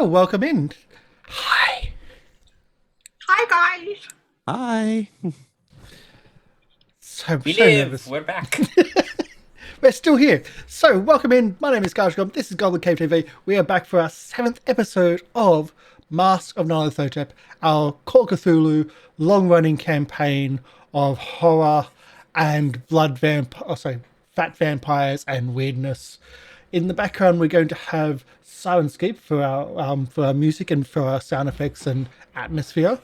welcome in. Hi. Hi, guys. Hi. We live. We're back. We're still here. So, welcome in. My name is Karsh. This is GoblinCaveTV. We are back for our 7th episode of Mask of Nyarlathotep, our Call of Cthulhu long-running campaign of horror and fat vampires and weirdness. In the background, we're going to have Syrinscape for our music and for our sound effects and atmosphere.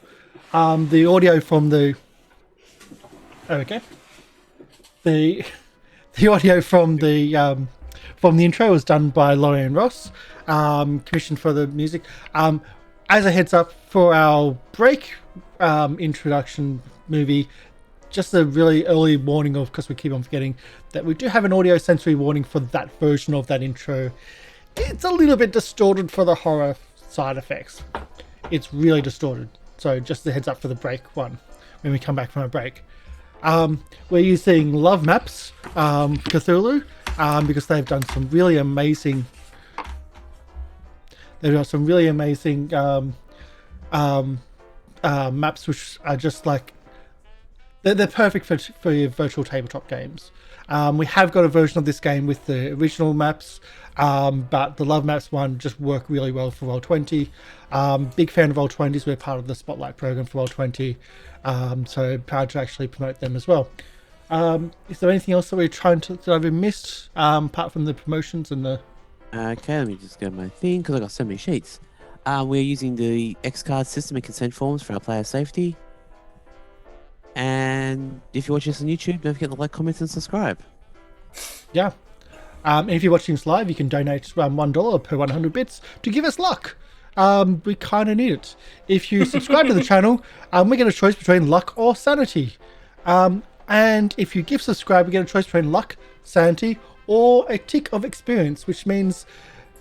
The audio from the audio from the intro was done by Lorian Ross, commissioned for the music. As a heads up for our break introduction movie, just a really early warning of, because we keep on forgetting, that we do have an audio sensory warning for that version of that intro. It's a little bit distorted for the horror side effects. It's really distorted. So just a heads up for the break one when we come back from a break. We're using LoveMaps Cthulhu because they've done some really amazing. They've got some really amazing maps, which are just like they're perfect for your virtual tabletop games. We have got a version of this game with the original maps, but the LoveMaps one just worked really well for Roll20. Big fan of Roll20s. We're part of the Spotlight program for Roll20, so proud to actually promote them as well. Is there anything else that we're trying to that I've missed apart from the promotions and the? Okay, let me just get my thing because I got so many sheets. We're using the X card system and consent forms for our player safety. And if you're watching us on YouTube, don't forget to like, comment, and subscribe. Yeah. And if you're watching us live, you can donate $1 per 100 bits to give us luck. We kind of need it. If you subscribe to the channel, we get a choice between luck or sanity. And if you give subscribe, we get a choice between luck, sanity, or a tick of experience, which means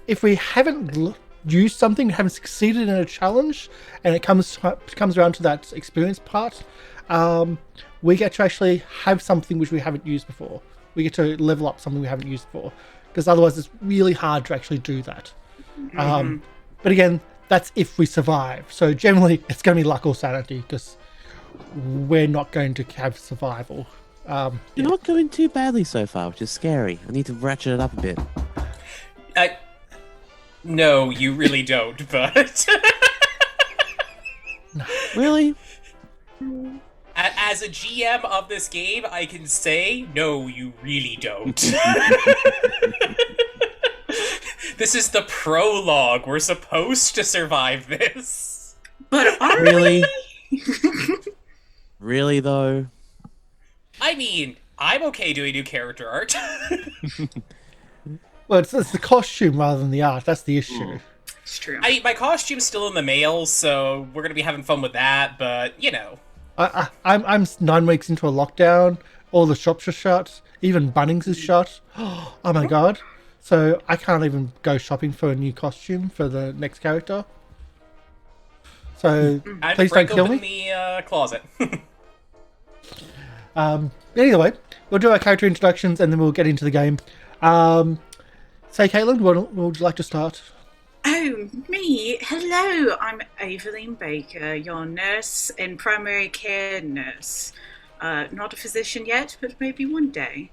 if we haven't used something, haven't succeeded in a challenge, and it comes around to that experience part, we get to actually have something which we haven't used before. We get to level up something we haven't used before, because otherwise it's really hard to actually do that. But again, that's if we survive. So generally it's going to be luck or sanity, because we're not going to have survival. You're not going too badly so far, which is scary. I need to ratchet it up a bit. No, you really don't, but... Really? As a GM of this game, I can say, no, you really don't. This is the prologue. We're supposed to survive this. But are Really? Really, though? I mean, I'm okay doing new character art. Well, it's the costume rather than the art. That's the issue. It's true. My costume's still in the mail, so we're gonna be having fun with that, but, you know. I'm 9 weeks into a lockdown. All the shops are shut. Even Bunnings is shut. Oh my god. So I can't even go shopping for a new costume for the next character. So please don't kill me. In the closet. Anyway, we'll do our character introductions and then we'll get into the game. Say, Caitlin, what would you like to start? Oh, me? Hello, I'm Aveline Baker, your nurse and primary care nurse. Not a physician yet, but maybe one day.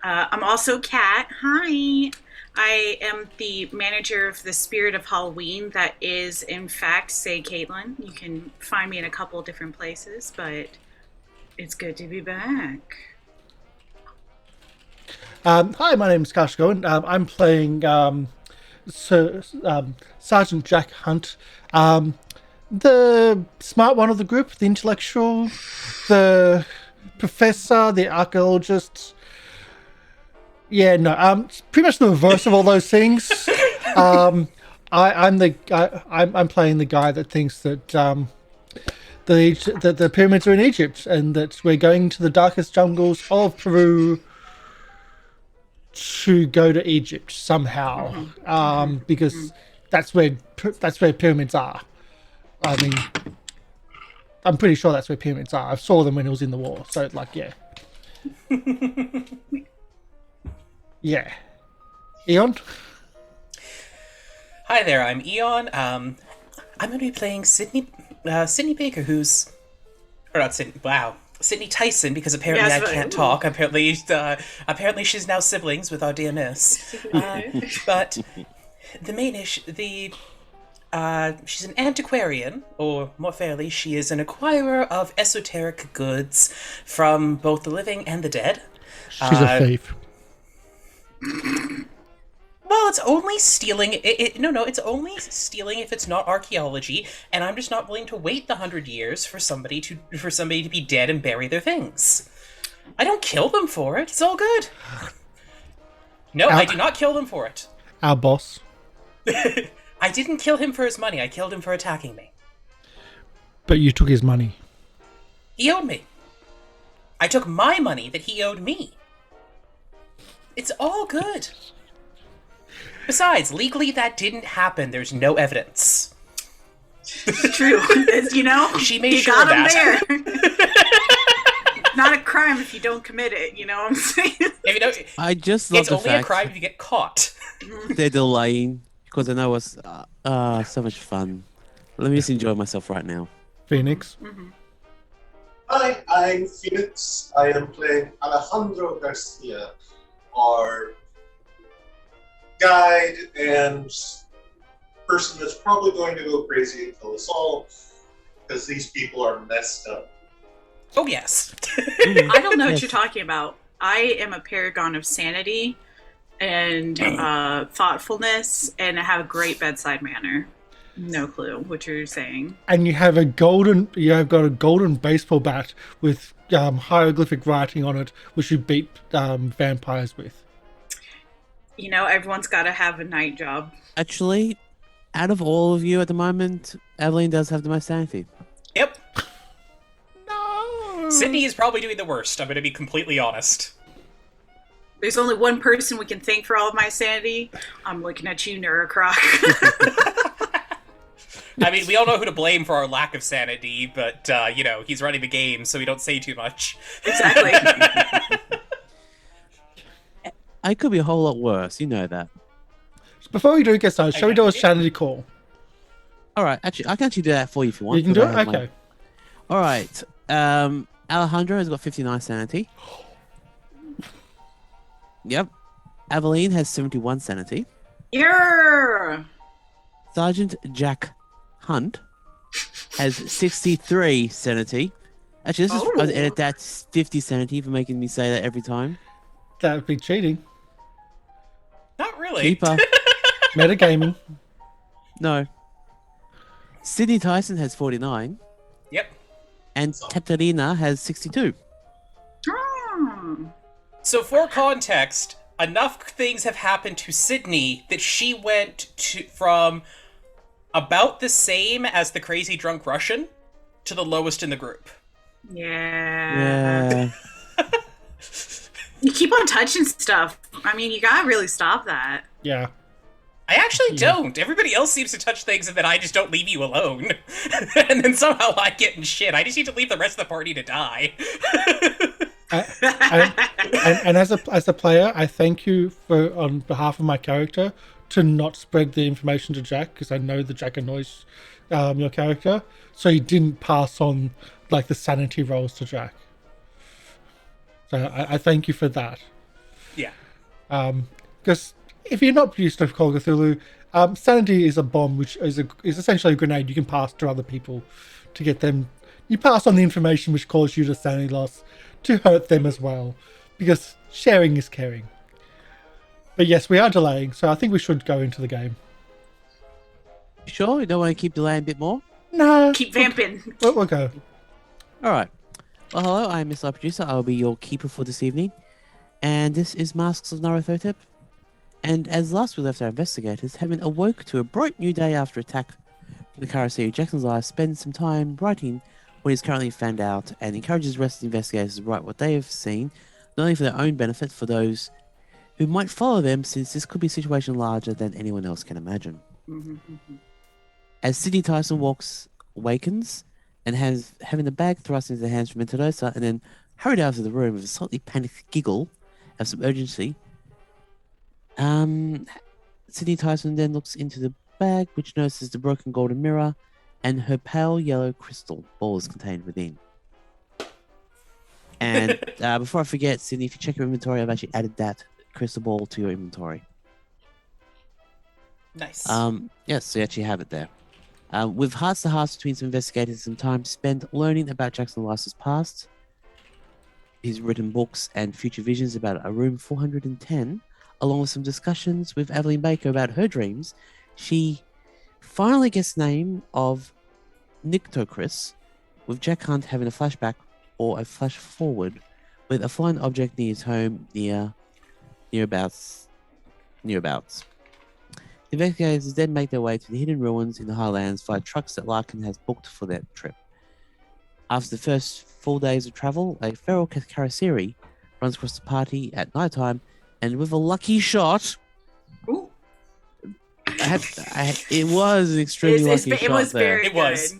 I'm also Kat. Hi. I am the manager of the Spirit of Halloween that is, in fact, CestCaitlin. You can find me in a couple different places, but it's good to be back. Hi, my name is Karsh. I'm playing Sergeant Jack Hunt, the smart one of the group, the intellectual, the professor, the archaeologist. Yeah, no, pretty much the reverse of all those things. I'm playing the guy that thinks that the pyramids are in Egypt and that we're going to the darkest jungles of Peru to go to Egypt somehow, because that's where pyramids are. I mean, I'm pretty sure that's where pyramids are. I saw them when it was in the war, so like, yeah. Yeah. Eon? Hi there, I'm Eon. I'm going to be playing Sidney Baker, who's... Or not Sidney, wow. Sidney Tyson, because apparently Yes, I can't talk. Apparently she's now siblings with our dear miss. But the main issue... she's an antiquarian, or more fairly, she is an acquirer of esoteric goods from both the living and the dead. She's a thief. Well, it's only stealing. It's only stealing if it's not archaeology, and I'm just not willing to wait the 100 years for somebody to be dead and bury their things. I don't kill them for it. It's all good. No, I do not kill them for it. Our boss. I didn't kill him for his money. I killed him for attacking me. But you took his money. He owed me. I took my money that he owed me. It's all good. Besides, legally that didn't happen. There's no evidence. It's true. She made you sure got of him that. there. Not a crime if you don't commit it. You know what I'm saying? I just love It's the only a fact crime if you get caught. they're delaying because I know it's so much fun. Let me just enjoy myself right now. Phoenix. Hi, I'm Phoenix. I am playing Alejandro Garcia, our guide and person that's probably going to go crazy and kill us all because these people are messed up. Oh, yes. I don't know what you're talking about. I am a paragon of sanity and thoughtfulness, and I have a great bedside manner. No clue what you're saying. And you have got a golden baseball bat with hieroglyphic writing on it, which you beat vampires with. Everyone's got to have a night job. Actually, out of all of you at the moment, Aveline does have the most sanity. Yep. No. Sidney is probably doing the worst. I'm going to be completely honest. There's only one person we can thank for all of my sanity. I'm looking at you, Neurocroc. I mean, we all know who to blame for our lack of sanity, but, he's running the game, so we don't say too much. Exactly. I could be a whole lot worse, you know that. Before we do get started, shall we do a sanity call? All right, actually, I can actually do that for you if you want. You can do it? Okay. All right. Alejandro has got 59 sanity. Yep. Aveline has 71 sanity. Yeah. Sergeant Jack Hunt has 63 sanity. Actually, I'll edit that 50 sanity for making me say that every time. That would be cheating. Not really. Keeper. Metagaming. No. Sidney Tyson has 49. Yep. And Tatiana has 62. So for context, enough things have happened to Sidney that she went from about the same as the crazy drunk Russian to the lowest in the group. Yeah. You keep on touching stuff. I mean, you gotta really stop that. Yeah. I actually don't. Everybody else seems to touch things and then I just don't leave you alone. And then somehow I get in shit. I just need to leave the rest of the party to die. And as a player, I thank you on behalf of my character to not spread the information to Jack, because I know that Jack annoys your character, so he didn't pass on the sanity rolls to Jack. So I thank you for that. Yeah. Because if you're not used to Call of Cthulhu, sanity is a bomb, which is essentially a grenade you can pass to other people to get them. You pass on the information which causes you to sanity loss to hurt them as well, because sharing is caring. But yes, we are delaying, so I think we should go into the game. Sure? You don't want to keep delaying a bit more? No. Keep vamping. We'll go. All right. Well, hello, I'm MrLiveProducer. I'll be your keeper for this evening. And this is Masks of Nyarlathotep. And as last we left our investigators, having awoke to a bright new day after attack from the Garcia, Jackson's eye spends some time writing what he's currently found out and encourages the rest of the investigators to write what they have seen, not only for their own benefit, for those who might follow them, since this could be a situation larger than anyone else can imagine. As Sidney Tyson awakens, and having the bag thrust into the hands from Mentirosa, and then hurried out of the room with a slightly panicked giggle of some urgency, Sidney Tyson then looks into the bag, which notices the broken golden mirror and her pale yellow crystal ball is contained within. And before I forget, Sidney, if you check your inventory, I've actually added that crystal ball to your inventory. Nice. Yes, so you actually have it there. With hearts to hearts between some investigators, some time spent learning about Jackson Elias's past, his written books, and future visions about a room 410, along with some discussions with Aveline Baker about her dreams, she finally gets the name of Nyarlathotep, with Jack Hunt having a flashback or a flash forward with a flying object near his home nearabouts. The investigators then make their way to the hidden ruins in the Highlands via trucks that Larkin has booked for that trip. After the first 4 days of travel, a feral Karasiri runs across the party at night time, and with a lucky shot, Ooh. it was an extremely lucky shot. It was there. very It was.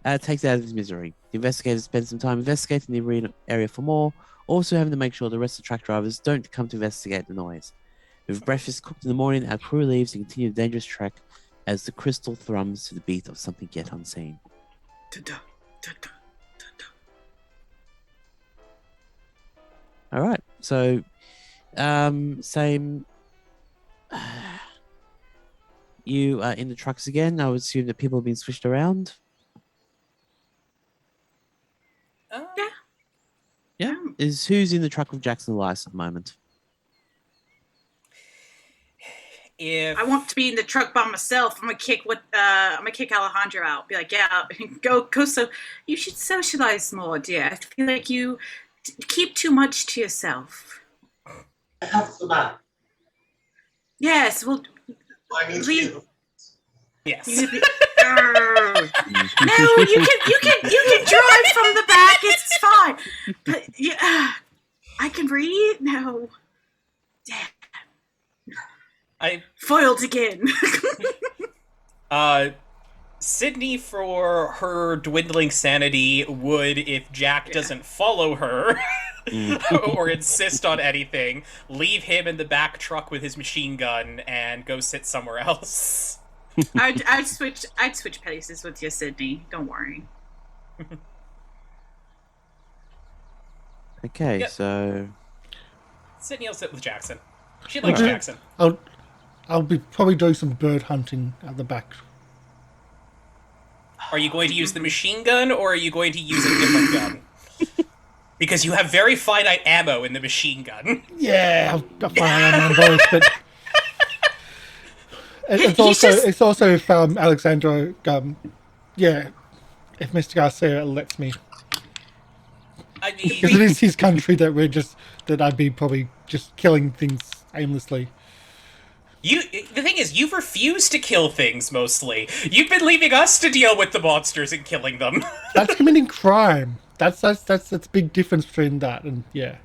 good. Takes it out of his misery. The investigators spend some time investigating the arena area for more, also having to make sure the rest of the truck drivers don't come to investigate the noise. With breakfast cooked in the morning, our crew leaves to continue the dangerous trek as the crystal thrums to the beat of something yet unseen. Da-da, da-da, da-da. All right, so same. You are in the trucks again. I would assume that people have been switched around. Yeah. Who's in the truck with Jackson Elias at the moment? If I want to be in the truck by myself. I'm gonna kick Alejandro out. Be like, yeah, go. So you should socialize more, dear. I feel like you keep too much to yourself. I have the map. Yes, well, I need Please. to. yes. no, you can drive from the back. It's fine. But yeah, I can read. No, damn, foiled again. Sidney, for her dwindling sanity, would, if Jack doesn't follow her or insist on anything, leave him in the back truck with his machine gun and go sit somewhere else. I'd switch places with you, Sidney. Don't worry. Okay, Yep. so Sidney will sit with Jackson. She likes Okay. Jackson. I'll be probably doing some bird hunting at the back. Are you going to use the machine gun, or are you going to use a different gun? Because you have very finite ammo in the machine gun. Yeah, I've got fire on both, but it's also if Alejandro, if Mr. Garcia lets me, I because mean, it is his country that I'd be probably just killing things aimlessly. the thing is, you've refused to kill things, mostly. You've been leaving us to deal with the monsters and killing them. That's committing crime. That's a big difference between that and yeah.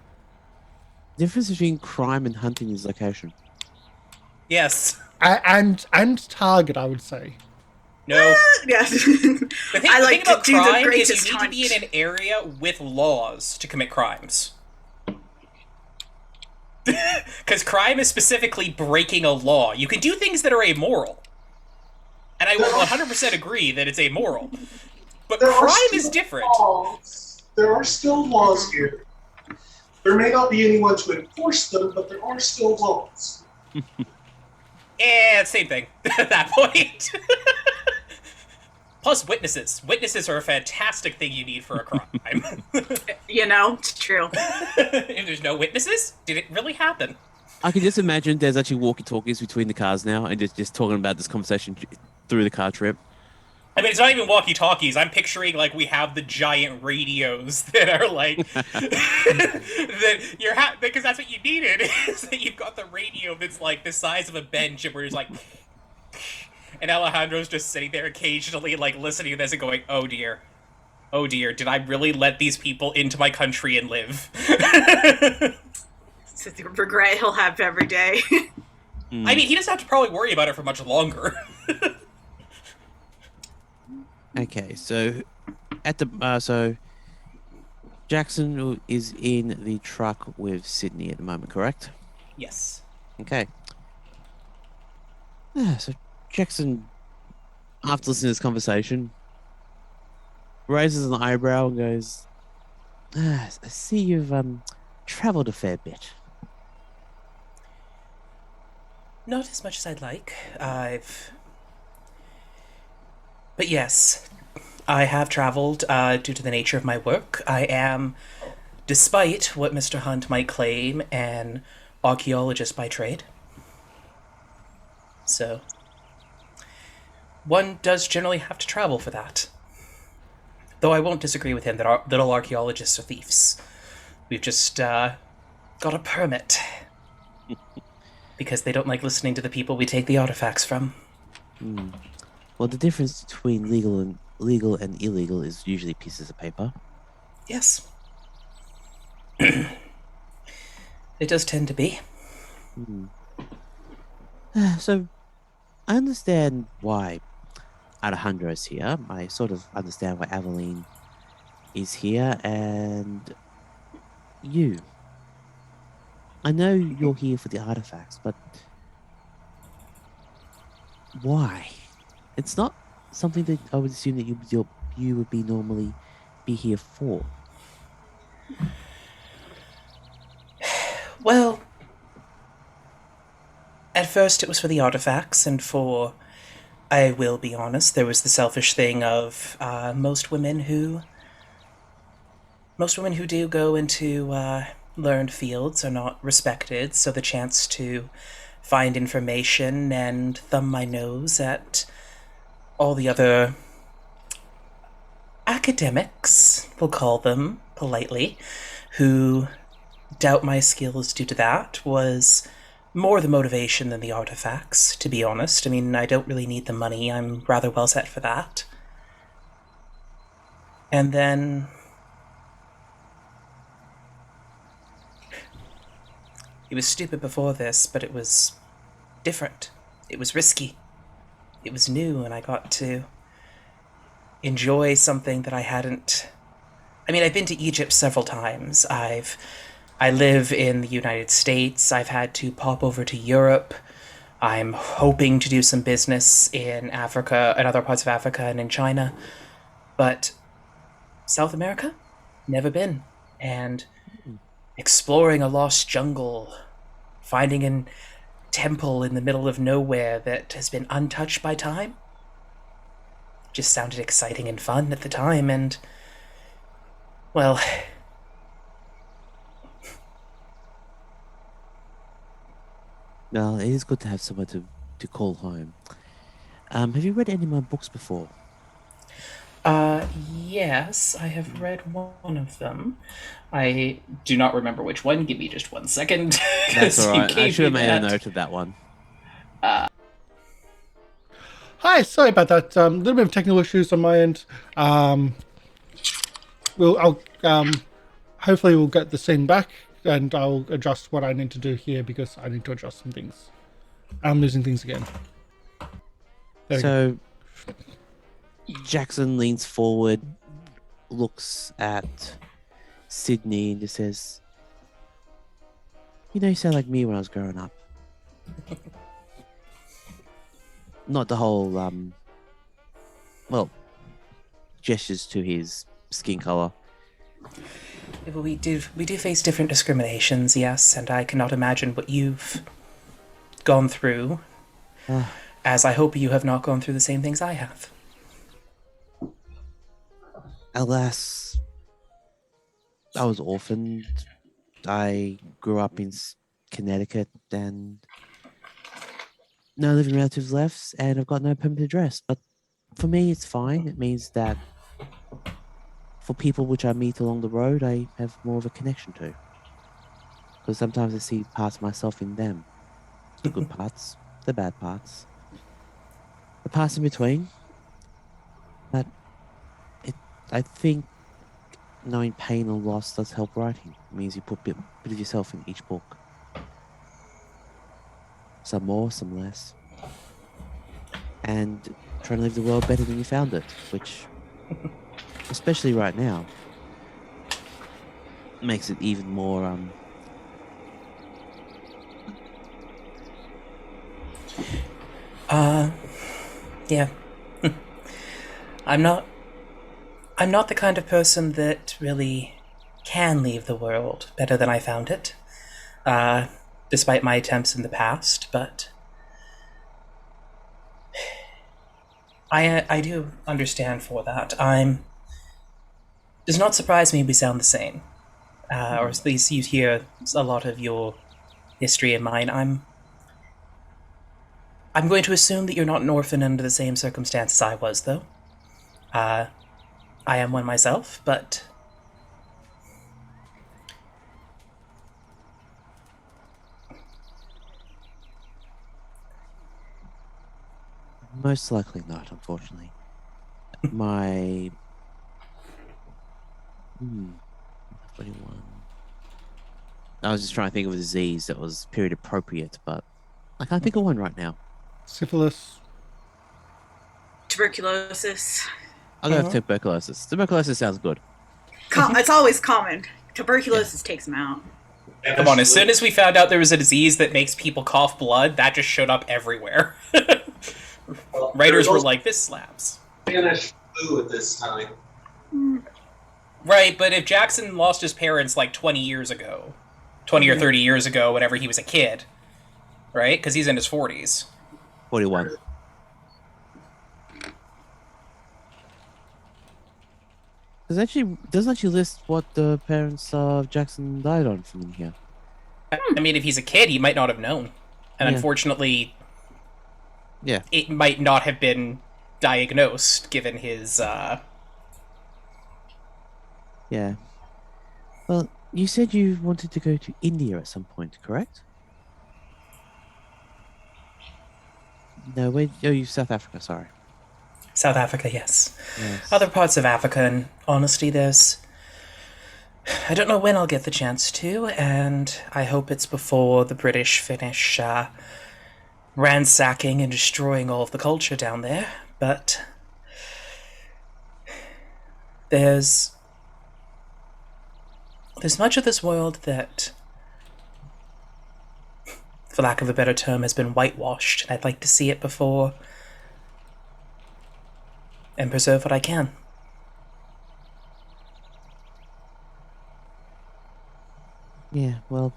the difference between crime and hunting is location. Yes. And target, I would say. No. Yeah. The thing, I the like thing about to do the crime is greatest you need to be in hunt. an area with laws to commit crimes. Because crime is specifically breaking a law. You can do things that are amoral. And I will 100% agree that it's amoral. But There are crime still is different. laws. There are still laws here. There may not be anyone to enforce them, but there are still laws. Yeah, same thing at that point. Plus witnesses. Witnesses are a fantastic thing you need for a crime. It's true. If there's no witnesses, did it really happen? I can just imagine there's actually walkie-talkies between the cars now and just talking about this conversation through the car trip. I mean, it's not even walkie-talkies. I'm picturing, like, we have the giant radios that are, like... that you're because that's what you needed, is that you've got the radio that's, like, the size of a bench, and we're just, like... And Alejandro's just sitting there occasionally, like, listening to this and going, oh dear, did I really let these people into my country and live? It's the regret he'll have every day. I mean, he doesn't have to probably worry about it for much longer. Okay, so so Jackson is in the truck with Sidney at the moment, correct? Yes. Okay. So Jackson, after listening to this conversation, raises an eyebrow and goes, I see you've traveled a fair bit. Not as much as I'd like. But yes, I have traveled due to the nature of my work. I am, despite what Mr. Hunt might claim, an archaeologist by trade. So, one does generally have to travel for that. Though I won't disagree with him that all archaeologists are thieves. We've just got a permit. Because they don't like listening to the people we take the artifacts from. Well, the difference between legal and illegal is usually pieces of paper. Yes. It does tend to be. So, I understand why Alejandro is here. I sort of understand why Aveline is here, and you. I know you're here for the artifacts, but why? It's not something that I would assume that you would be normally be here for. Well, at first it was for the artifacts, and for, I will be honest, there was the selfish thing of most women who do go into learned fields are not respected, so the chance to find information and thumb my nose at all the other academics, we'll call them politely, who doubt my skills due to that was more the motivation than the artifacts, to be honest. I mean, I don't really need the money. I'm rather well set for that. And then it was stupid before this, but it was different. It was risky. It was new, and I got to enjoy something that I hadn't... I mean, I've been to Egypt several times. I live in the United States. I've had to pop over to Europe. I'm hoping to do some business in Africa, in other parts of Africa and in China. But South America? Never been. And exploring a lost jungle, finding a temple in the middle of nowhere that has been untouched by time, just sounded exciting and fun at the time, and, well... Well, it is good to have someone to call home. Have you read any of my books before? Yes, I have read one of them. I do not remember which one. Give me just 1 second. That's all right. I should have made a note of that one. Hi, sorry about that. A little bit of technical issues on my end. Hopefully we'll get the scene back, and I'll adjust what I need to do here because I need to adjust some things. I'm losing things again. So Jackson leans forward, looks at Sidney, and just says, "You know, you sound like me when I was growing up." Not the whole, gestures to his skin color. We do face different discriminations, yes, and I cannot imagine what you've gone through, as I hope you have not gone through the same things I have. Alas, I was orphaned. I grew up in Connecticut and no living relatives left, and I've got no permanent address. But for me, it's fine. It means that for people which I meet along the road, I have more of a connection to. Because sometimes I see parts of myself in them. The good parts, the bad parts, the parts in between. But I think knowing pain and loss does help writing. It means you put a bit of yourself in each book. Some more, some less. And trying to leave the world better than you found it, which, especially right now, makes it even more, Yeah. I'm not the kind of person that really can leave the world better than I found it, despite my attempts in the past, but I do understand for that. Does not surprise me we sound the same, or at least you hear a lot of your history and mine. I'm going to assume that you're not an orphan under the same circumstances I was, though. I am one myself, but Most likely not, unfortunately. My 21. I was just trying to think of a disease that was period appropriate, but I can't think of one right now. Syphilis. Tuberculosis. I'll go with tuberculosis. Tuberculosis sounds good. It's always common. Tuberculosis takes them out. come on, as soon as we found out there was a disease that makes people cough blood, that just showed up everywhere. Writers were like, this slaps. Spanish flu at this time. Right, but if Jackson lost his parents like 20 years ago, 20 or 30 years ago, whenever he was a kid, right? Because he's in his 40s. 41. Doesn't actually list what the parents of Jackson died on from here. I mean, if he's a kid, he might not have known. And unfortunately, it might not have been diagnosed, given his, Yeah. Well, you said you wanted to go to India at some point, correct? No, you South Africa, sorry. South Africa, yes. Yes. Other parts of Africa, and honestly, I don't know when I'll get the chance to, and I hope it's before the British finish ransacking and destroying all of the culture down there, but there's much of this world that, for lack of a better term, has been whitewashed, and I'd like to see it before and preserve what I can. Yeah, well,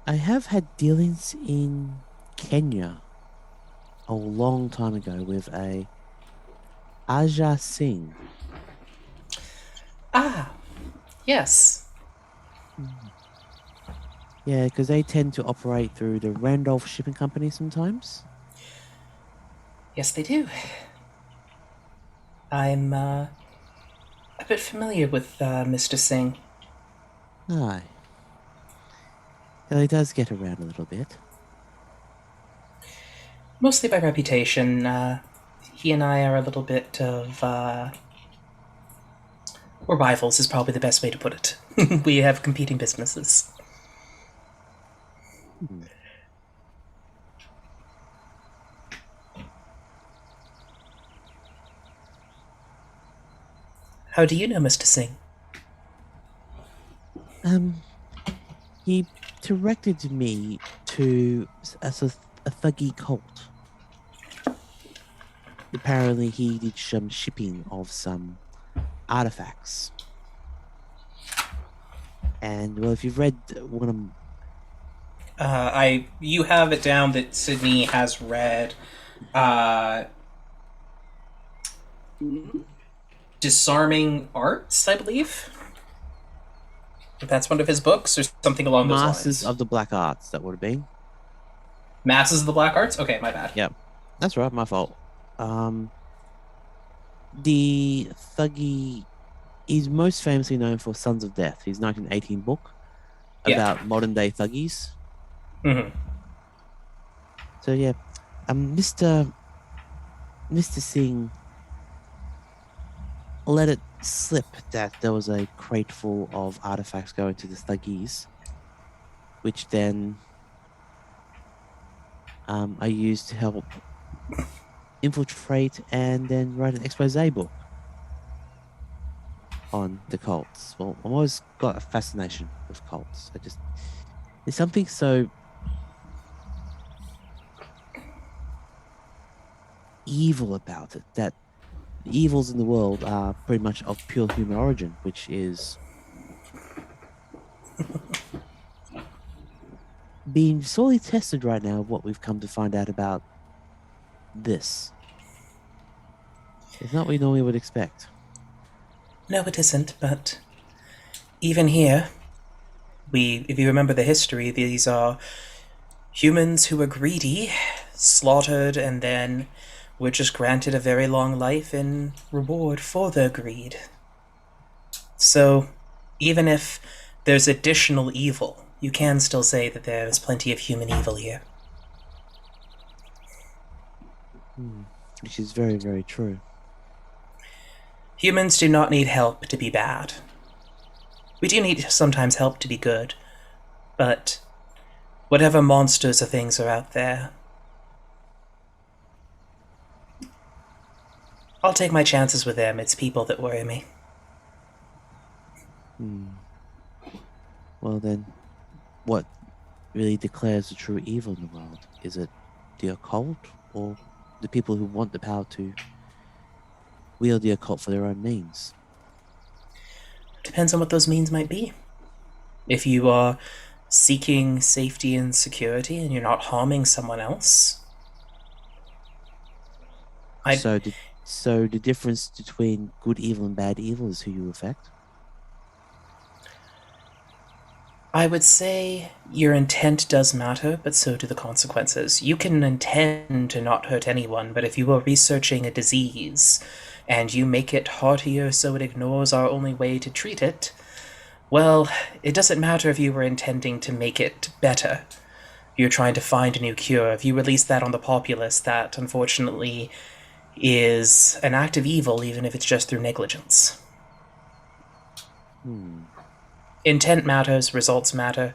I have had dealings in Kenya a long time ago with a Aja Singh. Ah, yes. Yeah, because they tend to operate through the Randolph Shipping Company sometimes. Yes, they do. I'm a bit familiar with Mr. Singh. Aye. Well, he does get around a little bit. Mostly by reputation. He and I are a little bit of, we're rivals is probably the best way to put it. We have competing businesses. How do you know Mr. Singh? He directed me to a thuggy cult. Apparently, he did some shipping of some artifacts. And, well, if you've read one of... you have it down that Sidney has read, Disarming Arts, I believe? If that's one of his books, or something along those lines. Masters of the Black Arts, that would have been. Masters of the Black Arts? Okay, my bad. Yep. That's right, my fault. The thuggy is most famously known for Sons of Death, his 1918 book about modern-day thuggies. Mm-hmm. So, yeah, Mr. Singh let it slip that there was a crate full of artifacts going to the thuggies, which then I used to help infiltrate and then write an expose book on the cults. Well, I've always got a fascination with cults. There's something so evil about it. That the evils in the world are pretty much of pure human origin, which is being sorely tested right now. What we've come to find out about this. It's not what we normally would expect. No, it isn't, but even here, if you remember the history, these are humans who were greedy, slaughtered, and then were just granted a very long life in reward for their greed. So, even if there's additional evil, you can still say that there's plenty of human evil here. Which is very, very true. Humans do not need help to be bad. We do need sometimes help to be good, but whatever monsters or things are out there, I'll take my chances with them. It's people that worry me. Well then, what really declares the true evil in the world? Is it the occult, or the people who want the power to wield the occult for their own means? Depends on what those means might be. If you are seeking safety and security and you're not harming someone else, So the difference between good evil and bad evil is who you affect? I would say your intent does matter, but so do the consequences. You can intend to not hurt anyone, but if you are researching a disease and you make it heartier so it ignores our only way to treat it, well, it doesn't matter if you were intending to make it better. You're trying to find a new cure. If you release that on the populace, that unfortunately is an act of evil, even if it's just through negligence. Intent matters, results matter.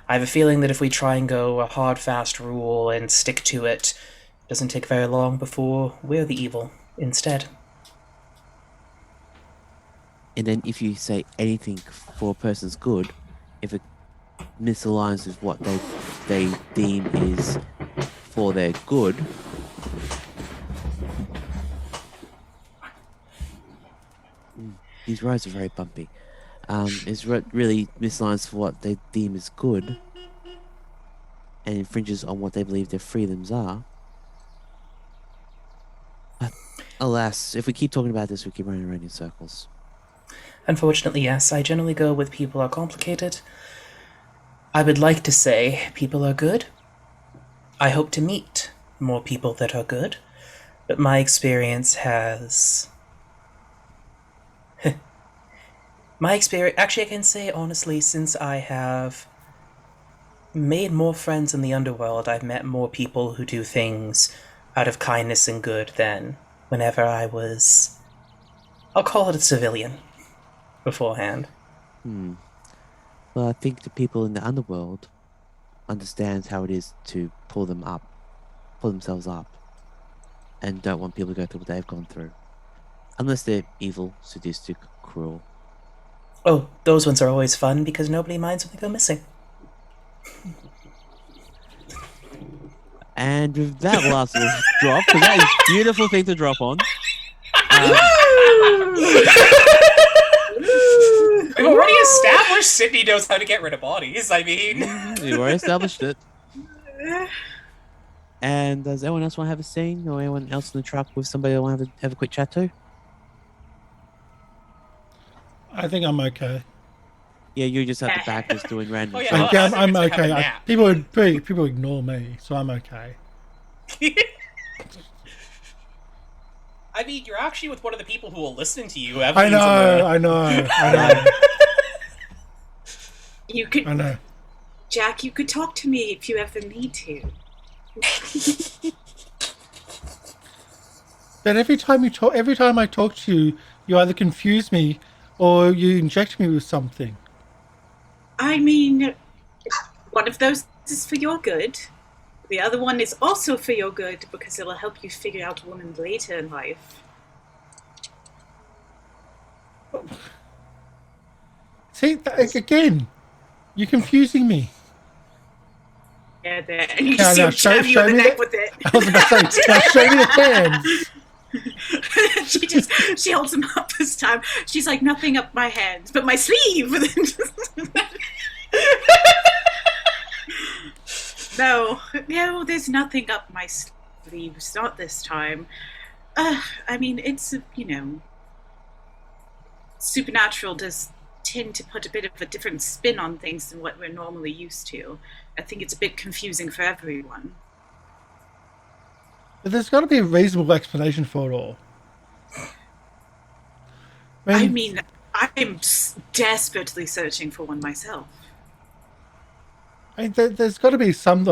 I have a feeling that if we try and go a hard, fast rule and stick to it, it doesn't take very long before we're the evil instead. And then if you say anything for a person's good, if it misaligns with what they deem is for their good, these roads are very bumpy. Really misaligns for what they deem is good and infringes on what they believe their freedoms are. But alas, if we keep talking about this, we keep running around in circles. Unfortunately, yes, I generally go with people are complicated. I would like to say people are good. I hope to meet more people that are good, but my experience has... Actually, I can say honestly, since I have made more friends in the underworld, I've met more people who do things out of kindness and good than whenever I was... I'll call it a civilian beforehand. Well, I think the people in the underworld understand how it is to pull themselves up, and don't want people to go through what they've gone through. Unless they're evil, sadistic, cruel. Oh, those ones are always fun because nobody minds when they go missing. And with that last little drop, because that is a beautiful thing to drop on. We've already established Sidney knows how to get rid of bodies, I mean... We've already established it. And does anyone else want to have a scene? Or anyone else in the truck with somebody they want to have a quick chat to? I think I'm okay. Yeah, you just at the back just doing random Oh, yeah. stuff. Yeah, I'm I have a okay. nap. People ignore me, so I'm okay. I mean, you're actually with one of the people who will listen to you. I know. You could, I know. Jack. You could talk to me if you ever need to. But every time I talk to you, you either confuse me or you inject me with something. I mean, one of those is for your good. The other one is also for your good because it'll help you figure out women later in life. See, again, you're confusing me. Yeah, there. And you Now, just see him jab you in the neck with it. I was about to say, now show me the hands. she holds him up this time. She's like, nothing up my hands, but my sleeve. No, there's nothing up my sleeves. Not this time. I mean, it's, supernatural does tend to put a bit of a different spin on things than what we're normally used to. I think it's a bit confusing for everyone. But there's got to be a reasonable explanation for it all. I mean, I'm desperately searching for one myself. There's got to be some.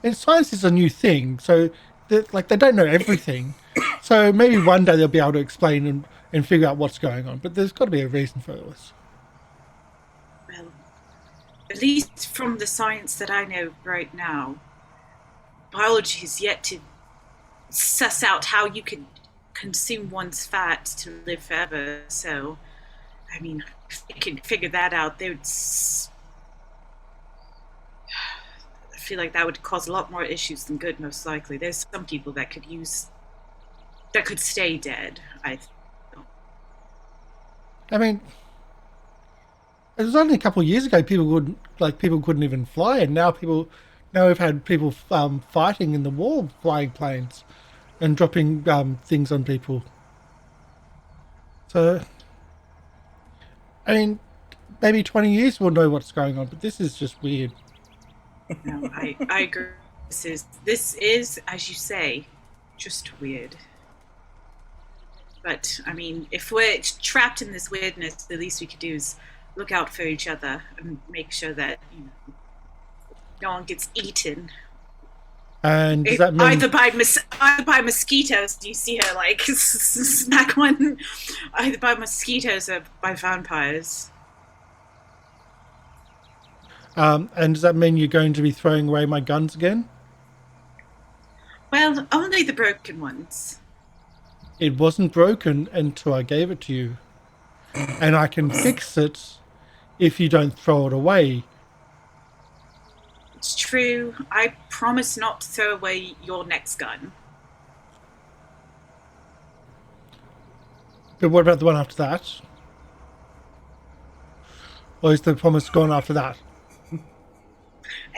And science is a new thing, so they don't know everything. So maybe one day they'll be able to explain and figure out what's going on. But there's got to be a reason for this. Well, at least from the science that I know right now, biology has yet to suss out how you could consume one's fat to live forever. So, I mean, if they could figure that out, I feel like that would cause a lot more issues than good, most likely. There's some people that could stay dead, I think. I mean, it was only a couple of years ago people couldn't even fly, and now we've had people fighting in the war, flying planes and dropping things on people. So, I mean, maybe 20 years we'll know what's going on, but this is just weird. No, I agree. This is, as you say, just weird. But, I mean, if we're trapped in this weirdness, the least we could do is look out for each other and make sure that no one gets eaten. And does that mean either by mosquitoes? Do you see her like smack one? Either by mosquitoes or by vampires. And does that mean you're going to be throwing away my guns again? Well, only the broken ones. It wasn't broken until I gave it to you. And I can fix it if you don't throw it away. It's true. I promise not to throw away your next gun. But what about the one after that? Or is the promise gone after that?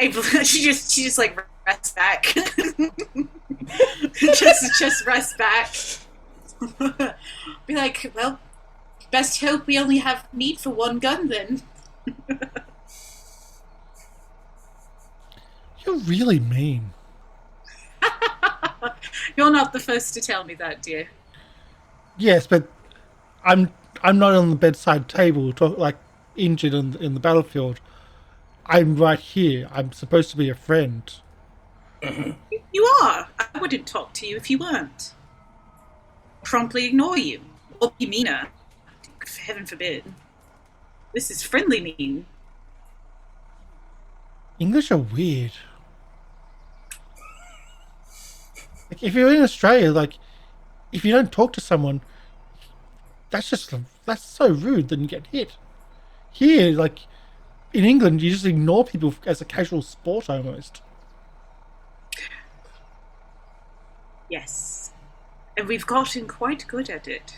Aveline, she just like rests back. just rests back. Be like, well, best hope we only have need for one gun then. You're really mean. You're not the first to tell me that, dear. Yes, but I'm not on the bedside table, injured in the battlefield. I'm right here. I'm supposed to be a friend. You are. I wouldn't talk to you if you weren't. Promptly ignore you. Or be meaner. Heaven forbid. This is friendly mean. English are weird. Like, if you're in Australia, if you don't talk to someone, that's so rude, then you get hit. Here, in England, you just ignore people as a casual sport almost. Yes. And we've gotten quite good at it.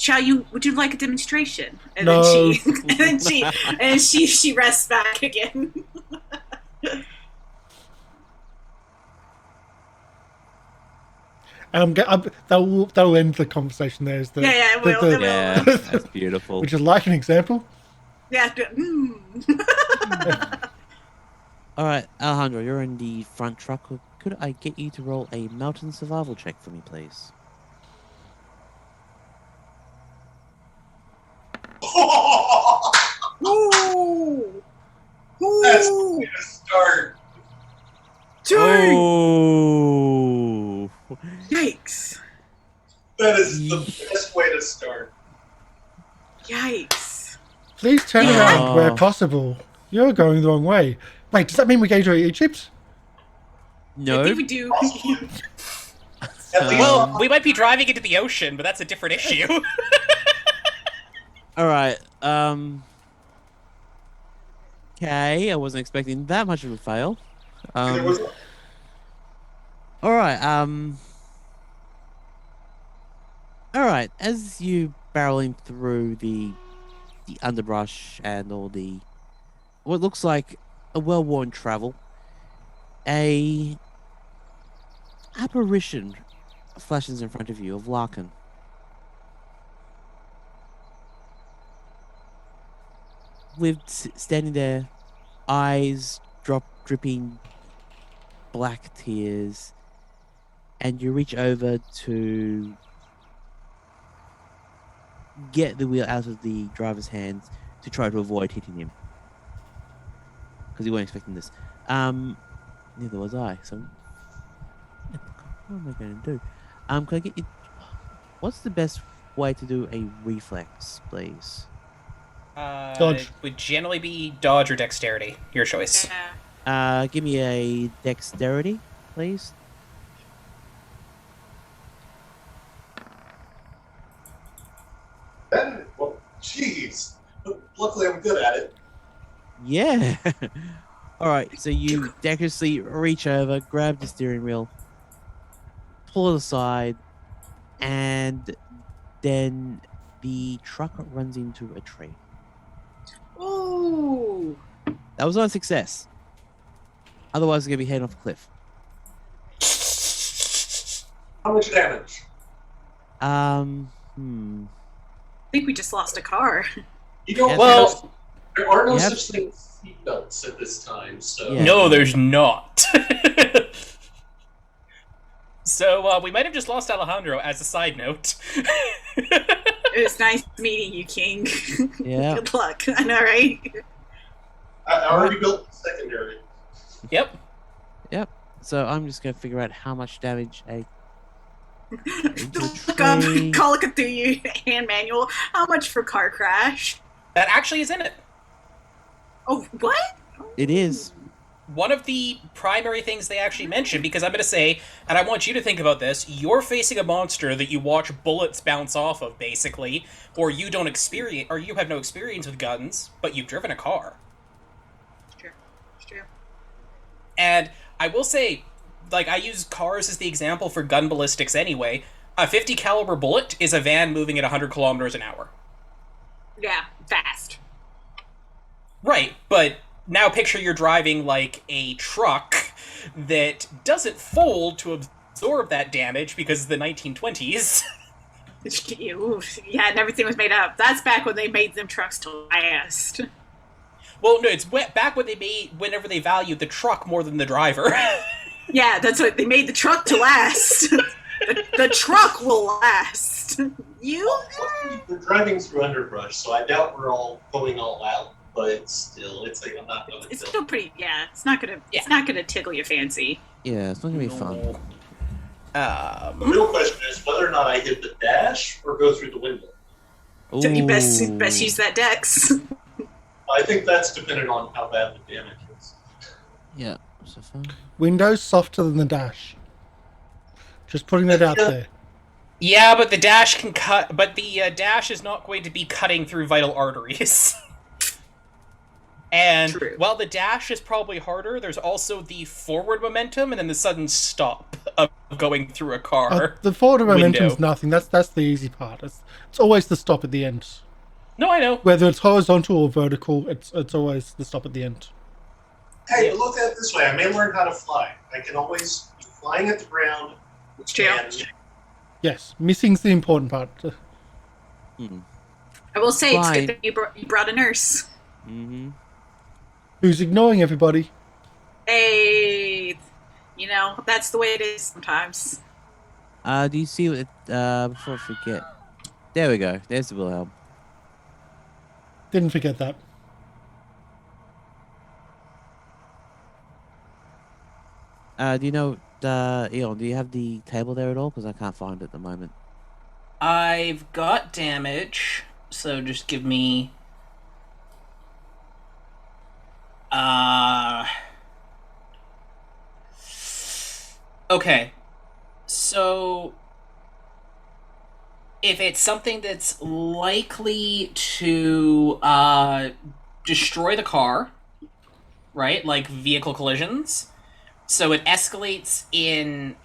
Would you like a demonstration? And No. then she rests back again. That will end the conversation there. Yeah, it will. Yeah, that's beautiful. Would you like an example? Yeah. All right, Alejandro, you're in the front truck. Could I get you to roll a mountain survival check for me, please? Ooh. That's a way to start. Oh! Yikes. That is the best way to start. Yikes. Please turn around where possible. You're going the wrong way. Wait, does that mean we go to Egypt? No. I think we do. At least Well, we might be driving into the ocean, but that's a different issue. All right. Okay, I wasn't expecting that much of a fail. There was All right. All right. As you barreling through the underbrush and all the what looks like a well-worn travel, a apparition flashes in front of you of Larkin. Standing there, eyes dripping black tears, and you reach over to get the wheel out of the driver's hands to try to avoid hitting him. Because you weren't expecting this. Neither was I, so what am I going to do? Can I get you... What's the best way to do a reflex, please? Dodge. Would generally be dodge or dexterity. Your choice. Yeah. Give me a dexterity, please. well, jeez. Luckily, I'm good at it. Yeah. All right. So you dexterously reach over, grab the steering wheel, pull it aside, and then the truck runs into a tree. Ooh. That was not a success. Otherwise, it's gonna be heading off a cliff. How much damage? I think we just lost a car. You don't. Yeah, Well, there are no you have- such things as seatbelts at this time, so. Yeah. no, there's not. So we might have just lost Alejandro. As a side note. It was nice meeting you, King. Yeah. Good luck. I know, right? I already built the secondary. Yep. So I'm just gonna figure out how much damage a Look up Call of Cthulhu hand manual. How much for car crash? That actually is in it. Oh, what? it is. One of the primary things they actually mention, because I'm going to say, and I want you to think about this, you're facing a monster that you watch bullets bounce off of, basically, or you don't experience, or you have no experience with guns, but you've driven a car. It's true. It's true. And I will say, like, I use cars as the example for gun ballistics anyway. A 50 caliber bullet is a van moving at 100 kilometers an hour. Yeah, fast. Right, but now picture you're driving like a truck that doesn't fold to absorb that damage because of the 1920s. Yeah, and everything was made up. That's back when they made them trucks to last. Well, no, it's back when whenever they valued the truck more than the driver. Yeah, that's what they made the truck to last. The truck will last. We're driving through underbrush, so I doubt we're all going all out. But still, it's like I'm not going to. It's still pretty. Yeah, it's not gonna tickle your fancy. Yeah, it's not gonna be fun. The real question is whether or not I hit the dash or go through the window. So you best Ooh. use that dex. I think that's dependent on how bad the damage is. Yeah. So fun. Windows softer than the dash. Just putting that out there. Yeah, but the dash can cut. But the dash is not going to be cutting through vital arteries. And True. while the dash is probably harder, there's also the forward momentum and then the sudden stop of going through a car. The forward momentum's window. nothing. That's the easy part. It's always the stop at the end. No, I know. Whether it's horizontal or vertical, it's always the stop at the end. Hey, but look at it this way. I may learn how to fly. I can always be flying at the ground. It's true. And Yes, missing's the important part. I will say it's Fine. good that you brought a nurse. Mm-hmm. Who's ignoring everybody? Hey, that's the way it is sometimes. Do you see what? Before I forget, there we go. There's the Wilhelm. Didn't forget that. Do you know, Eon? Do you have the table there at all? Because I can't find it at the moment. I've got damage, so just give me... Okay. So... if it's something that's likely to destroy the car, right? Like vehicle collisions. So it escalates in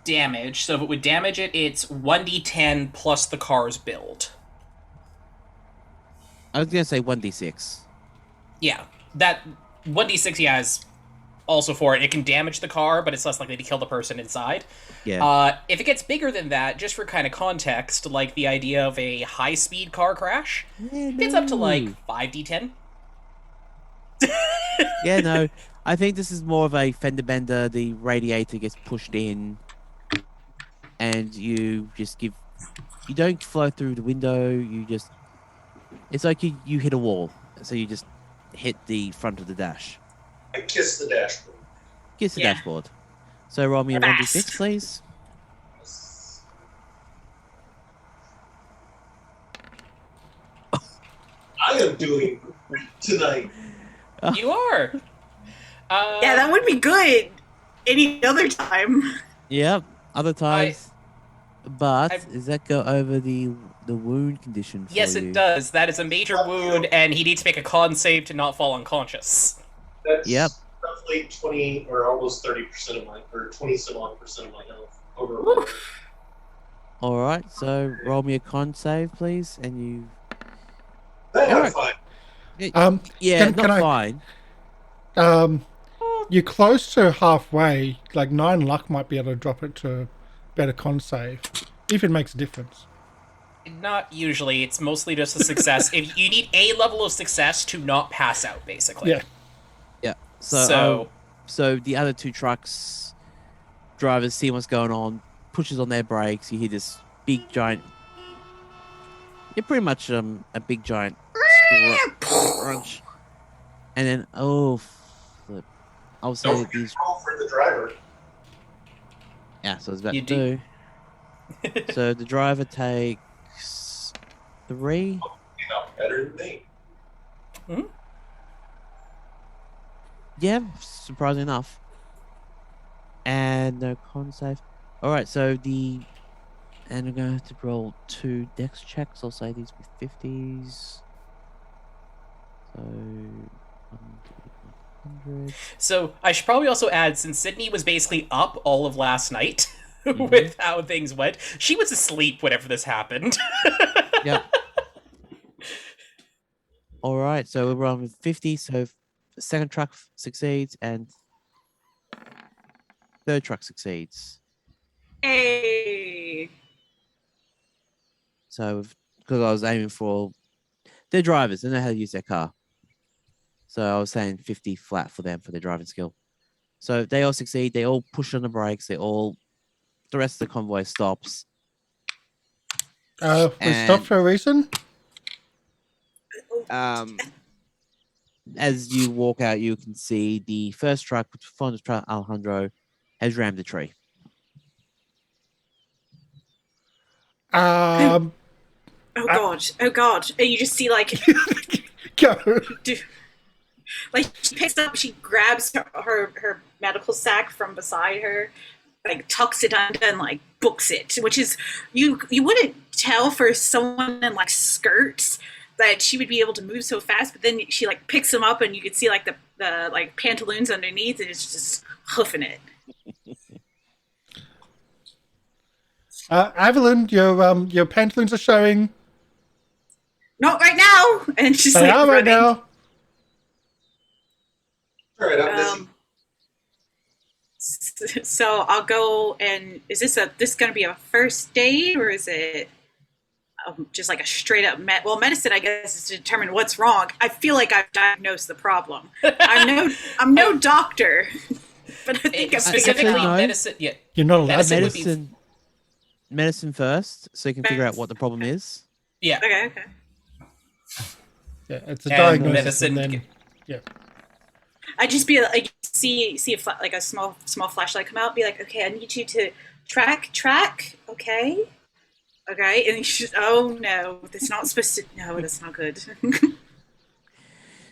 damage. So if it would damage it, it's 1d10 plus the car's build. I was gonna say 1d6. Yeah, that 1d6 he has also for it. It can damage the car, but it's less likely to kill the person inside. Yeah. If it gets bigger than that, just for kind of context, like the idea of a high-speed car crash, it's up to like 5d10. Yeah, no. I think this is more of a fender bender. The radiator gets pushed in, and you just give. You don't flow through the window. You just. It's like you hit a wall, so you just hit the front of the dash. I kiss the dashboard. Kiss the Yeah. dashboard. So roll me a Fast. 1d6, please. I am doing great tonight. You are. Yeah, that would be good any other time. Yep. Other times. But I've- does that go over the wound condition for Yes, you? it does. That is a major wound, and he needs to make a con save to not fall unconscious. That's Yep. roughly 20 or almost 30% of my, or 20% of my health over. All right. So roll me a con save, please, and you. That I'm Alright. fine. Yeah, Can not I- fine. You're close to halfway. Like 9 luck might be able to drop it to better con save, if it makes a difference. Not usually. It's mostly just a success. If you need a level of success to not pass out, basically. Yeah. Yeah. So the other two trucks drivers see what's going on, pushes on their brakes. You hear this big giant. Yeah, pretty much a big giant crunch, and then flip. I'll say Don't that forget these. to roll for the driver. Yeah, so I was about You to do- do. So the driver takes 3. You know, better than me. Yeah, surprisingly enough. And no con save. All right, so and I'm gonna have to roll 2 dex checks. I'll say these with 50s. So 100. So I should probably also add, since Sydney was basically up all of last night Mm-hmm. with how things went, she was asleep whenever this happened. Yep. All right, so we're rolling with 50. So second truck succeeds and third truck succeeds. Hey. So because I was aiming for they're drivers, they know how to use their car. So I was saying 50 flat for them for their driving skill. So they all succeed. They all push on the brakes. The rest of the convoy stops. We And- stopped for a reason. As you walk out, you can see the first truck, which was truck Alejandro, has rammed a tree. Oh god. Oh god. And you just see like Go. like she picks up, she grabs her medical sack from beside her, like tucks it under and like books it, which is you wouldn't tell for someone in like skirts that she would be able to move so fast, but then she like picks them up and you could see like the like pantaloons underneath and it's just hoofing it. Aveline, your pantaloons are showing. Not right now. And she's They like are right running. now. All right, I'm busy. So I'll go and is this going to be a first date or is it just like a straight up medicine? I guess is to determine what's wrong. I feel like I've diagnosed the problem. I'm no doctor, but I think I've figured Specifically, it out. medicine. Yeah, You're not allowed Medicine to. would be- Medicine first, so you can figure out what the problem is. yeah. Okay. Yeah, it's a And diagnosis. medicine- And then, yeah. I just be like see like a small flashlight come out. Be like, okay, I need you to track. Okay. And she's oh no, that's not supposed to. No, that's not good.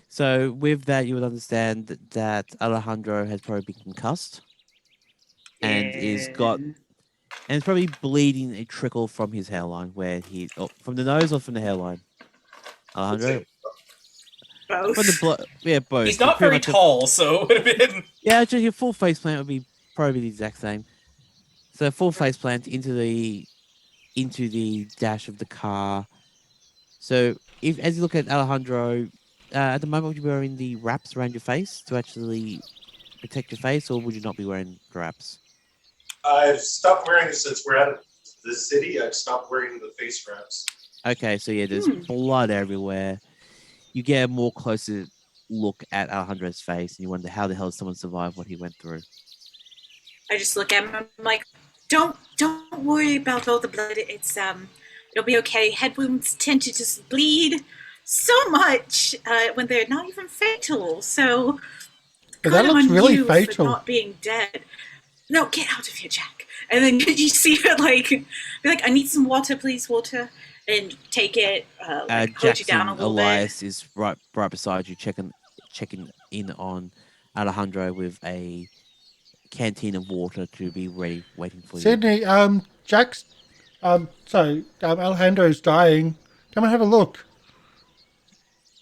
So with that, you would understand that Alejandro has probably been concussed and is probably bleeding a trickle from his hairline, from the nose or from the hairline. Alejandro, Both. When the yeah, both. He's not Pretty very much tall, so it would have been. Yeah, just your full face plant would be probably the exact same. So full face plant into the dash of the car. So if as you look at Alejandro, at the moment would you be wearing the wraps around your face to actually protect your face, or would you not be wearing wraps? I've stopped wearing it since we're out of the city. I've stopped wearing the face wraps. Okay, so yeah, there's blood everywhere. You get a more closer look at Alejandro's face, and you wonder how the hell did someone survive what he went through. I just look at him. I'm like, don't worry about all the blood. It's it'll be okay. Head wounds tend to just bleed so much when they're not even fatal. So But that good looks on really you fatal. for not being dead. No, get out of here, Jack. And then you see her be like, I need some water, please, water, and take it. Hold you Jackson down a little Elias is right beside you, checking in on Alejandro with a canteen of water to be ready, waiting for you. Sydney, Jack's, Alejandro's dying. Come and have a look. bit.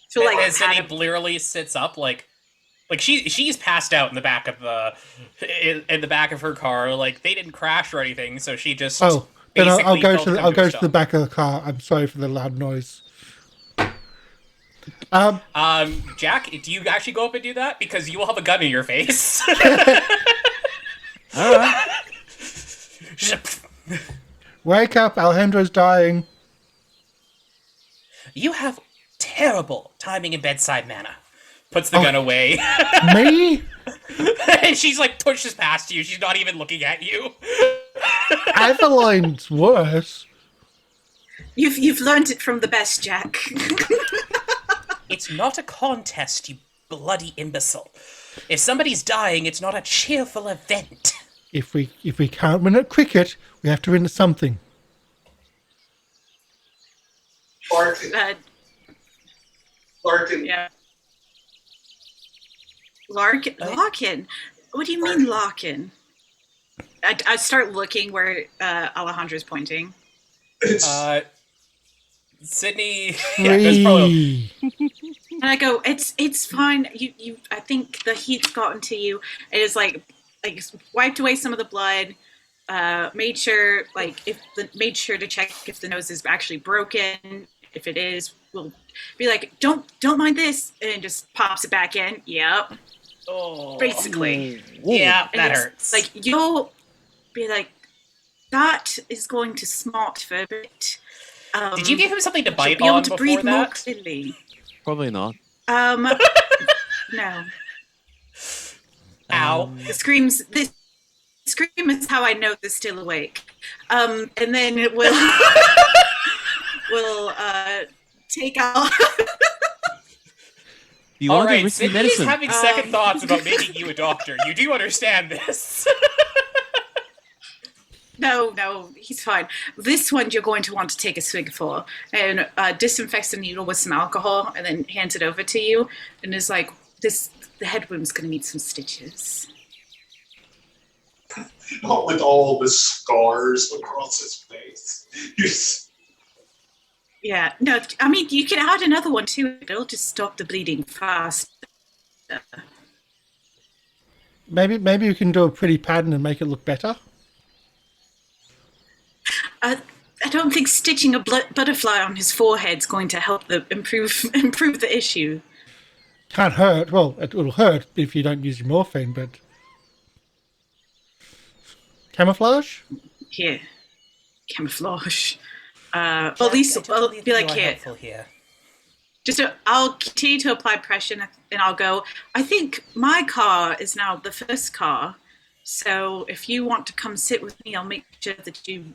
So And Sidney pat him. blearily sits up, like she's passed out in the back of in the back of her car. Like they didn't crash or anything, so she just. Oh, then I'll basically go felt to the, come I'll a go to stop. the back of the car. I'm sorry for the loud noise. Jack, do you actually go up and do that? Because you will have a gun in your face. All right. Wake up, Alejandro's dying. You have terrible timing and bedside manner. Puts the gun away. Me? And she's like pushes past you. She's not even looking at you. Aveline's worse. You've learned it from the best, Jack. It's not a contest, you bloody imbecile. If somebody's dying, it's not a cheerful event. If we can't win at cricket, we have to win at something. Larkin. Larkin. Yeah. Larkin? What do you mean Larkin? I start looking where Alejandro's pointing. It's, Sydney. Yeah, that's probably. And I go, it's fine. You I think the heat's gotten to you. It is like wiped away some of the blood. Made sure to check if the nose is actually broken. If it is, we'll be like, don't mind this, and just pops it back in. Yep. Oh. Basically. Yeah, And that it's hurts. Like you'll be like, that is going to smart for a bit. Did you give him something to You'll bite be able on to before breathe more that? clearly. Probably not. No. Ow. The scream is how I know they're still awake. And then it will take out. You All want to right, risk Sydney's medicine? having second thoughts about making you a doctor. You do understand this. No, he's fine. This one you're going to want to take a swig for, and disinfects the needle with some alcohol, and then hands it over to you, and is like, the head wound's going to need some stitches. with all the scars across his face. Yeah, no, I mean, you can add another one too. It'll just stop the bleeding fast. Maybe we can do a pretty pattern and make it look better. I don't think stitching a butterfly on his forehead's going to help improve the issue. Can't hurt. Well, it'll hurt if you don't use your morphine, but camouflage. Here, camouflage. At least I'll be like, here. I'll continue to apply pressure, and I'll go, I think my car is now the first car, so if you want to come sit with me, I'll make sure that you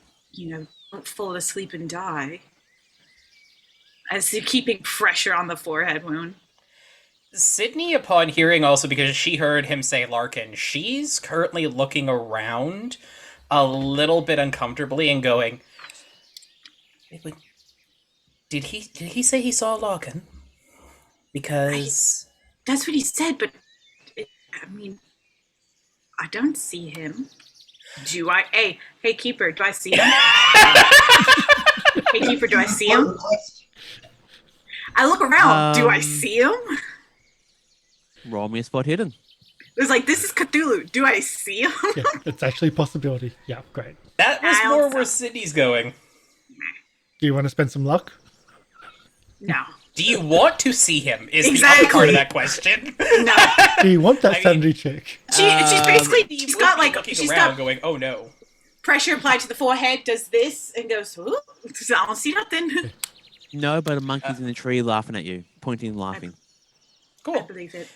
don't fall asleep and die. As you're keeping pressure on the forehead wound. Sydney, upon hearing also, because she heard him say Larkin, she's currently looking around a little bit uncomfortably and going, Did he say he saw Larkin? Because that's what he said, but I don't see him. Do I? Hey, Keeper, do I see him? Hey, Keeper, do I see him? I look around. Do I see him? Roll me a spot hidden. It's like, this is Cthulhu. Do I see him? Yeah, it's actually a possibility. Yeah, great. That was I more also- where Sidney's going. Do you want to spend some luck? No. Do you want to see him? Is the Exactly. other part of that question. No. Do you want that I mean- sanity check? She's basically, He she's would got be like, looking she's around got going, oh no. pressure applied to the forehead, does this, and goes, ooh, I don't see nothing. No, but a monkey's in the tree laughing at you, pointing and laughing. I Cool. believe it.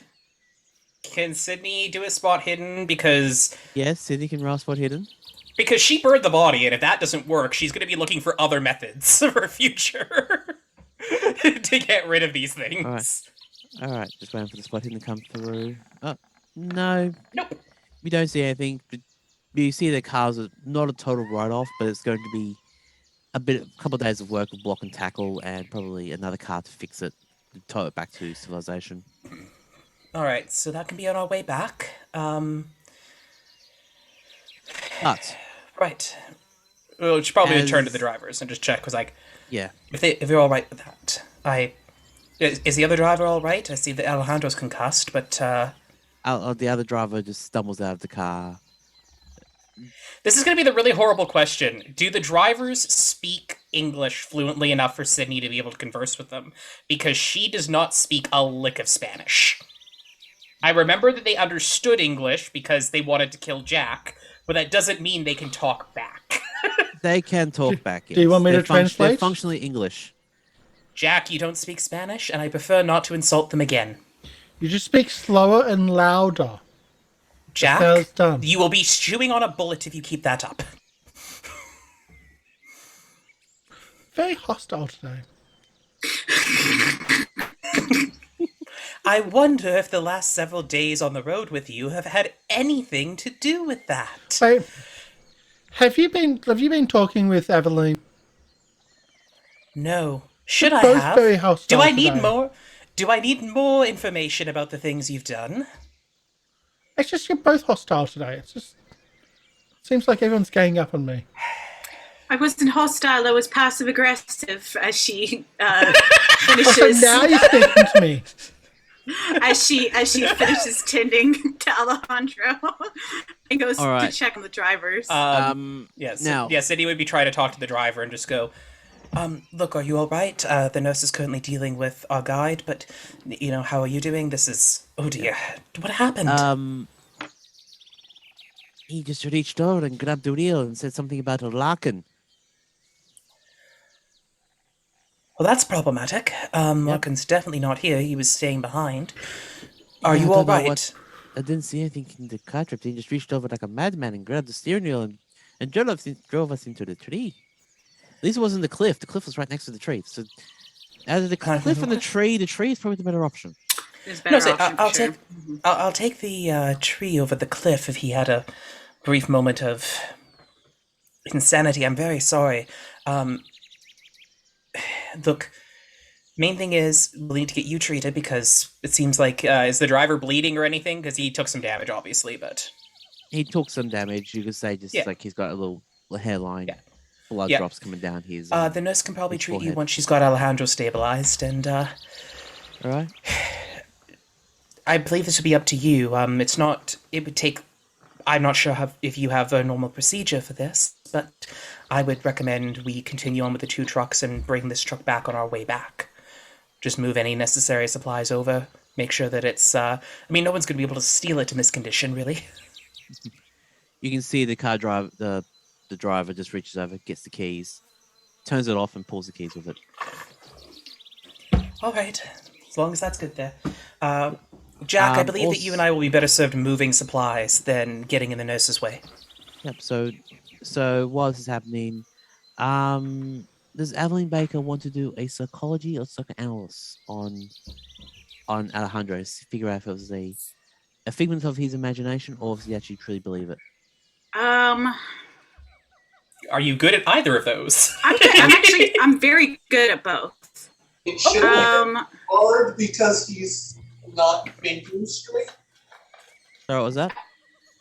Can Sidney do a spot hidden? Because Yes, Sidney can roll spot hidden. she burned the body, and if that doesn't work, she's going to be looking for other methods for future to get rid of these things. Alright, just waiting for the spot hidden to come through. Oh, no. Nope. We don't see anything. You see the cars are not a total write-off, but it's going to be a couple of days of work of block and tackle, and probably another car to fix it, to tow it back to civilization. All right, so that can be on our way back. But Right. Well, we should probably As- return to the drivers and just check, because like, yeah, if they're all right with that, is the other driver all right? I see that Alejandro's concussed, but the other driver just stumbles out of the car. this is going to be the really horrible question. Do the drivers speak English fluently enough for Sidney to be able to converse with them? Because she does not speak a lick of Spanish. I remember that they understood English because they wanted to kill Jack, but that doesn't mean they can talk back. They can talk back. do you want me to They're translate? functionally English. Jack, you don't speak Spanish, and I prefer not to insult them again. You just speak slower and louder. Jack, how it's done. you will be chewing on a bullet if you keep that up. Very hostile today. I wonder if the last several days on the road with you have had anything to do with that. Wait, have you been talking with Aveline? No. Should I Both have? very hostile Do I need today. more? Do I need more information about the things you've done? It's just you're both hostile today. It's just seems like everyone's ganging up on me. I wasn't hostile, I was passive aggressive as she So finishes now you're speaking to me. as she finishes tending to Alejandro and goes All right. to check on the drivers. Yes. Now- Yeah, Sidney would be trying to talk to the driver and just go, look, are you all right? The nurse is currently dealing with our guide, but, how are you doing? This is... Oh, dear. What happened? He just reached over and grabbed the wheel and said something about a larkin. Well, that's problematic. Larkin's definitely not here. He was staying behind. Are Yeah, you I all don't know right? what- I didn't see anything in the car trip. He just reached over like a madman and grabbed the steering wheel and drove us into the tree. At least it wasn't the cliff. The cliff was right next to the tree. So out of the cliff and the tree is probably the better option. There's a better No, say, option, I'll for sure. take I'll take the tree over the cliff if he had a brief moment of insanity. I'm very sorry. Look, main thing is we'll need to get you treated because it seems like is the driver bleeding or anything? Because he took some damage, obviously, but He took some damage. You could say just Yeah. like he's got a little hairline, Yeah. blood Yeah. drops coming down his. the nurse can probably his treat you forehead. once she's got Alejandro stabilized, and All right. I believe this would be up to you. It's not. It would take. I'm not sure if you have a normal procedure for this, but I would recommend we continue on with the 2 trucks and bring this truck back on our way back. Just move any necessary supplies over. Make sure that it's. No one's going to be able to steal it in this condition, really. You can see the car driver, the driver just reaches over, gets the keys, turns it off, and pulls the keys with it. All right, as long as that's good there. Jack, I believe that you and I will be better served moving supplies than getting in the nurse's way. Yep. So while this is happening, does Aveline Baker want to do a psychology or psychoanalysis on Alejandro to figure out if it was a figment of his imagination or if he actually truly believe it? Are you good at either of those? I'm very good at both. It should be hard because he's not thinking straight. Sorry, what was that?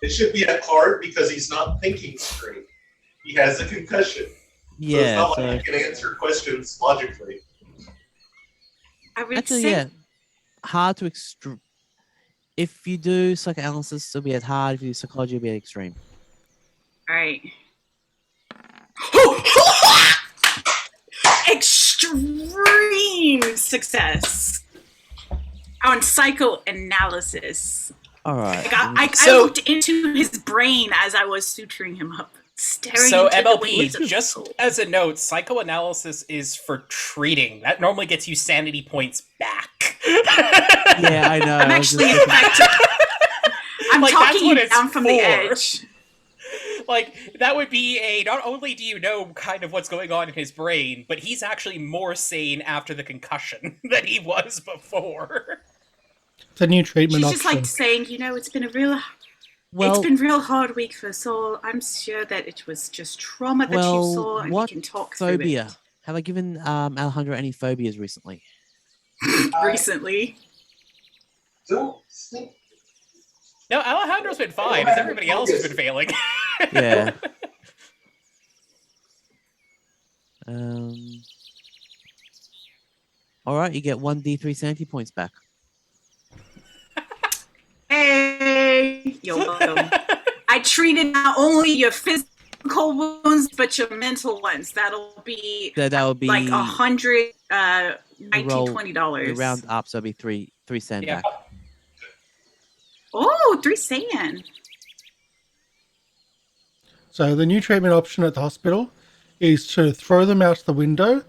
It should be hard because he's not thinking straight. He has a concussion. So it's Yeah. not So like he can answer questions logically. I would Actually, say yeah. Hard to extreme. If you do psychoanalysis, it'll be at hard. If you do psychology, it'll be at extreme. right. Extreme success on psychoanalysis. All right. I looked into his brain as I was suturing him up, staring So into the MLP, waves of just soul. as a note, psychoanalysis is for treating. That normally gets you sanity points back. Yeah, I know. I'm I was just actually looking- affected. I'm Like, that's talking what you it's down from the for. edge. Like, that would be not only do you know kind of what's going on in his brain, but he's actually more sane after the concussion than he was before. It's a new treatment She's option. just like saying, it's been Well, it's been a real hard week for us all. I'm sure that it was just trauma that you saw, and we what can talk phobia? through Have I given Alejandro any phobias recently? it. Recently, Don't think. No, Alejandro's been fine, as everybody else has been failing. Yeah. All right, you get 1d3 sanity points back. hey, you're welcome. I treated not only your physical wounds, but your mental ones. That'll be So that would be like $100, roll- $20. you round up, so it'll be three sand Yeah. back. Oh, 3 sand. So the new treatment option at the hospital is to throw them out the window,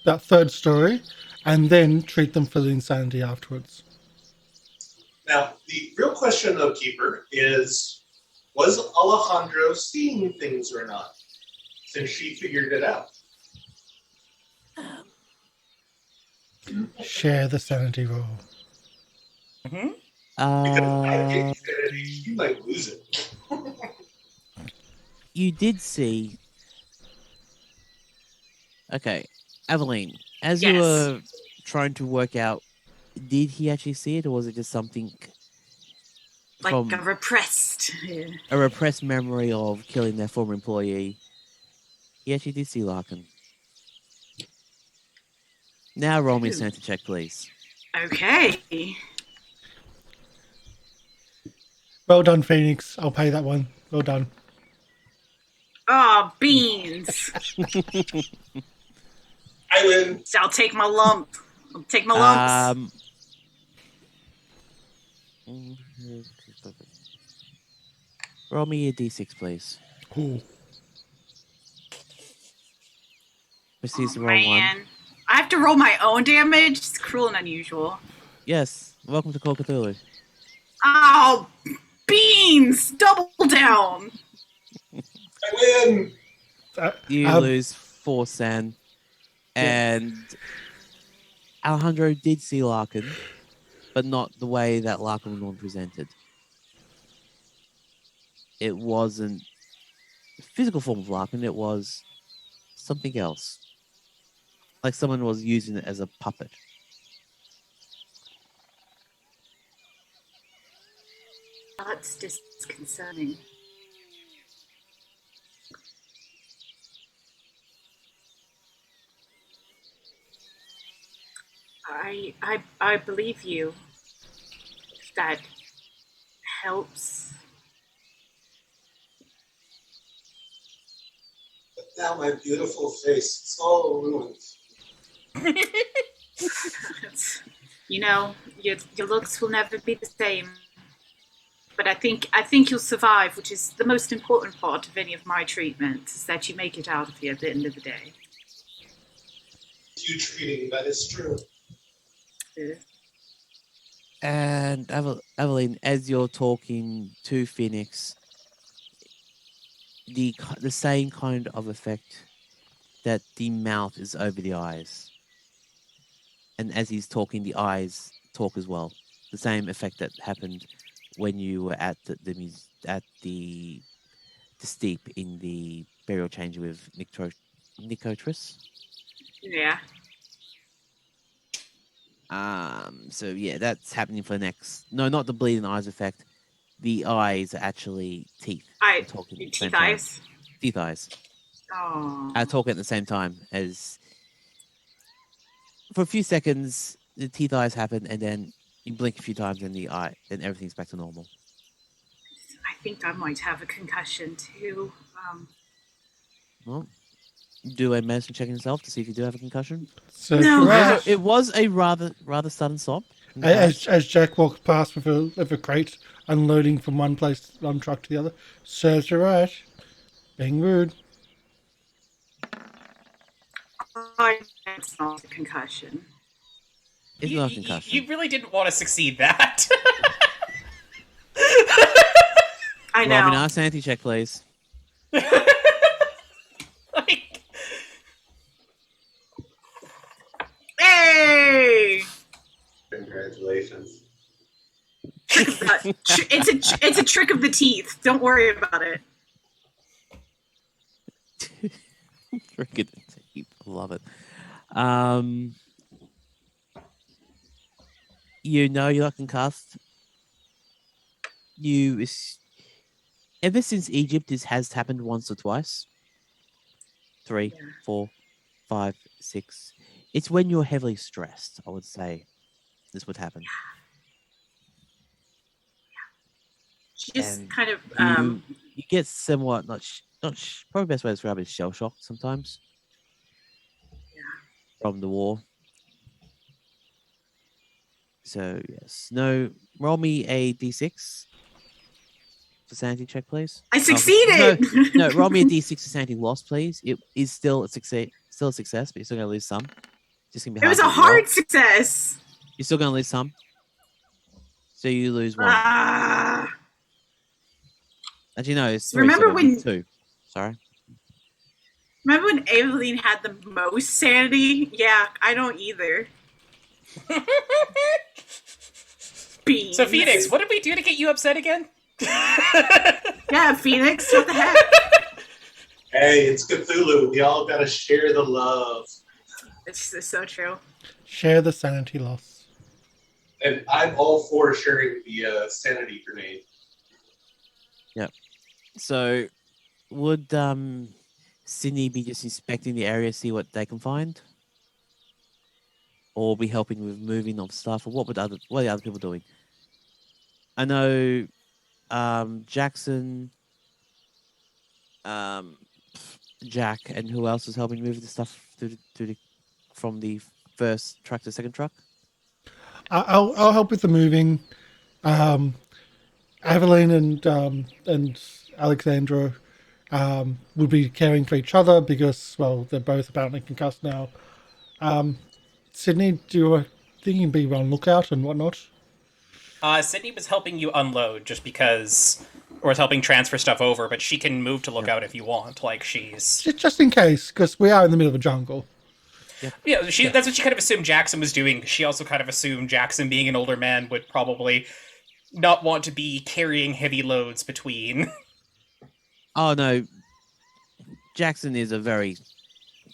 that third story, and then treat them for the insanity afterwards. Now, the real question, though, Keeper, is was Alejandro seeing things or not? Since she figured it out. Share the sanity roll. Mm-hmm. Because I think you might lose it. You did see. Okay, Aveline, as you Yes. were trying to work out, did he actually see it, or was it just something Like from a repressed. Yeah. a repressed memory of killing their former employee? He actually did see Larkin. Now roll me a sanity check, please. Okay. Well done, Phoenix. I'll pay that one. Well done. Oh, beans. I win. I'll take my lump. I'll take my lumps. Roll me a d6, please. Ooh. Proceeds to Oh, roll one. man. I have to roll my own damage? It's cruel and unusual. Yes. Welcome to Call Cthulhu. Oh, beans! Double down! I win. You lose 4 sand. And Alejandro did see Larkin, but not the way that Larkin was normally presented. It wasn't the physical form of Larkin, it was something else. Like someone was using it as a puppet. That's disconcerting. I believe you. If that helps. But now my beautiful face, it's all ruined. Your looks will never be the same. But I think you'll survive, which is the most important part of any of my treatments, is that you make it out of here at the end of the day. You treating, that is true. And Aveline, as you're talking to Phoenix, the same kind of effect that the mouth is over the eyes. And as he's talking, the eyes talk as well. The same effect that happened when you were at the steep in the burial chamber with Nicotris. Yeah. So yeah, that's happening for the next. No, not the bleeding eyes effect. The eyes are actually teeth. Talking at the same Teeth time. eyes. Teeth eyes. Oh. Talking at the same time as. For a few seconds, the teeth eyes happen, and then you blink a few times, and the eye, then everything's back to normal. I think I might have a concussion too. Well, do a medicine check yourself to see if you do have a concussion. So No. Karsh, It was a rather sudden stop. as Jack walks past with a crate, unloading from one truck to the other, serves you right. Being rude. It's not a concussion. It's not a concussion. You really didn't want to succeed that. I know. Robin, our sanity check, please. Like, Hey! Congratulations. Trick of the, it's a trick of the teeth. Don't worry about it. Freaking tape. Love it. You know you're not concussed. Ever since Egypt, this has happened once or twice. 3, 4, 5, 6. It's when you're heavily stressed, I would say, this would happen. Just And kind of you get somewhat probably best way to describe it is shell shocked sometimes. From the war. So yes, no. Roll me a d6 for sanity check, please. I succeeded. No, roll me a d6 for sanity loss, please. It is still a success, but you're still gonna lose some. Just gonna be. It was a to roll. hard success. You're still gonna lose some. So you lose 1. Actually, no. It's 3, Remember so it'll be when- 2. Sorry. Remember when Aveline had the most sanity? Yeah, I don't either. Beans. so Phoenix, what did we do to get you upset again? Yeah, Phoenix, what the heck? Hey, it's Cthulhu. We all gotta share the love. It's so true. Share the sanity loss. And I'm all for sharing the sanity grenade. So, would Sidney be just inspecting the area, see what they can find, or be helping with moving of stuff, or what are the other people doing? I know Jackson, Jack, and who else was helping move the stuff from the first truck to the second truck? I'll help with the moving. Aveline and Alejandro would be caring for each other because, well, they're both apparently concussed now. Sidney, do you think you can be on lookout and whatnot? Sydney was helping you unload just because, or was helping transfer stuff over, but she can move to lookout if you want. Like, she's... Just in case, because we are in the middle of a jungle. Yeah, that's what she kind of assumed Jackson was doing. She also kind of assumed Jackson, being an older man, would probably not want to be carrying heavy loads between. Oh, no. Jackson is a very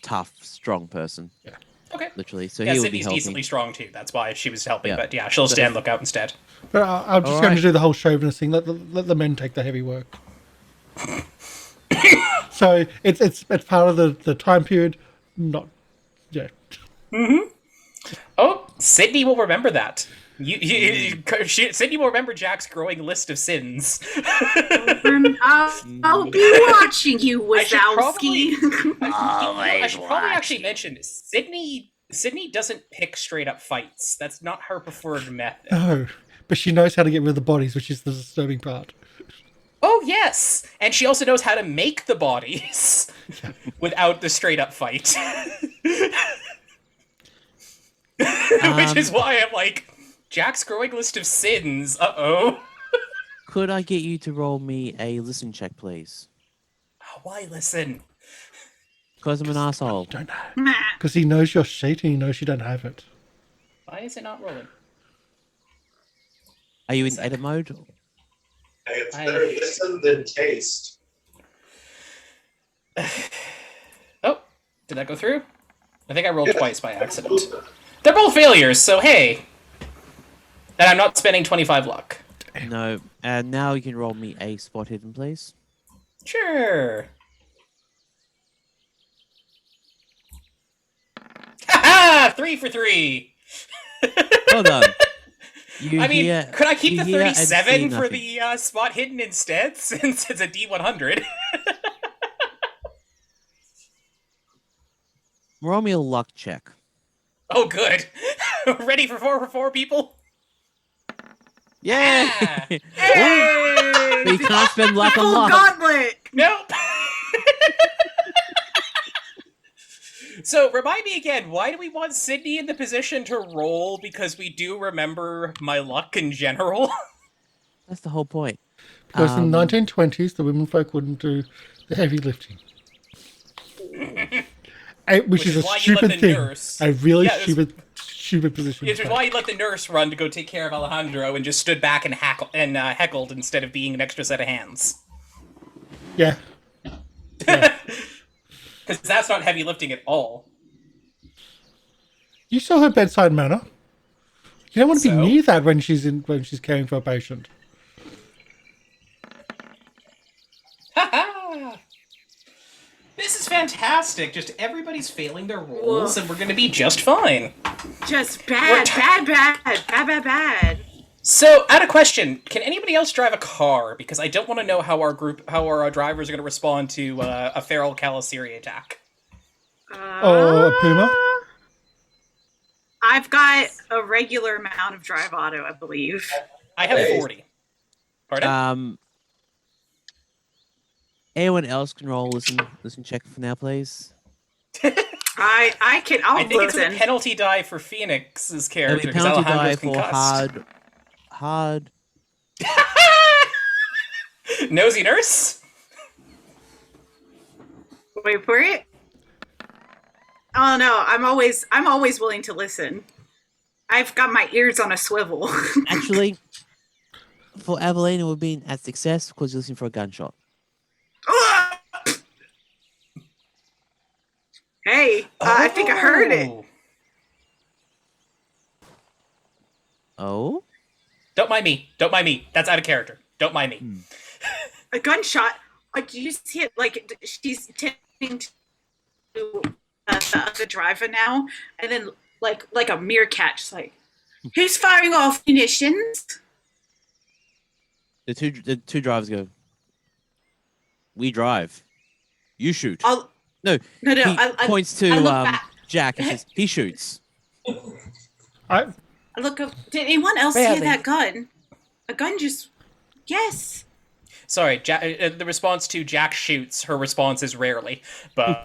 tough, strong person. Yeah. Okay. Literally. So Yeah, he would be Sydney's helping. decently strong, too. That's why she was helping. Yeah. But yeah, she'll stand lookout instead. But I'm just going to do the whole chauvinist thing. Let the men take the heavy work. So it's part of the time period. Not, yeah. Mm-hmm. Sydney will remember that. Sydney will remember Jack's growing list of sins. I'll be watching you, Wazowski. I should probably actually mention Sydney doesn't pick straight up fights. That's not her preferred method. No, but she knows how to get rid of the bodies, which is the disturbing part. Oh yes, and she also knows how to make the bodies without the straight up fight. Which is why I'm like, Jack's growing list of sins. Could I get you to roll me a listen check, please? Why listen? Because I'm an asshole. Don't know. Because he knows your sheet and he knows you don't have it. Why is it not rolling? Are you in edit mode? It's better listen than taste. Oh, did that go through? I think I rolled twice by accident. They're both failures, so hey. And I'm not spending 25 luck. No. And now you can roll me a spot hidden, please. Sure. Haha! 3 for 3! Well done. You I mean, hear- could I keep you the hear and see 37 for nothing. the spot hidden instead, since it's a D100? Roll me a luck check. Oh, good. Ready for 4 for 4, people? Yeah. Ah! Hey! But you can't spend luck on Full luck. gauntlet! Nope. So, remind me again, why do we want Sidney in the position to roll? Because we do remember my luck in general. That's the whole point. Because in the 1920s, the women folk wouldn't do the heavy lifting. Which is a why you let stupid the thing. nurse- A really Yeah, it was- stupid position. Which is why you let the nurse run to go take care of Alejandro and just stood back and heckled instead of being an extra set of hands. Yeah. Because that's not heavy lifting at all. You saw her bedside manner. You don't want to be So? near that when she's caring for a patient. Ha-ha! This is fantastic. Just everybody's failing their rolls, and we're going to be just fine. Just bad. So, I had a question. Can anybody else drive a car? Because I don't want to know how our drivers are going to respond to a feral Calasiri attack. Or a puma. I've got a regular amount of drive auto, I believe. I have 40. Pardon? Anyone else can roll listen check for now, please. I'll I think it's a listen. penalty die for Phoenix's There'll character be because penalty die Alejandro's for concussed. hard. Nosy nurse? Wait for it. Oh no, I'm always willing to listen. I've got my ears on a swivel. Actually, for Aveline, it would be at success because you're listening for a gunshot. Hey, I think I heard it. Oh? Don't mind me. That's out of character. Don't mind me. A gunshot. Did you see it? Like she's tending to the other driver now, and then like a meerkat, just like who's firing off munitions? The two drivers go. We drive. You shoot. No. He I points to look back. Jack and says, he shoots. I look up. Did anyone else Barely. hear that gun? A gun just. Yes. Sorry, the response to Jack shoots, her response is rarely. But,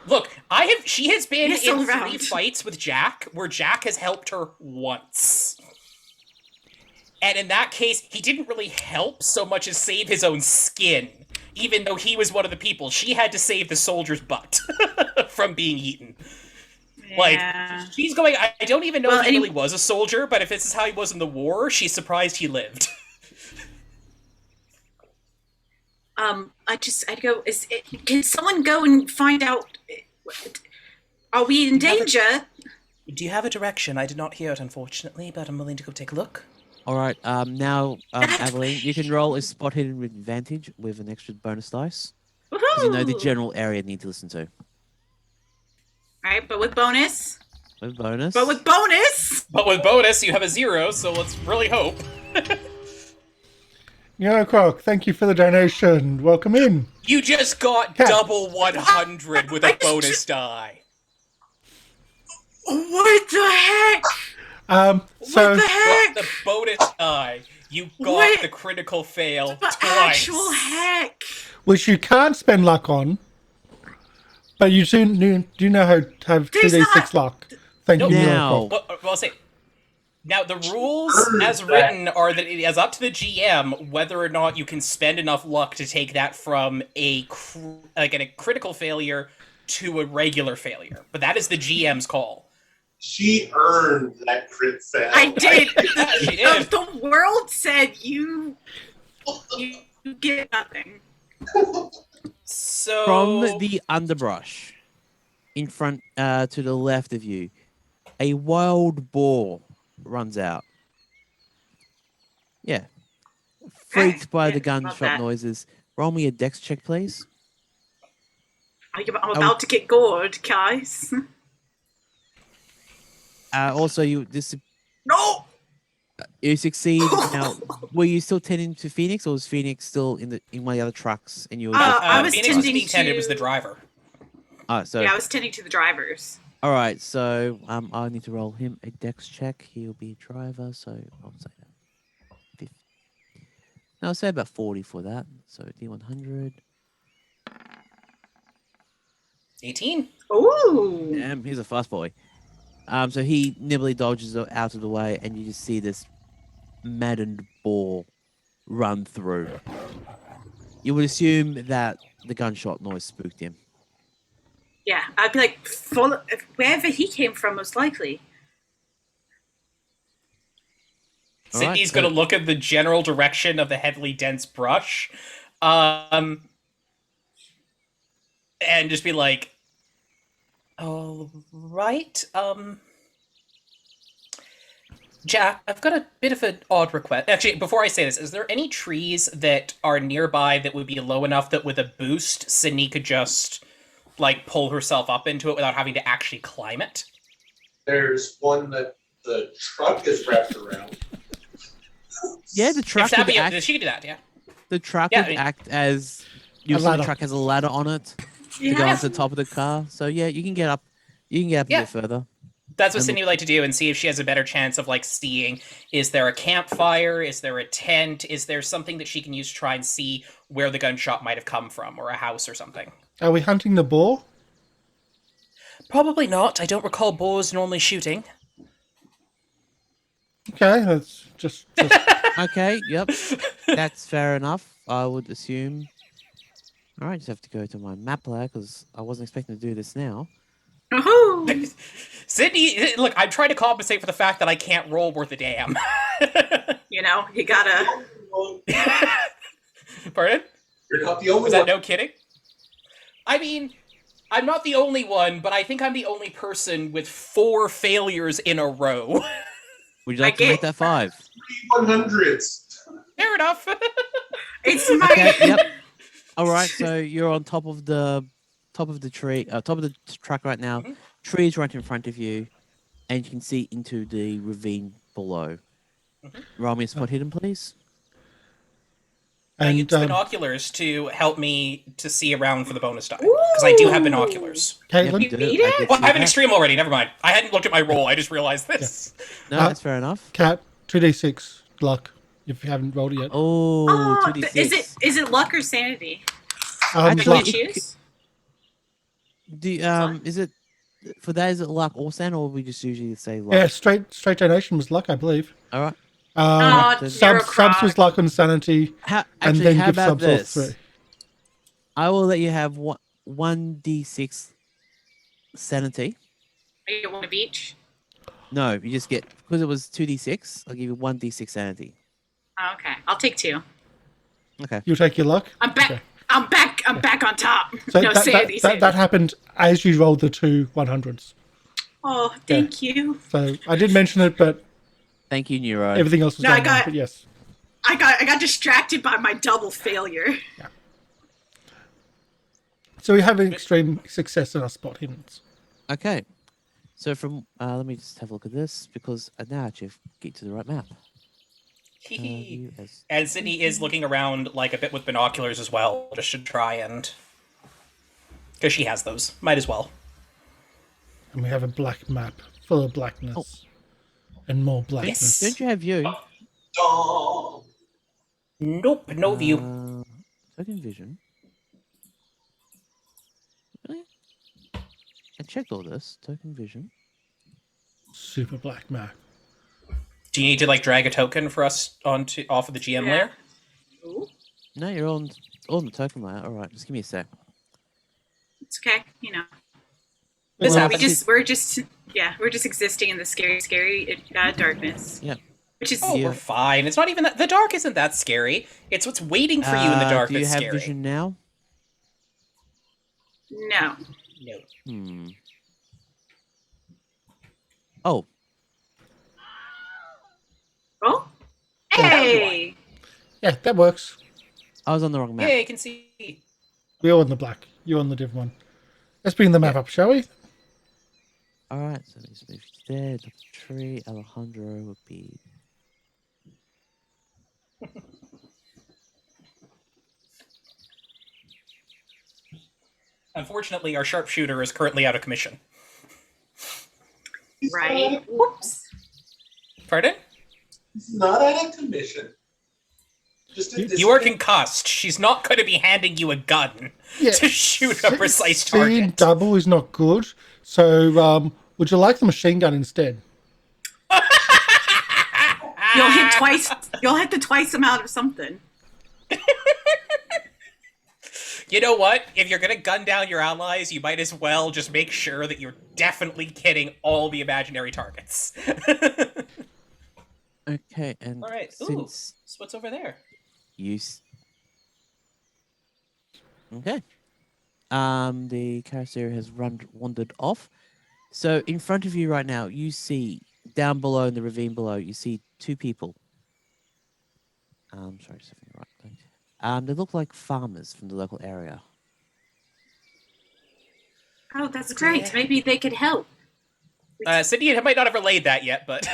look, she has been Yes, in all 3 around. fights with Jack where Jack has helped her once. And in that case, he didn't really help so much as save his own skin. Even though he was one of the people, she had to save the soldier's butt from being eaten. Like, Yeah. she's going, I don't even know Well, if he really was a soldier, but if this is how he was in the war, she's surprised he lived. I'd go. Can someone go and find out? Are we in danger? Do you have a direction? I did not hear it, unfortunately, but I'm willing to go take a look. All right. Now, Aveline, you can roll a spot hidden with advantage with an extra bonus dice. Because you know the Woohoo! general area you need to listen to. Right, but with bonus. With bonus. But with bonus. But with bonus, you have a 0, so let's really hope. Croc, thank you for the donation. Welcome in. You just got double 100 with a bonus die. What the heck? So What the heck? The bonus die. You got What? the critical fail The twice. actual heck. which you can't spend luck on, but you do know how to have There's 2d6 not- luck. Thank you, Now- Croc. Well, I'll say. Now, the rules as written are that it is up to the GM whether or not you can spend enough luck to take that from a critical failure to a regular failure. But that is the GM's call. She earned that crit fail. I did. She did. The world said you get nothing. So From the underbrush, in front to the left of you, a wild boar runs out. Yeah. Freaked by the Yeah, love gunshot that. noises. Roll me a dex check, please. I'm about to get gored, guys. Also, No! you succeed. Now, were you still tending to Phoenix, or was Phoenix still in one of the other trucks? And you were just... I was Phoenix was tending being tended was the to- driver. So Yeah, I was tending to the drivers. all right. So I need to roll him a dex check. He'll be a driver. So I'll say that. No, I'll say about 40 for that. So D100. 18. Ooh. Damn, he's a fast boy. So he nimbly dodges out of the way, and you just see this maddened boar run through. You would assume that the gunshot noise spooked him. Yeah, I'd be like, wherever he came from, most likely. All right, Sydney's so- going to look at the general direction of the heavily dense brush, and just be like, "Oh, right. Jack, I've got a bit of an odd request. Actually, before I say this, is there any trees that are nearby that would be low enough that with a boost, Sydney could just, like, pull herself up into it without having to actually climb it?" There's one that the truck is wrapped around. Yeah, the truck would act. She could do that, yeah. The truck Yeah, would I mean- act as the ladder. truck has a ladder on it to go Yeah. onto the top of the car. So yeah, you can get up. You can get up a Yeah. bit further. That's what And- Sydney would like to do, and see if she has a better chance of, like, seeing, is there a campfire, is there a tent, is there something that she can use to try and see where the gunshot might have come from, or a house or something. Are we hunting the boar? Probably not. I don't recall boars normally shooting. Okay, that's just Okay, yep, that's fair enough. I would assume. All right, just have to go to my map layer because I wasn't expecting to do this now. Ooh. Sydney, look, I'm trying to compensate for the fact that I can't roll worth a damn. You know, you gotta. Pardon? You're not the only Was that one. no kidding? I mean, I'm not the only one, but I think I'm the only person with 4 failures in a row. Would you like I to make get- that 5? 100s. Fair enough. It's my. Okay, yep. All right, so you're on top of the tree, top of the truck right now. Mhm. Trees right in front of you, and you can see into the ravine below. Mhm. Roll me a spot hidden, please. I and use binoculars to help me to see around for the bonus die. Because I do have Ooh. binoculars. Caitlin. Yep, You do beat I it? did Well, see I have an that. extreme already, never mind. I hadn't looked at my roll, I just realized this. No, that's fair enough. Cat 2d6 luck if you haven't rolled it yet. Oh, Oh, 2d6. is it luck or sanity? Actually, Luck. Can you choose? Is it for that? Is it luck or sand, or we just usually say luck? Yeah, straight donation was luck, I believe. All right. Oh, then- zero Subs was croc. luck and sanity, How, and actually, then how give about subs all this? 3. I will let you have 1d6 sanity. You get one of each. No, you just get because it was 2d6. I'll give you 1d6 sanity. Oh, okay, I'll take 2. Okay. You'll take your luck. I'm back. Okay. I'm back on top. So No, that, sanity. that happened as you rolled the 2 100s. Oh, thank you. So I did mention it, but Thank you, Neuro. everything else was No, I going on. got- But yes. I got distracted by my double failure. So we have extreme success in our spot hiddens. Okay. So let me just have a look at this because now I actually get to the right map. You as- And Sydney is looking around, like, a bit with binoculars as well, just to try and... Because she has those. Might as well. And we have a black map full of blackness. And more blackness. Don't you have you? Dong. Nope, no view. Token vision. Really? I checked all this. Token vision. Super black map. Do you need to, like, drag a token for us off of the GM Yeah. layer? Ooh, No, you're on the token layer. All right, just give me a sec. it's okay. You know, This Well, happens. we're just existing in the scary darkness. Yeah. Which is Oh, Yeah. we're fine. It's not even that... The dark isn't that scary. It's what's waiting for you in the dark Do you that's have scary. vision now? no. No. Oh, Oh, hey. Yeah, that works. I was on the wrong map. Yeah, you can see. We're on the black. You're on the div one. Let's bring the map up, shall we? Alright, so let's move you there. Top of the tree. Alejandro would be. Unfortunately, our sharpshooter is currently out of commission. Right. Whoops. Pardon? He's not out of commission. Just a You are concussed. She's not going to be handing you a gun to shoot a precise Seeing target. double is not good. So, would you like the machine gun instead? You'll hit twice. You'll hit the twice amount of something. You know what? If you're going to gun down your allies, you might as well just make sure that you're definitely hitting all the imaginary targets. Okay, and All right. Ooh, since so what's over there? Okay. The Karsh has wandered off. So in front of you right now, you see down below in the ravine below, you see two people. Sorry, something right. They look like farmers from the local area. Oh, that's great. Maybe they could help. Sidney might not have relayed that yet, but...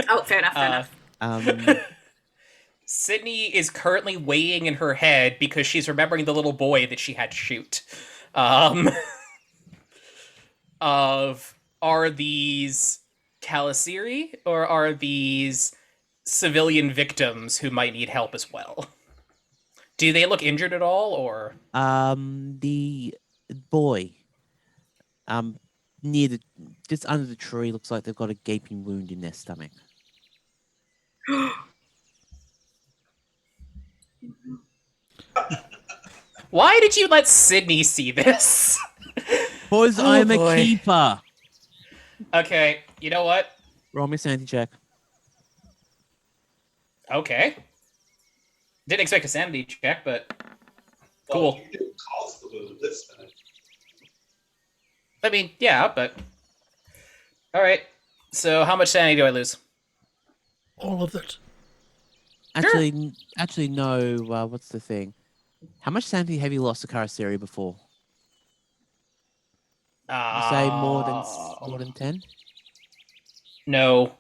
Oh, fair enough, fair enough. Sidney is currently weighing in her head because she's remembering the little boy that she had to shoot. Are these Kalasiri, or are these civilian victims who might need help as well? Do they look injured at all, or? The boy, just under the tree, looks like they've got a gaping wound in their stomach. Why did you let Sidney see this? Boys, I'm a keeper. Okay, you know what? Roll me a sanity check. Okay. Didn't expect a sanity check, but cool. You didn't cause the wound this time. I mean, yeah, but... Alright, so how much sanity do I lose? All of it. Actually, no. What's the thing? How much sanity have you lost to Karsh before? You say more than 10? No,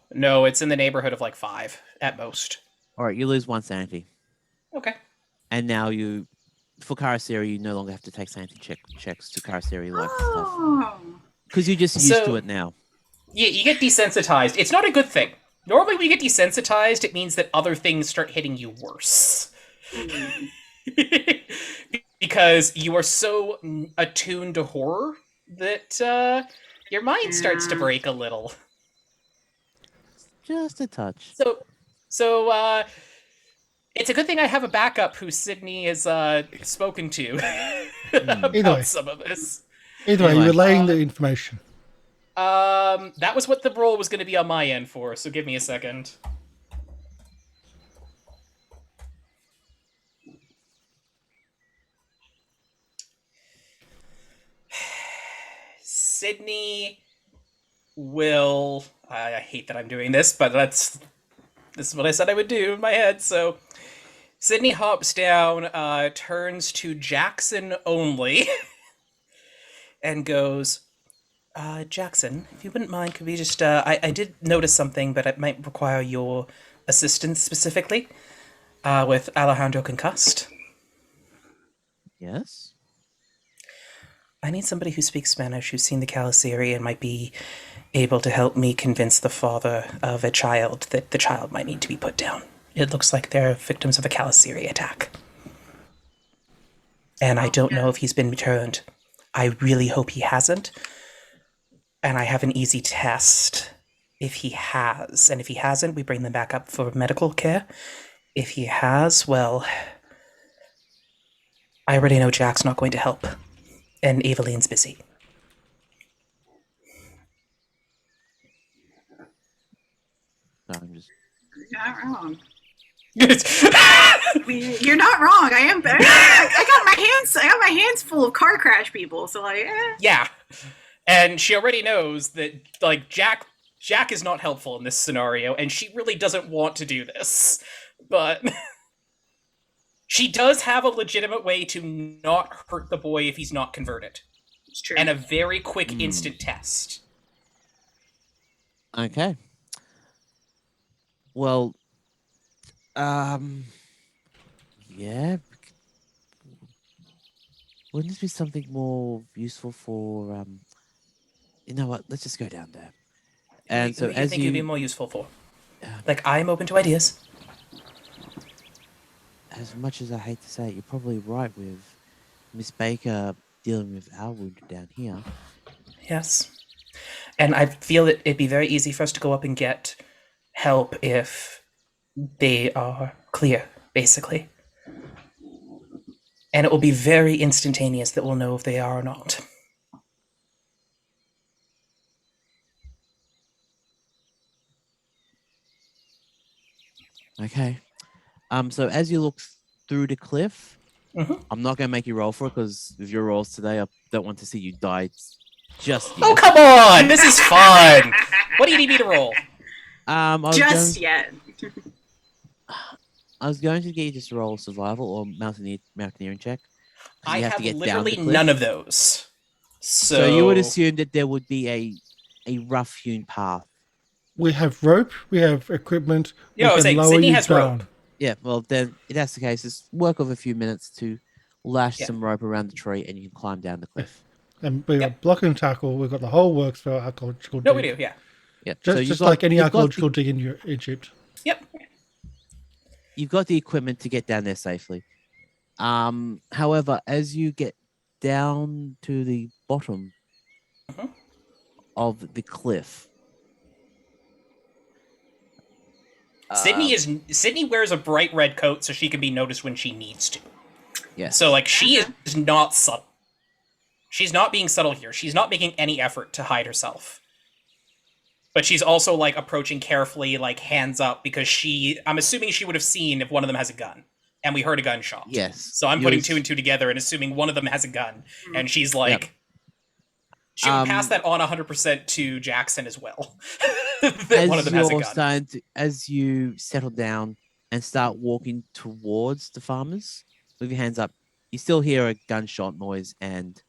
it's in the neighborhood of like 5 at most. All right, you lose 1 sanity, Okay. and now for Karsh, you no longer have to take sanity checks to Karsh like stuff Oh. because you're just used to it now. Yeah, you get desensitized. It's not a good thing. Normally, when you get desensitized, it means that other things start hitting you worse. Because you are so attuned to horror that your mind starts to break a little. Just a touch. So it's a good thing I have a backup who Sidney has spoken to about some of this. Either way, you're relaying the information. That was what the roll was going to be on my end for, so give me a second. Sidney will... I hate that I'm doing this, but this is what I said I would do in my head, so... Sidney hops down, turns to Jackson only, and goes... Jackson, if you wouldn't mind, could we just, I did notice something, but it might require your assistance specifically, with Alejandro concussed. Yes? I need somebody who speaks Spanish, who's seen the Kalasiri, and might be able to help me convince the father of a child that the child might need to be put down. It looks like they're victims of a Kalasiri attack. And I don't know if he's been returned. I really hope he hasn't. And I have an easy test if he has. And if he hasn't, we bring them back up for medical care. If he has, well, I already know Jack's not going to help. And Aveline's busy. No, I'm just... You're not wrong. You're not wrong. I got my hands full of car crash people, so like, Yeah. And she already knows that, like, Jack is not helpful in this scenario, and she really doesn't want to do this. But she does have a legitimate way to not hurt the boy if he's not converted. It's true. And a very quick instant test. Okay. Well, yeah. Wouldn't this be something more useful for You know what? Let's just go down there. And so who do you as think it'd be more useful for? Like, I'm open to ideas. as much as I hate to say it, you're probably right with Miss Baker dealing with our wound down here. Yes. And I feel that it'd be very easy for us to go up and get help if they are clear, basically. And it will be very instantaneous that we'll know if they are or not. Okay. So as you look through the cliff, Mhm. I'm not going to make you roll for it because with your rolls today, I don't want to see you die just yet. Oh, come on! This is fun! What do you need me to roll? I was Just going, yet. I was going to get you just to roll survival or mountaineering check. I You have to get down literally the cliff. none of those. So you would assume that there would be a rough hewn path. We have rope. We have equipment. Yeah, I we was can saying, lower Sydney you has down. rope. Yeah, well then, if that's the case, it's work of a few minutes to lash Yeah. some rope around the tree and you can climb down the cliff. And we got Yep. block and tackle. We've got the whole works for archaeological dig. No, we do, yeah. Yep. Just, so you've just got, like any you've got archaeological dig in Egypt. Yep. you've got the equipment to get down there safely. However, as you get down to the bottom Mhm. of the cliff, Sydney wears a bright red coat so she can be noticed when she needs to. yes. So, like, she is not subtle. She's not being subtle here. She's not making any effort to hide herself. But she's also, like, approaching carefully, like, hands up, because I'm assuming she would have seen if one of them has a gun. And we heard a gunshot. Yes. So I'm putting two and two together and assuming one of them has a gun. And she's like... Yep. She would pass that on 100% to Jackson as well. That one of them has a gun. As you settle down and start walking towards the farmers, with your hands up, you still hear a gunshot noise and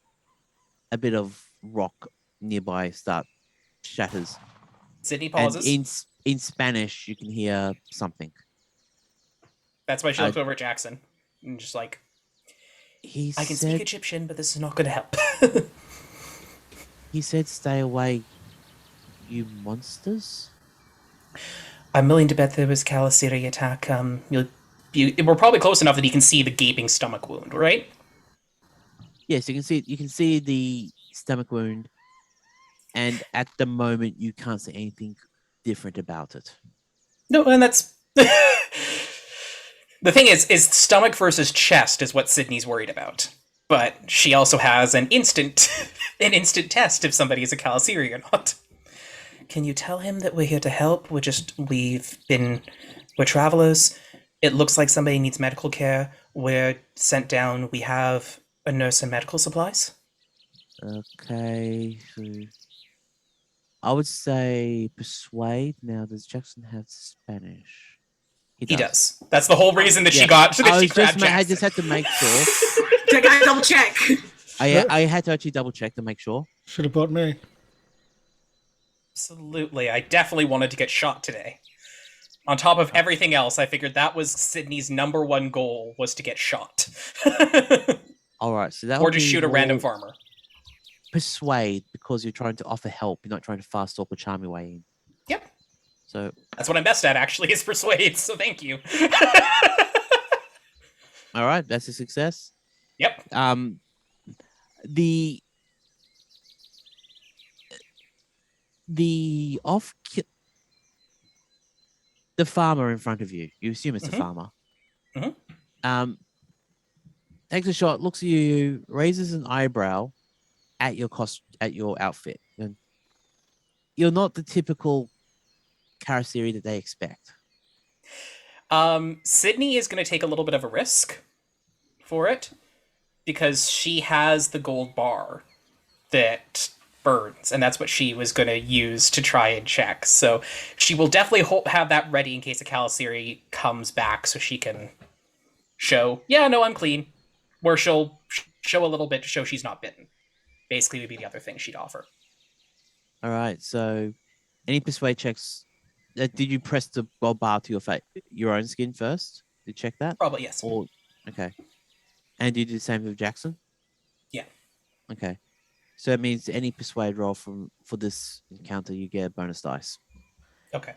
a bit of rock nearby shatters. Sydney pauses. And in Spanish, you can hear something. That's why she looks over at Jackson. And just like, I can speak Egyptian, but this is not going to help. He said, "Stay away, you monsters." I'm willing to bet there was Calasiri attack. We're probably close enough that he can see the gaping stomach wound, right? Yes, you can see the stomach wound, and at the moment you can't see anything different about it. No, and that's the thing is stomach versus chest is what Sydney's worried about. But she also has an instant test if somebody is a Calasiri or not. Can you tell him that we're here to help? We're travelers. It looks like somebody needs medical care. We're sent down. We have a nurse and medical supplies. Okay, so I would say persuade. Now, does Jackson have Spanish? He does. That's the whole reason that she grabbed Jackson. I just had to make sure. I gotta double check. I had to actually double check to make sure. Should have bought me. Absolutely. I definitely wanted to get shot today. On top of everything else, I figured that was Sydney's number one goal, was to get shot. All right, so that or to shoot a random farmer. Persuade, because you're trying to offer help. You're not trying to fast talk or charm your way in. Yep. So that's what I'm best at, actually, is persuade. So thank you. All right, that's a success. Yep. The farmer in front of you. You assume it's a farmer. Mm-hmm. Takes a shot, looks at you, raises an eyebrow at your outfit, and you're not the typical Karasiri that they expect. Sydney is going to take a little bit of a risk for it because she has the gold bar that burns, and that's what she was going to use to try and check. So she will definitely have that ready in case a Calasiri comes back, so she can show, yeah, no, I'm clean. Or she'll show a little bit to show she's not bitten. Basically, would be the other thing she'd offer. All right, so Any persuade checks? Did you press the gold bar to your own skin first? Did you check that? Probably yes. Or okay. And did you do the same with Jackson? Yeah. Okay. So it means any persuade roll for this encounter, you get a bonus dice. Okay.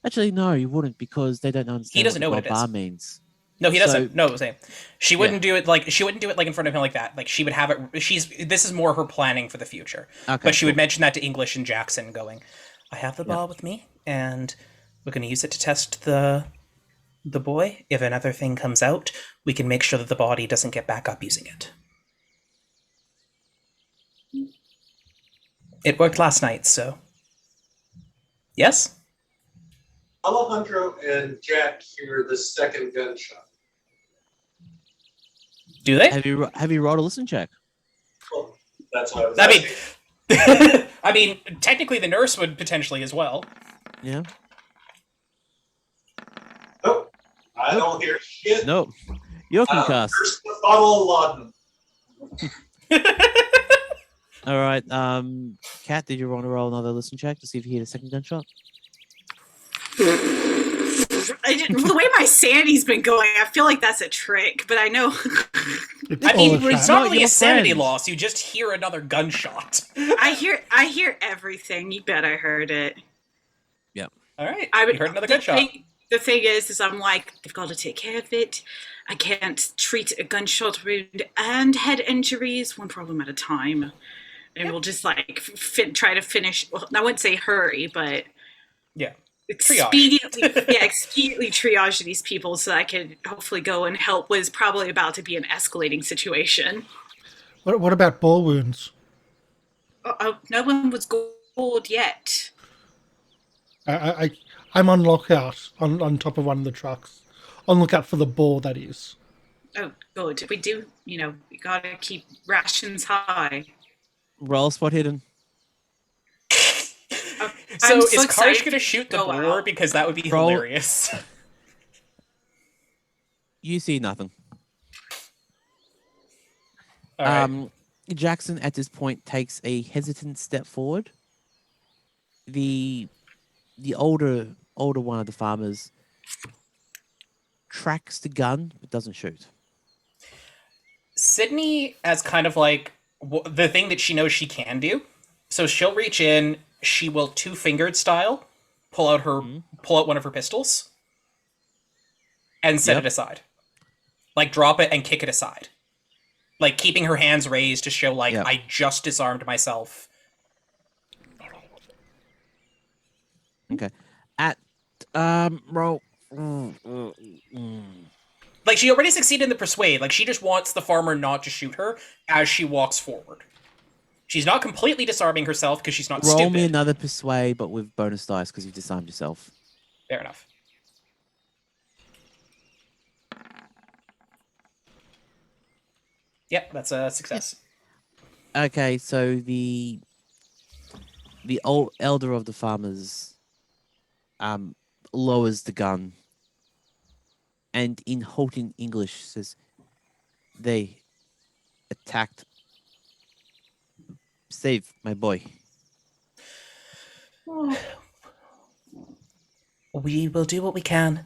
Actually, no, you wouldn't because they don't understand doesn't know what what the it gold is. bar means. No, he doesn't. So- No, same. She wouldn't do it like in front of him like that. Like she would have it. This is more her planning for the future. Okay, But she would cool. mention that to English and Jackson, going, "I have the ball with me, and we're going to use it to test the boy. If another thing comes out, we can make sure that the body doesn't get back up using it." It worked last night, so yes. Alejandro and Jack hear the second gunshot. Do they? Have you rolled a listen check? Well, that's what I was I mean, asking. I mean, technically the nurse would potentially as well. Yeah. Nope. I don't hear shit. No. You're concussed. First the bottle of laudanum. All right. Kat, did you want to roll another listen check to see if you hear the second gunshot? The way my sanity's been going, I feel like that's a trick, but I know. I mean, all a it's trap. not really your a sanity friends. loss. You just hear another gunshot. I hear everything. You bet I heard it. All right. I would. You heard another gunshot. The thing is I'm like, I've got to take care of it. I can't treat a gunshot wound and head injuries one problem at a time. And we'll just like try to finish. Well, I wouldn't say hurry, but Yeah. expediently triage these people so that I could hopefully go and help what is probably about to be an escalating situation. What about ball wounds? No one was gored yet. I'm on lookout on top of one of the trucks. On lookout for the ball, that is. Oh, good. We do, we gotta keep rations high. Roll spot hidden. I'm So is excited Karsh going to shoot the go boar? out. Because that would be Roll. hilarious. You see nothing. All right. Jackson at this point takes a hesitant step forward. The older one of the farmers tracks the gun but doesn't shoot. Sidney as kind of like the thing that she knows she can do. So she'll reach in, she will two-fingered style pull out one of her pistols and set Yep. it aside. Like drop it and kick it aside. Like keeping her hands raised to show like Yep. I just disarmed myself. Okay. At roll. Like she already succeeded in the persuade. Like she just wants the farmer not to shoot her as she walks forward. She's not completely disarming herself because she's not Roll stupid. me another persuade, but with bonus dice because you've disarmed yourself. Fair enough. Yep, that's a success. Okay, so the old elder of the farmers lowers the gun and in halting English says, "They attacked. Save my boy." We will do what we can.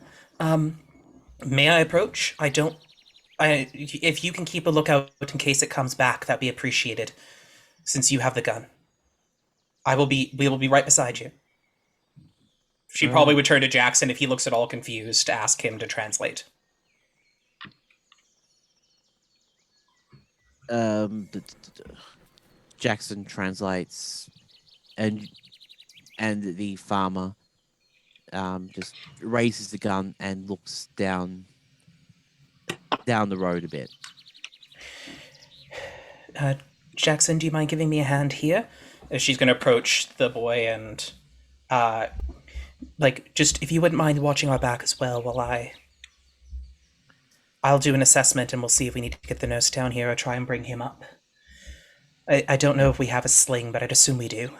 May I approach? If you can keep a lookout in case it comes back, that'd be appreciated. Since you have the gun, we will be right beside you. She probably would turn to Jackson if he looks at all confused to ask him to translate. Jackson translates, and the farmer just raises the gun and looks down the road a bit. Jackson, do you mind giving me a hand here? She's going to approach the boy and, just if you wouldn't mind watching our back as well while I'll do an assessment and we'll see if we need to get the nurse down here or try and bring him up. I don't know if we have a sling, but I'd assume we do.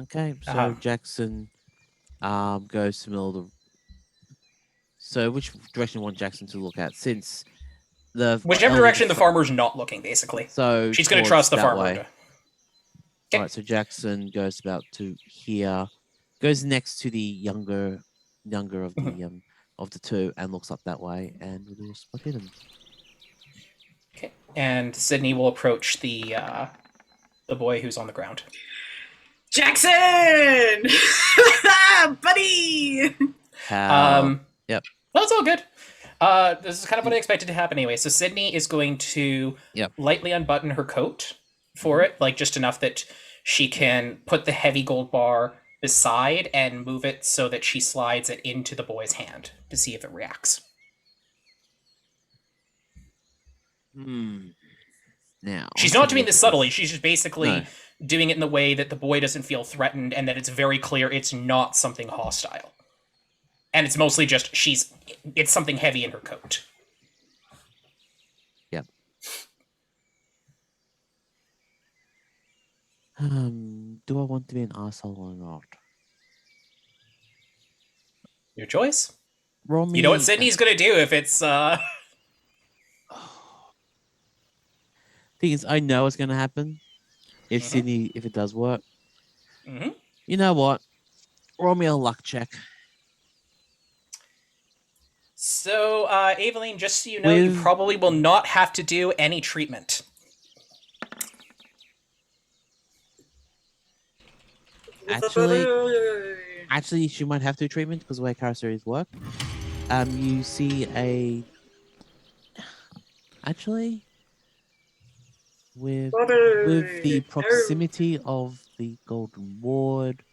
Okay, so Jackson goes to the middle of the... So which direction you want Jackson to look at? Since the... Whichever elder- direction the farmer's not looking, basically. So She's going to towards trust the that farmer way. All right, so Jackson goes about to here, goes next to the younger of the two, and looks up that way, and we'll do a spot hidden. Okay. And Sidney will approach the boy who's on the ground. Jackson! Buddy! Yep. Well, it's all good. This is kind of what I expected to happen anyway. So Sidney is going to lightly unbutton her coat for it, like just enough that she can put the heavy gold bar beside and move it so that she slides it into the boy's hand to see if it reacts. Now she's not doing this subtly. She's just basically doing it in the way that the boy doesn't feel threatened and that it's very clear it's not something hostile. And it's mostly just it's something heavy in her coat. Yep. Do I want to be an arsehole or not? Your choice. Roll me. You know what Sidney's gonna do if it's Thing is, I know what's gonna happen if Sidney, if it does work. You know what? Roll me a luck check. So, Aveline, just so you know, you probably will not have to do any treatment. Actually, she might have to do treatment because the way Karsh work. You see a... Actually, with the proximity of the golden ward...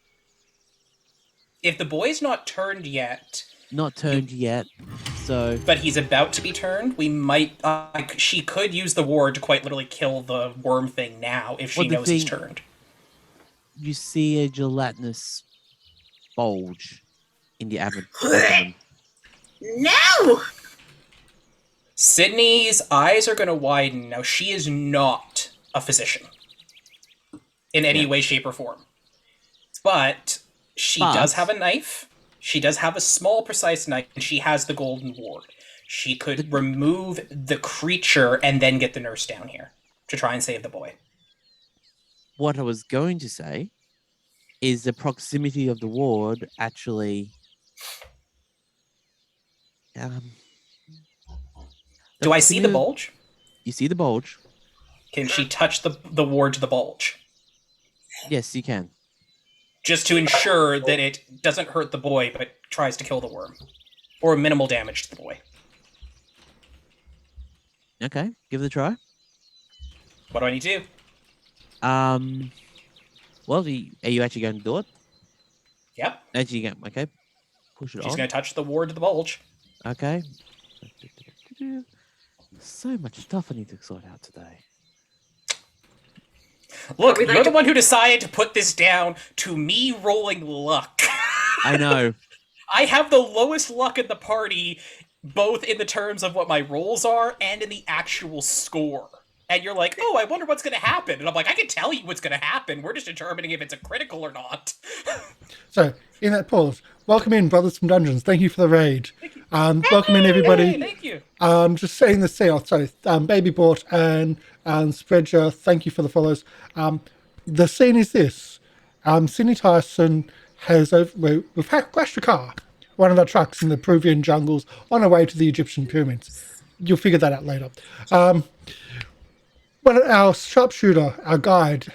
If the boy's not turned yet... Not turned yet, so... But he's about to be turned. We might... she could use the ward to quite literally kill the worm thing now if she knows he's turned. You see a gelatinous bulge in the abdomen. No! Sidney's eyes are going to widen. Now, she is not a physician in any way, shape, or form. But she does have a knife. She does have a small, precise knife, and she has the golden ward. She could remove the creature and then get the nurse down here to try and save the boy. What I was going to say is the proximity of the ward actually... Do I see the bulge? You see the bulge. Can she touch the ward to the bulge? Yes, you can. Just to ensure that it doesn't hurt the boy, but tries to kill the worm. Or minimal damage to the boy. Okay, give it a try. What do I need to do? Well, are you actually going to do it? Yep. Actually, okay. Push it on. She's going to touch the ward to the bulge. Okay. So much stuff I need to sort out today. Look, you're the one who decided to put this down to me rolling luck. I know. I have the lowest luck in the party, both in the terms of what my rolls are and in the actual score. And you're like, oh, I wonder what's going to happen. And I'm like, I can tell you what's going to happen. We're just determining if it's a critical or not. So, in that pause, welcome in, Brothers from Dungeons. Thank you for the raid. Welcome in, everybody. Hey, thank you. Just saying the sale. So, Baby Bought and Spreadsure, thank you for the follows. The scene is this. Sidney Tyson has... We've crashed a car, one of our trucks in the Peruvian jungles, on our way to the Egyptian pyramids. You'll figure that out later. But our sharpshooter, our guide,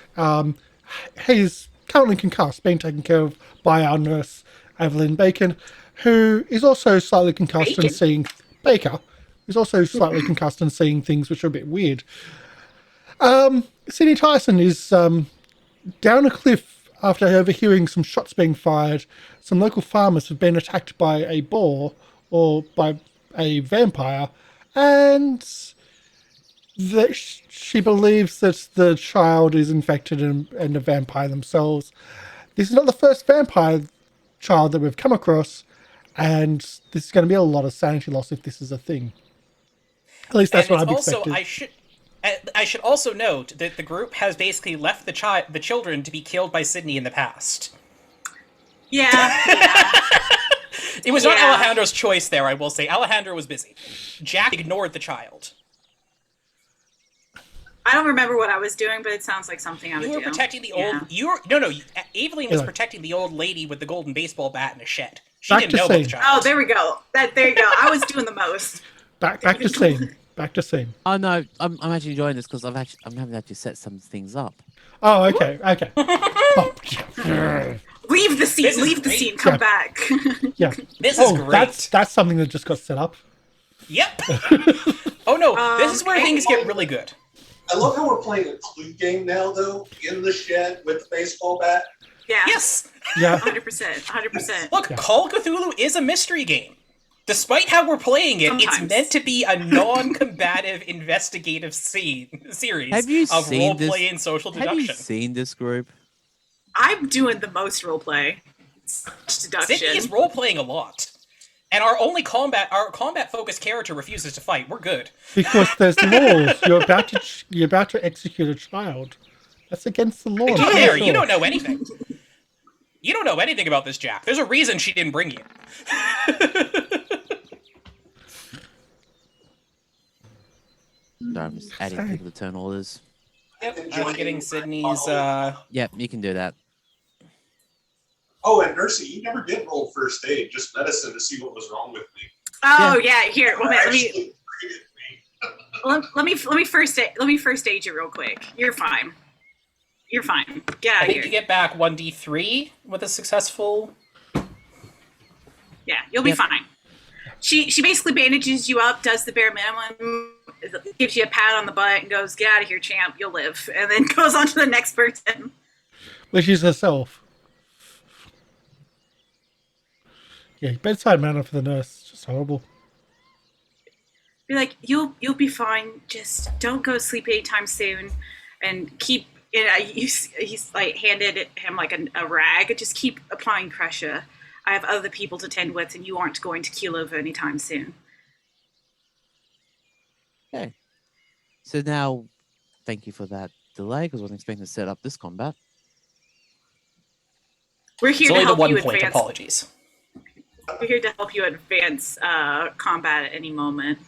he's currently concussed, being taken care of by our nurse, Aveline Bacon, who is also slightly concussed and seeing... Baker is also slightly concussed and seeing things which are a bit weird. Sidney Tyson is down a cliff after overhearing some shots being fired. Some local farmers have been attacked by a boar or by a vampire, and she believes that the child is infected and a vampire themselves. This is not the first vampire child that we've come across, and this is going to be a lot of sanity loss if this is a thing. At least that's what I've expected. I should also note that the group has basically left the children to be killed by Sidney in the past. Yeah. It was not Alejandro's choice there, I will say. Alejandro was busy. Jack ignored the child. I don't remember what I was doing, but it sounds like something I would do. You were protecting the Yeah. old. You were no. Aveline was Yeah. protecting the old lady with the golden baseball bat in a shed. She Back didn't to know about the scene. child. Oh, there we go. There you go. I was doing the most. Back to scene. Back to scene. Oh no, I'm actually enjoying this because I'm having to actually set some things up. Oh, okay. Oh, yeah. Leave the scene. This is Leave the great. scene. Come Yeah. back. Yeah. This is Oh, great. that's something that just got set up. Yep. Oh no, this is where Okay. things get really good. I love how we're playing a clue game now, though, in the shed with the baseball bat. Yeah. Yes. Yeah. 100%. 100%. Look, Yeah. Call of Cthulhu is a mystery game. Despite how we're playing it, it's Sometimes. meant to be a non-combative investigative series Have you of seen this? roleplay and social Have you deduction. seen this group? I'm doing the most roleplay. Deduction. Sidney is role-playing a lot. And our combat-focused character refuses to fight. We're good. Because there's laws. You're about to execute a child. That's against the law. I'm pretty There, you sure. don't know anything. You don't know anything about this, Jack. There's a reason she didn't bring you. No, I'm just adding people to turn orders. Yep, I'm Enjoying getting my Sydney's, holiday. Yep, you can do that. Oh, and Nursey, you never did roll first aid, just medicine to see what was wrong with me. Oh yeah. Here. Well, let me Actually treated me. let me first aid you real quick. You're fine. You're fine. Get I out of think here. you get back 1d3 with a successful... Yeah, you'll be Yep. fine. She basically bandages you up, does the bare minimum, gives you a pat on the butt, and goes, "Get out of here, champ. You'll live." And then goes on to the next person. Which is herself. Yeah, bedside manner for the nurse. It's just horrible. Be like, "You'll be fine. Just don't go to sleep anytime soon, and keep." He's like handed him like a rag. Just keep applying pressure. I have other people to tend with, and you aren't going to keel over anytime soon. Okay. So now, thank you for that delay because I wasn't expecting to set up this combat. We're here It's to only the help 1 you point, advance. apologies. We're here to help you advance combat at any moment.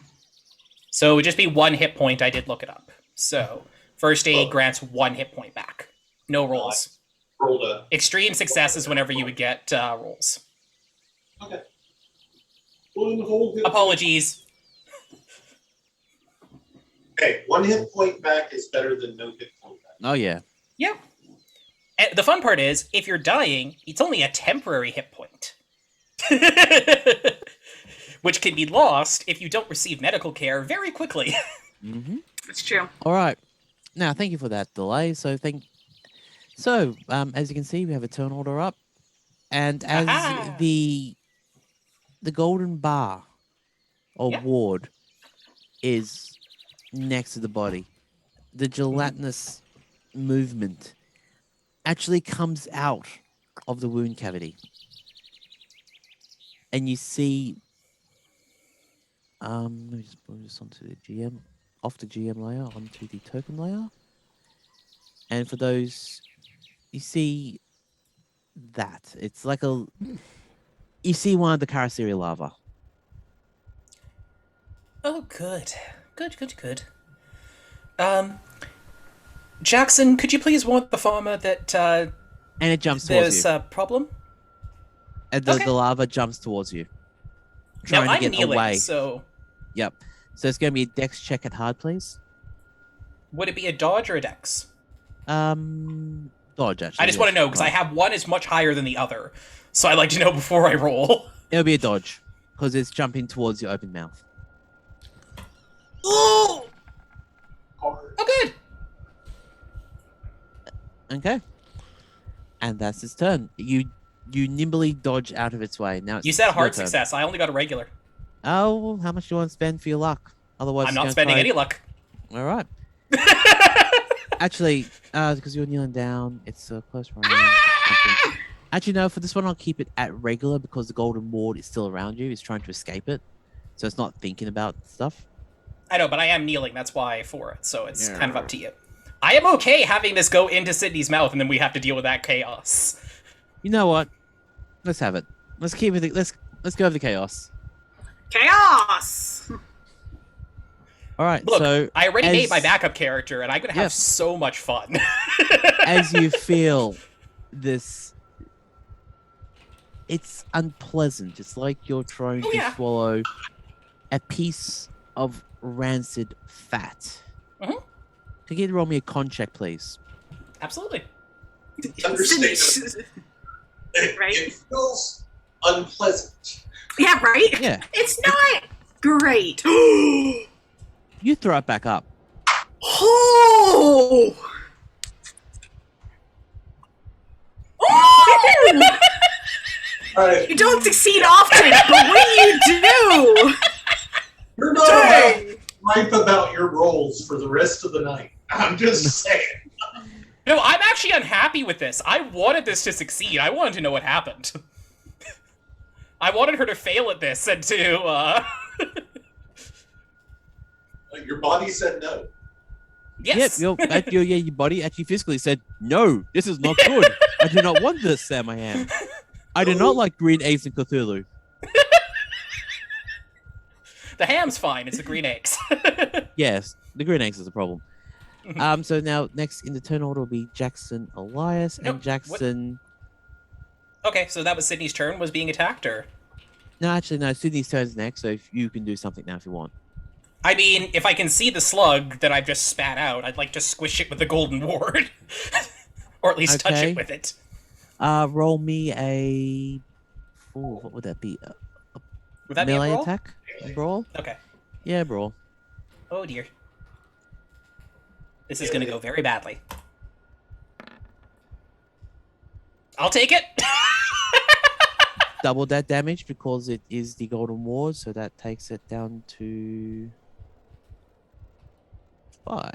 So it would just be 1 hit point, I did look it up. So, first aid grants 1 hit point back. No rolls. Rolled a. Extreme success is whenever you would get rolls. Okay. One whole hit. Apologies. Okay, 1 hit point back is better than no hit point back. Oh yeah. Yeah. And the fun part is, if you're dying, it's only a temporary hit point. Which can be lost if you don't receive medical care very quickly. Mm-hmm. It's true. All right. Now, thank you for that delay. So, as you can see, we have a turn order up, and as Aha! the golden bar or Yep. ward is next to the body, the gelatinous movement actually comes out of the wound cavity, and you see. Let me just move this onto the GM, off the GM layer onto the token layer. And for those, you see that. It's like you see one of the Karasiri lava. Oh, good. Good. Jackson, could you please warn the farmer that And it jumps towards there's you. a problem? And okay. the lava jumps towards you. Now, Trying I'm to get kneeling, away. so Yep. So it's going to be a dex check at hard, please. would it be a dodge or a dex? Dodge, actually. I just want to know, because I have one is much higher than the other. So I'd like to know before I roll. It'll be a dodge, because it's jumping towards your open mouth. Ooh! Hard. Oh, good! Okay. And that's its turn. You nimbly dodge out of its way. Now it's You said a your hard turn. success. I only got a regular. Oh, how much do you want to spend for your luck? Otherwise, I'm it's not gonna spending try- any luck. All right. Actually, because you're kneeling down, it's a close range. Actually, no. For this one, I'll keep it at regular because the golden ward is still around you. It's trying to escape it, so it's not thinking about stuff. I know, but I am kneeling. That's why for it. So it's kind of up to you. I am okay having this go into Sydney's mouth, and then we have to deal with that chaos. You know what? Let's have it. Let's keep it. Let's go over the chaos. Chaos! All right, Look, so I already made my as- backup character, and I'm gonna have Yep. so much fun. as you feel this, it's unpleasant. It's like you're trying Oh, to yeah. swallow a piece of rancid fat. Mhm. Can you roll me a con check, please? Absolutely. Understatement. Right? It feels unpleasant. Yeah, right? Yeah, It's not great. you throw it back up. Oh! Oh! Alright, You don't succeed often, but when you do, you're not allowed to gripe about your rolls for the rest of the night. I'm just saying. No, I'm actually unhappy with this. I wanted this to succeed. I wanted to know what happened. I wanted her to fail at this and to, Your body said no. yes. Yep, your body actually physically said, no, this is not good. I do not want this, Sam I am. I do not like green eggs and Cthulhu. The ham's fine. It's the green eggs. Yes, the green eggs is a problem. So now next in the turn order will be Jackson Elias, Nope, and Jackson... Okay, so that was Sydney's turn, was being attacked, or? No, actually, no, Sydney's turn's next, so if you can do something now if you want. I mean, if I can see the slug that I've just spat out, I'd like to squish it with the golden ward. Or at least touch Okay. it with it. Roll me a... Ooh, what would that be? Would that be a Melee brawl? attack? A brawl? Okay. Yeah, brawl. Oh dear. This is gonna go very badly. I'll take it! Double that damage because it is the golden ward, so that takes it down to 5.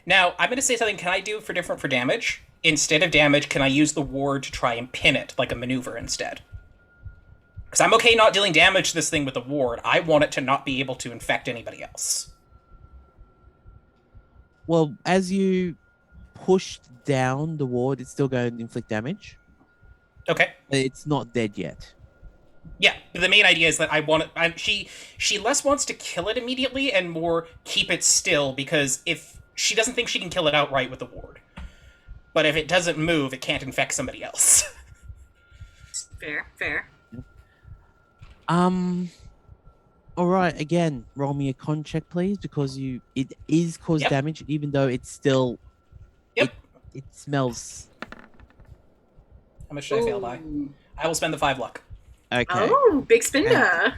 Now, I'm gonna say something. Can I do for different for damage? Instead of damage, can I use the ward to try and pin it, like a maneuver instead? Because I'm okay not dealing damage to this thing with the ward. I want it to not be able to infect anybody else. Well, as you push down the ward, it's still going to inflict damage. Okay. It's not dead yet. Yeah, but the main idea is that I want it. She less wants to kill it immediately and more keep it still, because if she doesn't think she can kill it outright with the ward, but if it doesn't move, it can't infect somebody else. fair. All right. Again, roll me a con check, please, because it is cause Yep. damage, even though it's still. Yep. It smells. How much should I fail by? I will spend the 5 luck. Okay. Oh, big spender.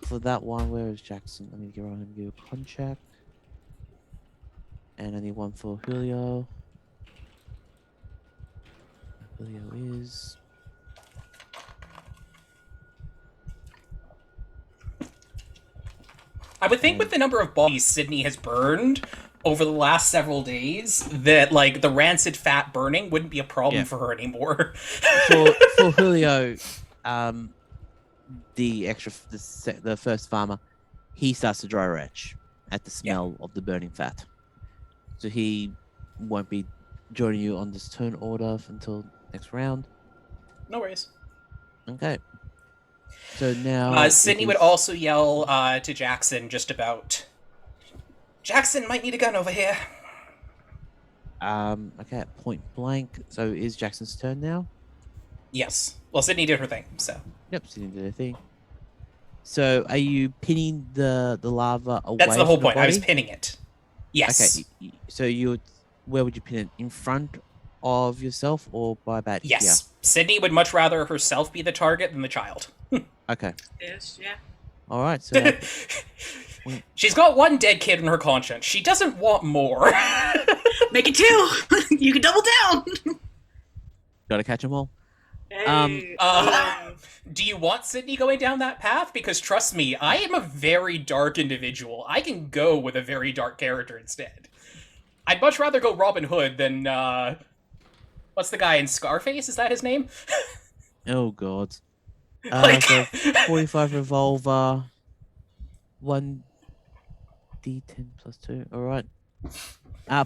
For that one, where is Jackson? Let me give him a con check. And I need one for Julio. Julio is. I would think with the number of bodies Sydney has burned over the last several days, that like the rancid fat burning wouldn't be a problem Yeah. for her anymore. For Julio, the first farmer, he starts to dry retch at the smell of the burning fat. So he won't be joining you on this turn order until next round. No worries. Okay. So now Sydney it would is- also yell to Jackson just about, Jackson might need a gun over here. Okay, at point blank. So is Jackson's turn now? Yes. Well, Sydney did her thing, so. Yep, so you did a thing. So are you pinning the lava away? That's the whole from point. I was body? pinning it. Yes. Okay, so where would you pin it? In front of yourself or by about Yes. Sydney would much rather herself be the target than the child. here? Okay. Yes, yeah. All right. So now- She's got one dead kid in her conscience. She doesn't want more. Make it 2. You can double down. gotta catch them all. Hey. Do you want Sydney going down that path? Because trust me, I am a very dark individual. I can go with a very dark character instead. I'd much rather go Robin Hood than, what's the guy in Scarface? Is that his name? Oh god. Like- So 45 revolver, 1d10 plus 2. All right.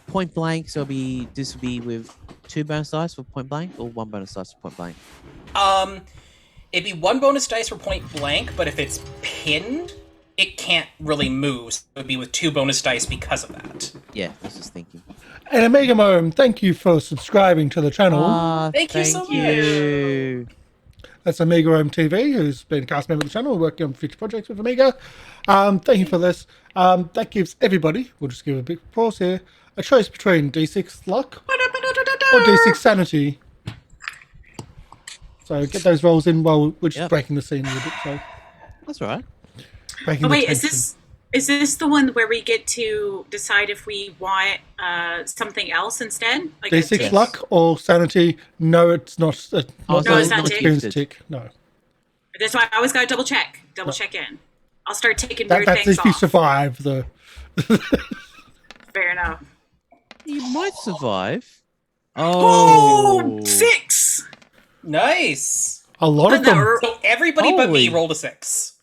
Point blank. So this will be with 2 bonus dice for point blank, or 1 bonus dice for point blank. It'd be 1 bonus dice for point blank, but if it's pinned, it can't really move. So it would be with 2 bonus dice because of that. Yeah, I was just thinking. And Omega Mome, thank you for subscribing to the channel. Thank you so much. That's Omega Mome TV, who's been a cast member of the channel, working on future projects with Omega. Thank you for this. That gives everybody, we'll just give a big pause here, a choice between D6 luck or D6 sanity. So get those rolls in while we're just breaking the scene a little bit. So that's all right. Breaking wait, is this the one where we get to decide if we want something else instead? Like D6 luck or sanity? No, it's not. Not it's not experience tick. No. That's why I always got to double check in. I'll start taking weird that's things if you off. survive the. Fair enough. You might survive. Oh, 6. Nice. A lot of them. So everybody but me rolled a 6.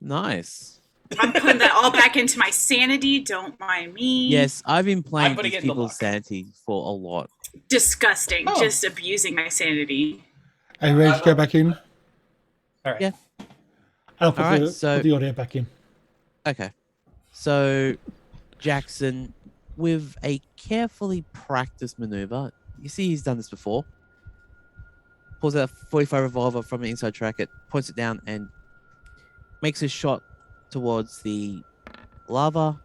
Nice. I'm putting that all back into my sanity. Don't mind me. Yes, I've been playing these people's sanity for a lot. Disgusting. Just abusing my sanity. Are you ready to go back in? All right. Yeah. I'll put the audio back in. Okay. So, Jackson, with a carefully practiced maneuver, you see he's done this before, pulls out a 45 revolver from an inside tracket, points it down, and makes a shot towards the lava.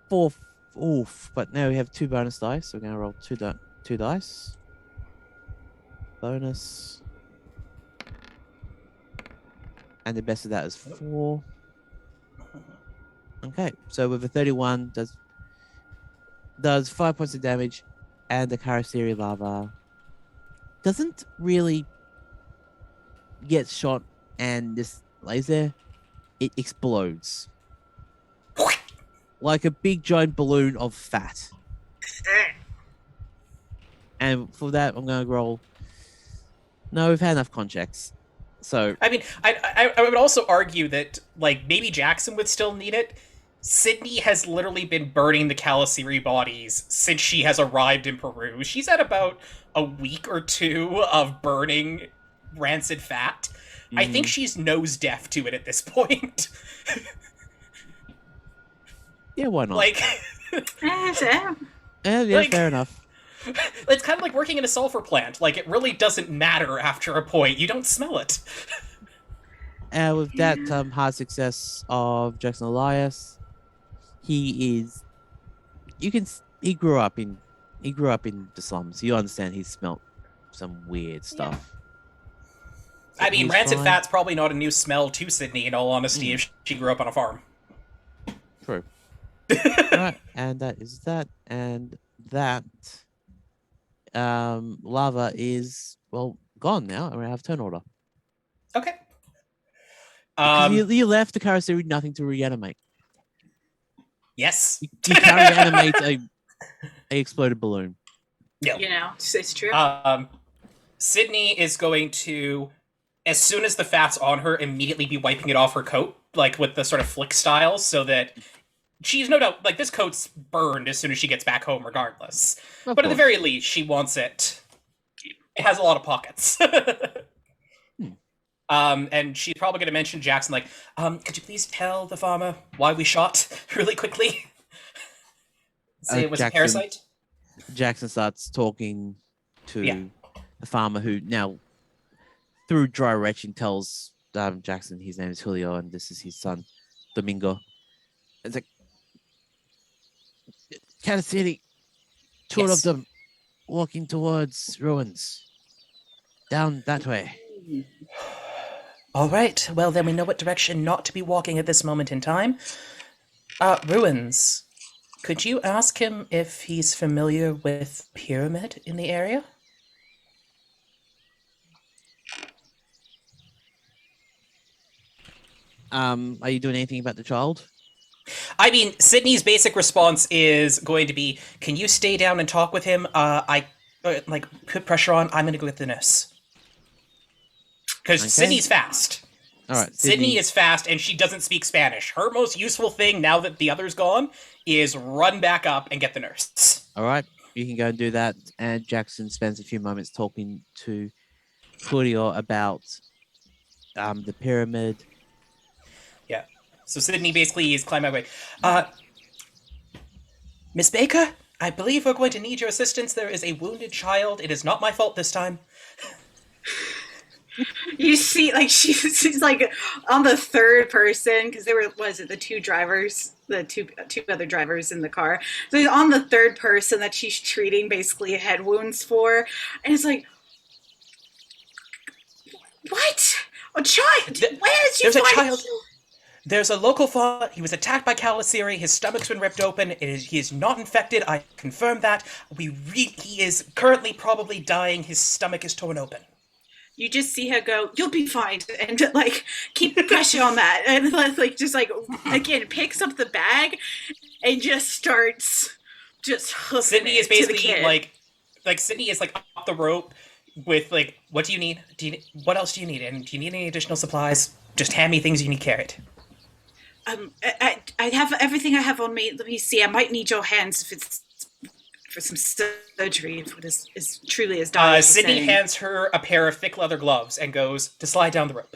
4. Oof. But now we have 2 bonus dice, so we're going to roll 2 dice. Bonus. And the best of that is 4. Okay, so with a 31, does 5 points of damage, and the Karsh lava doesn't really get shot and just lays there. It explodes like a big giant balloon of fat. And for that, I'm going to roll. No, we've had enough con checks. So I mean, I would also argue that like maybe Jackson would still need it. Sidney has literally been burning the Kalasiri bodies since she has arrived in Peru. She's had about a week or 2 of burning rancid fat. I think she's nose deaf to it at this point. Yeah, why not? Like, yeah, like, fair enough. It's kind of like working in a sulfur plant. Like, it really doesn't matter after a point. You don't smell it. With that hard success of Jackson Elias, he grew up in the slums. You understand he smelt some weird stuff. I mean, rancid fat's probably not a new smell to Sidney, in all honesty, if she grew up on a farm. True. Alright, and that is that. And that lava is, well, gone now. I have turn order. Okay. You left the Karsh nothing to reanimate. Yes. You can't reanimate a exploded balloon. No. You know, it's true. Sidney is going to, as soon as the fat's on her, immediately be wiping it off her coat, like with the sort of flick style, so that she's no doubt, like, this coat's burned as soon as she gets back home regardless. But at the very least, she wants it. It has a lot of pockets. And she's probably going to mention Jackson, like, could you please tell the farmer why we shot really quickly? Say it was a parasite? Jackson starts talking to the farmer, who now, through dry retching, tells Jackson his name is Julio and this is his son, Domingo. It's like, Kansas City, 2 of them walking towards ruins. Down that way. All right. Well, then we know what direction not to be walking at this moment in time. Ruins. Could you ask him if he's familiar with Pyramid in the area? Are you doing anything about the child? I mean, Sidney's basic response is going to be, can you stay down and talk with him? Put pressure on. I'm going to go get the nurse. Because Sidney's fast. All right, Sidney is fast, and she doesn't speak Spanish. Her most useful thing, now that the other's gone, is run back up and get the nurse. All right, you can go and do that. And Jackson spends a few moments talking to Julio about the pyramid. Yeah. So Sidney basically is climbing away. Miss Baker, I believe we're going to need your assistance. There is a wounded child. It is not my fault this time. You see, like she's like on the third person because there was it the two drivers, the two other drivers in the car. So he's on the third person that she's treating basically head wounds for, and it's like, what? A child? Where is you? There's a child. There's a local father. He was attacked by Calasiri. His stomach's been ripped open. He is not infected. I confirm that. He is currently probably dying. His stomach is torn open. You just see her go, you'll be fine, and like keep pressure on that, and like just like again picks up the bag and just starts just Sidney is basically like Sidney is like up the rope with like, what do you need? What else do you need? And do you need any additional supplies? Just hand me things you need carried. I have everything I have on me. Let me see. I might need your hands if it's for some surgery, if it is truly as dire as Sidney hands her a pair of thick leather gloves and goes to slide down the rope.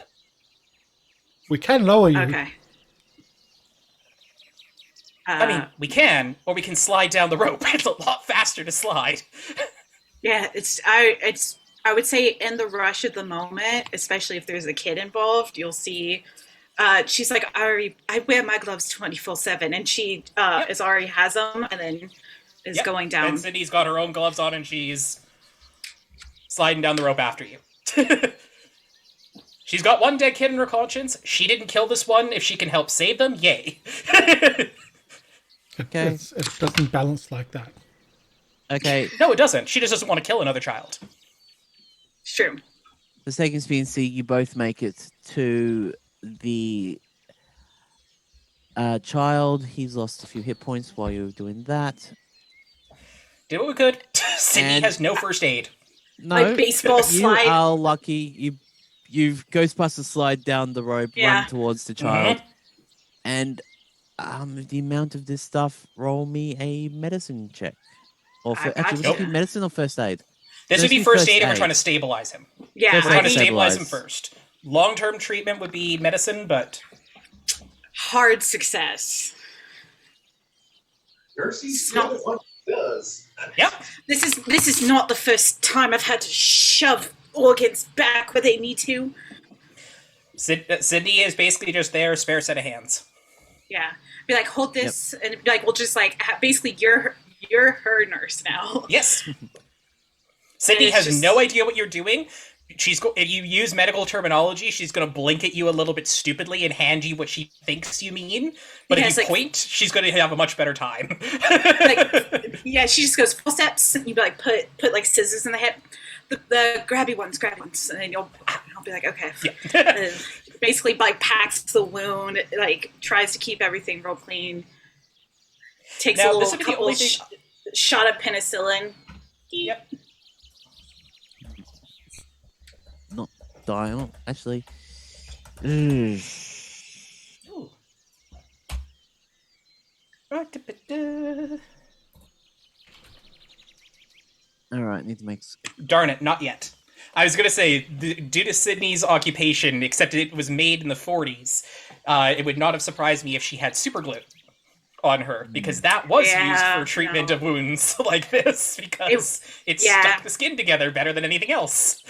We can lower you. Okay. I mean, we can, or we can slide down the rope. It's a lot faster to slide. Yeah, I would say in the rush of the moment, especially if there's a kid involved, you'll see. She's like, I wear my gloves 24/7, and she already has them, and then is going down. And Sidney's got her own gloves on, and she's sliding down the rope after you. She's got one dead kid in her conscience. She didn't kill this one. If she can help save them, yay. Okay. It doesn't balance like that. Okay. No, it doesn't. She just doesn't want to kill another child. It's true. The second PNC, you both make it to the child. He's lost a few hit points while you were doing that. Did what we could. Sidney has no first aid. No, like baseball slide. You are lucky. You Ghostbuster slide down the rope, run towards the child, and the amount of this stuff. Roll me a medicine check, or actually, would it be medicine or first aid? This would be first aid, and we're trying to stabilize him. Yeah, we're trying to stabilize him first. Long-term treatment would be medicine, but hard success. Mercy's good at what he does. Yep. This is not the first time I've had to shove organs back where they need to. Sidney is basically just there, spare set of hands. Yeah, be like, hold this, and be like, we'll just like basically you're her nurse now. Yes. Sidney has no idea what you're doing. If you use medical terminology, she's going to blink at you a little bit stupidly and hand you what she thinks you mean. But if you point, she's going to have a much better time. She just goes forceps, and you be like put like scissors in the hip, the grabby ones, and then I'll be like, okay. Yeah. Basically, like packs the wound, like tries to keep everything real clean. Takes a little couple shot of penicillin. Yep. Not dial, actually. Ooh. Alright, need to make... Darn it, not yet. I was going to say, due to Sidney's occupation, except it was made in the 40s, it would not have surprised me if she had super glue on her, because that was used for treatment of wounds like this, because it stuck the skin together better than anything else.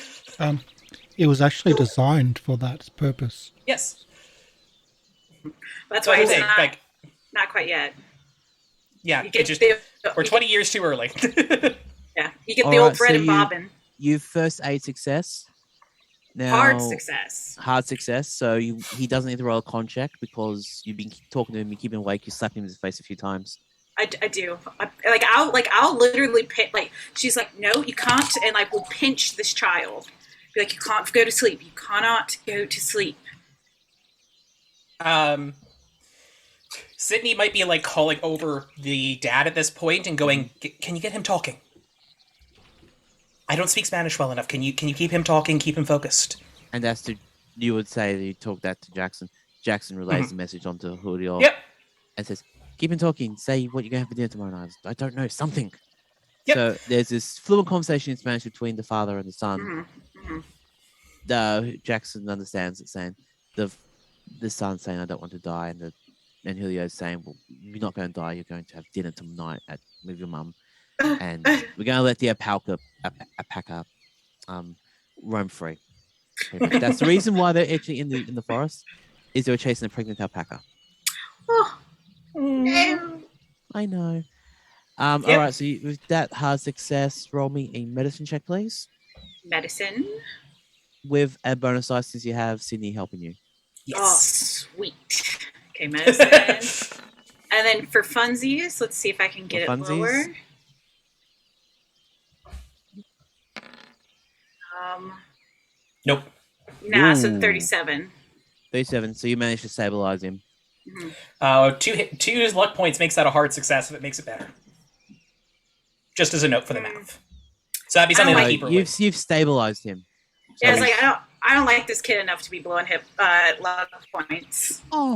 It was actually designed for that purpose. Yes. That's why it's not quite yet. Yeah, we're 20 years too early. Yeah, you get the old bread and bobbin. You first aid success. Now, hard success. So he doesn't need to roll a con check because you've been talking to him, you keep him awake, you slap him in his face a few times. I do. I'll literally she's like, no, you can't, and like we'll pinch this child. Be like, you can't go to sleep. You cannot go to sleep. Sidney might be like calling over the dad at this point and going, "Can you get him talking? I don't speak Spanish well enough. Can you keep him talking? Keep him focused." And you would say that you talk that to Jackson. Jackson relays the message onto Julio. Yep. And says, "Keep him talking. Say what you're going to have for dinner tomorrow night." I don't know, something. Yep. So there's this fluent conversation in Spanish between the father and the son. Jackson understands it, saying the son's saying, "I don't want to die," and Julio's saying, "Well, you're not going to die. You're going to have dinner tonight with your mum, and we're going to let the alpaca roam free." Pretty much. That's the reason why they're actually in the forest. Is they were chasing a pregnant alpaca. Oh, no. I know. All right. So with that hard success, roll me a medicine check, please. Medicine. With a bonus dice since you have Sidney helping you. Yes. Oh, sweet. Okay, medicine. And then for funsies, let's see if I can get it lower. Nope. Nah, so 37. 37. So you managed to stabilize him. Mm-hmm. Two luck points makes that a hard success if it makes it better. Just as a note for the math. So that'd be something like you've stabilized him. Yeah, it's like I don't like this kid enough to be blowing hip luck points. Oh.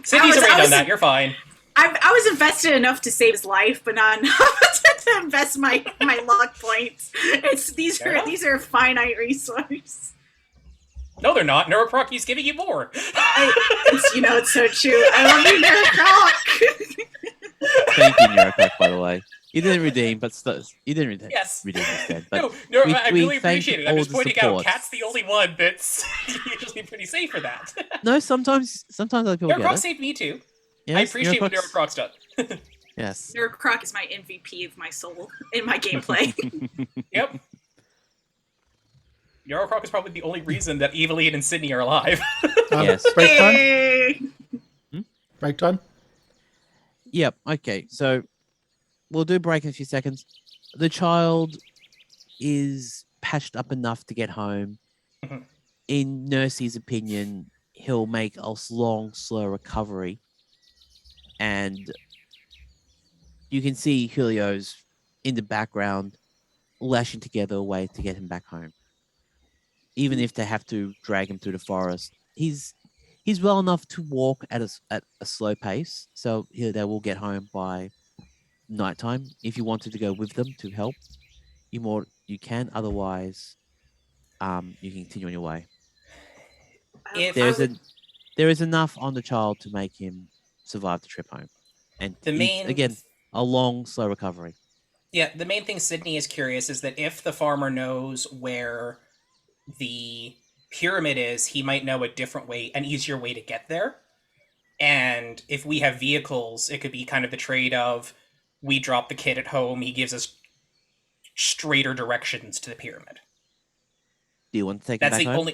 Sidney's already done that. You're fine. I was invested enough to save his life, but not enough to invest my luck points. These are a finite resource. No, they're not. Neuroproc is giving you more. It's so true. I love you, Neuroproc. Thank you, Neuroproc, by the way. You didn't redeem, but you didn't redeem. Yes. Redeem instead. But I really appreciate it. I'm just pointing out, Cat's the only one that's usually pretty safe for that. No, sometimes other people Neuroproc saved me too. Yes, I appreciate what Neuroproc's done. Yes. Neuroproc is my MVP of my soul in my gameplay. Yep. Neuroproc is probably the only reason that Aveline and Sidney are alive. Yes. Break time? Break time? Yep. Okay. So we'll do break in a few seconds. The child is patched up enough to get home. Mm-hmm. In Nurse's opinion, he'll make a long, slow recovery. And you can see Julio's in the background lashing together a way to get him back home. Even if they have to drag him through the forest, he's well enough to walk at a slow pace. So they will get home by nighttime. If you wanted to go with them to help, you can. Otherwise, you can continue on your way. There is enough on the child to make him survive the trip home, and again a long, slow recovery. Yeah, the main thing Sidney is curious is that if the farmer knows where the pyramid is, he might know a different way, an easier way to get there. And if we have vehicles, it could be kind of the trade of we drop the kid at home, he gives us straighter directions to the pyramid. Do you want to take him back home?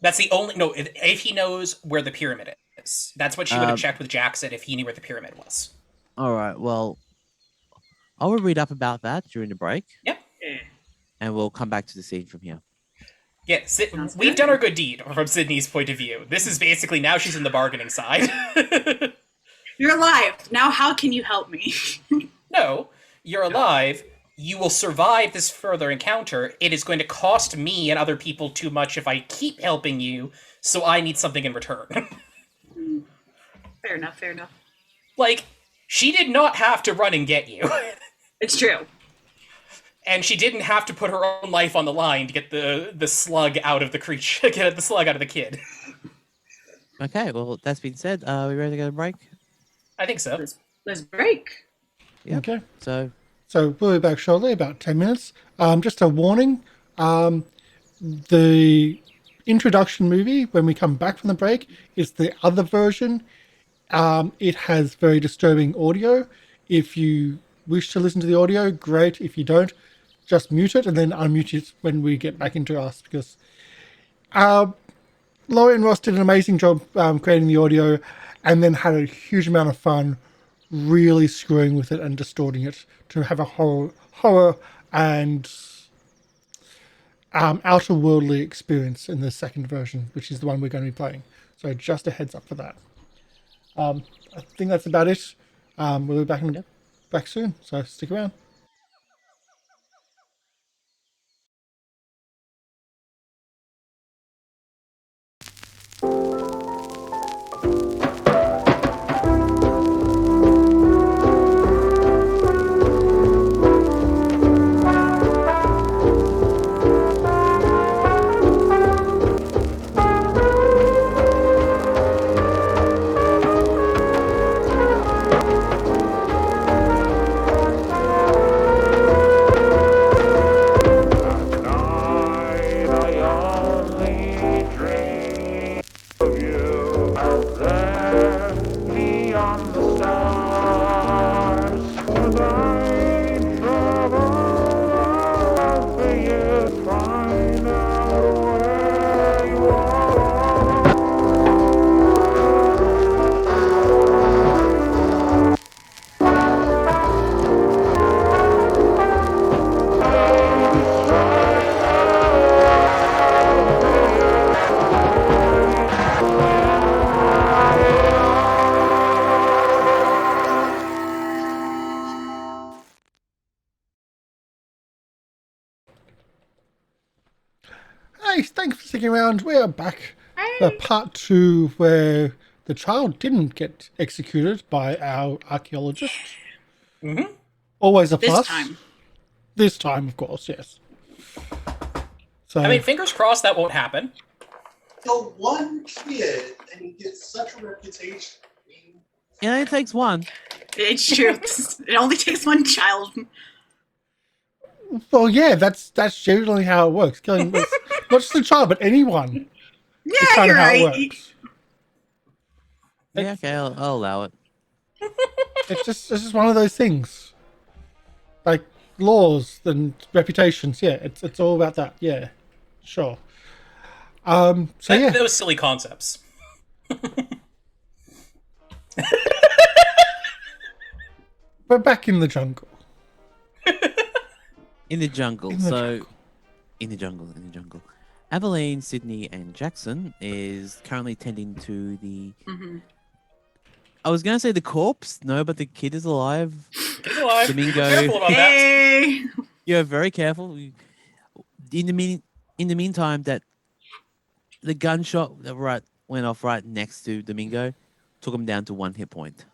That's the only. No, if he knows where the pyramid is, that's what she would have checked with Jackson if he knew where the pyramid was. All right. Well, I will read up about that during the break. Yep. And we'll come back to the scene from here. Yeah, we've done our good deed from Sidney's point of view. This is basically now she's in the bargaining side. You're alive. Now how can you help me? No, you're alive. You will survive this further encounter. It is going to cost me and other people too much if I keep helping you, so I need something in return. Fair enough. Like, she did not have to run and get you. It's true. And she didn't have to put her own life on the line to get the slug out of the creature, get the slug out of the kid. Okay, well, that's been said. Are we ready to go to break? I think so. Let's break. Yeah. Okay. So we'll be back shortly, about 10 minutes. Just a warning. The introduction movie, when we come back from the break, is the other version. It has very disturbing audio. If you wish to listen to the audio, great. If you don't, just mute it and then unmute it when we get back into us, because Lorian Ross did an amazing job creating the audio and then had a huge amount of fun really screwing with it and distorting it to have a horror and outer-worldly experience in the second version, which is the one we're going to be playing. So just a heads up for that. I think that's about it. We'll be back soon, so stick around. Hey, thanks for sticking around. We're back. Hey. Part 2 where the child didn't get executed by our archaeologist. Mm-hmm. Always a This plus. time. This time, of course, yes. So, I mean, fingers crossed that won't happen. The one kid, and he gets such a reputation. I mean, It only takes one. It's true. It only takes one child. well, yeah, that's generally how it works. Killing not just a child, but anyone. Yeah, It's kind you're of how right. it works. Yeah, okay, I'll allow it. It's just one of those things. Like laws and reputations. Yeah, it's all about that. Yeah, sure. So yeah, That was silly concepts. we're back in the jungle. In the jungle. In the So, jungle. in the jungle. Aveline, Sidney, and Jackson is currently tending to the. Mhm. I was gonna say the corpse. No, but the kid is alive. He's alive. Domingo. Careful about that. Hey. You're very careful. In the meantime, that the gunshot that went off right next to Domingo took him down to 1 hit point.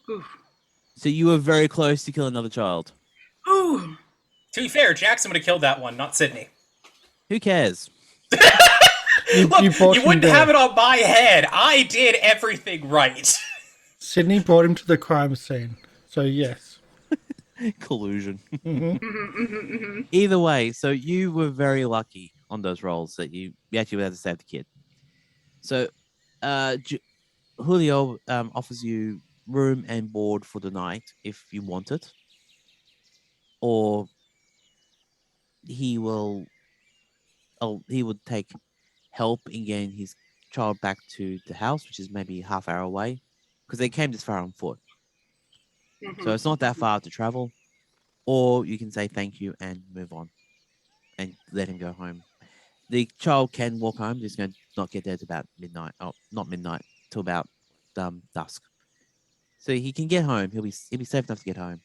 Ooh. So you were very close to kill another child. Ooh. To be fair, Jackson would have killed that one, not Sidney. Who cares? Look, you brought him wouldn't down. have it on my head. I did everything right. Sydney brought him to the crime scene. So yes. Collusion. Mm-hmm. Either way, so you were very lucky on those rolls that you actually were able to save the kid. So, Julio offers you room and board for the night if you want it, or he would take help in getting his child back to the house, which is maybe half hour away, because they came this far on foot. So it's not that far to travel. Or you can say thank you and move on and let him go home. The child can walk home, just going to not get there to about midnight. Oh, not midnight, till about dusk. So he can get home. He'll be safe enough to get home.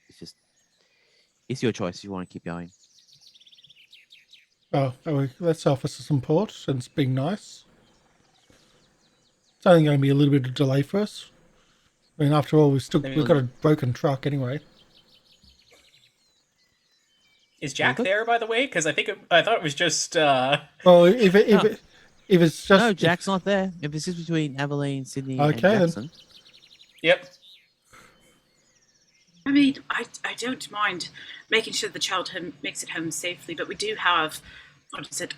It's your choice if you want to keep going. Oh, let's offer some support since being nice. It's only going to be a little bit of delay for us. I mean, after all, we've got a broken truck anyway. Is Jack there, by the way? Because I thought it was just. Well, if it's just No, Jack's not there. If it's just between Aveline, Sidney, and Okay, then. Jackson. Yep. I mean, I don't mind making sure the child makes it home safely, but we do have,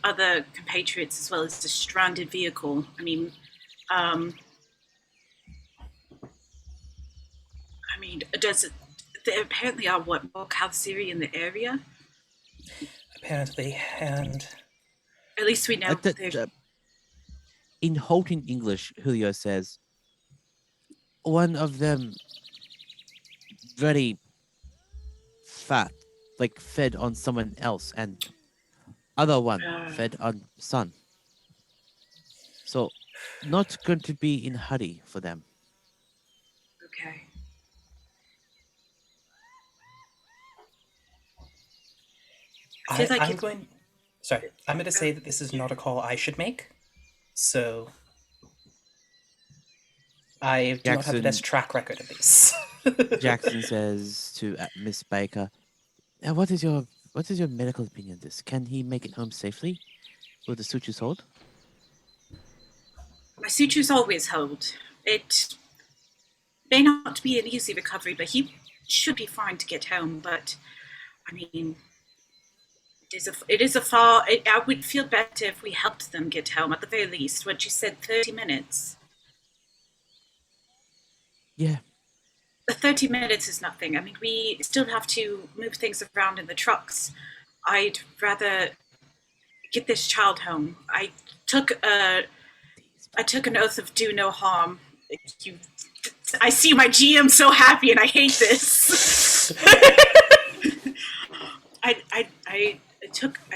other compatriots as well as the stranded vehicle. I mean, there apparently are more Calciri in the area? Apparently, and At least we know In halting English, Julio says, one of them very fat, like fed on someone else, and other one fed on son. So, not going to be in hurry for them. Okay. I'm going to say that this is not a call I should make. So, I do not have the best track record of this. Jackson says to Miss Baker, what is your medical opinion on this? Can he make it home safely? Will the sutures hold? My sutures always hold. It may not be an easy recovery, but he should be fine to get home. But, I mean, I would feel better if we helped them get home, at the very least. What you said, 30 minutes. Yeah. The 30 minutes is nothing. I mean, we still have to move things around in the trucks. I'd rather get this child home. I took an oath of do no harm. I see my GM so happy, and I hate this. I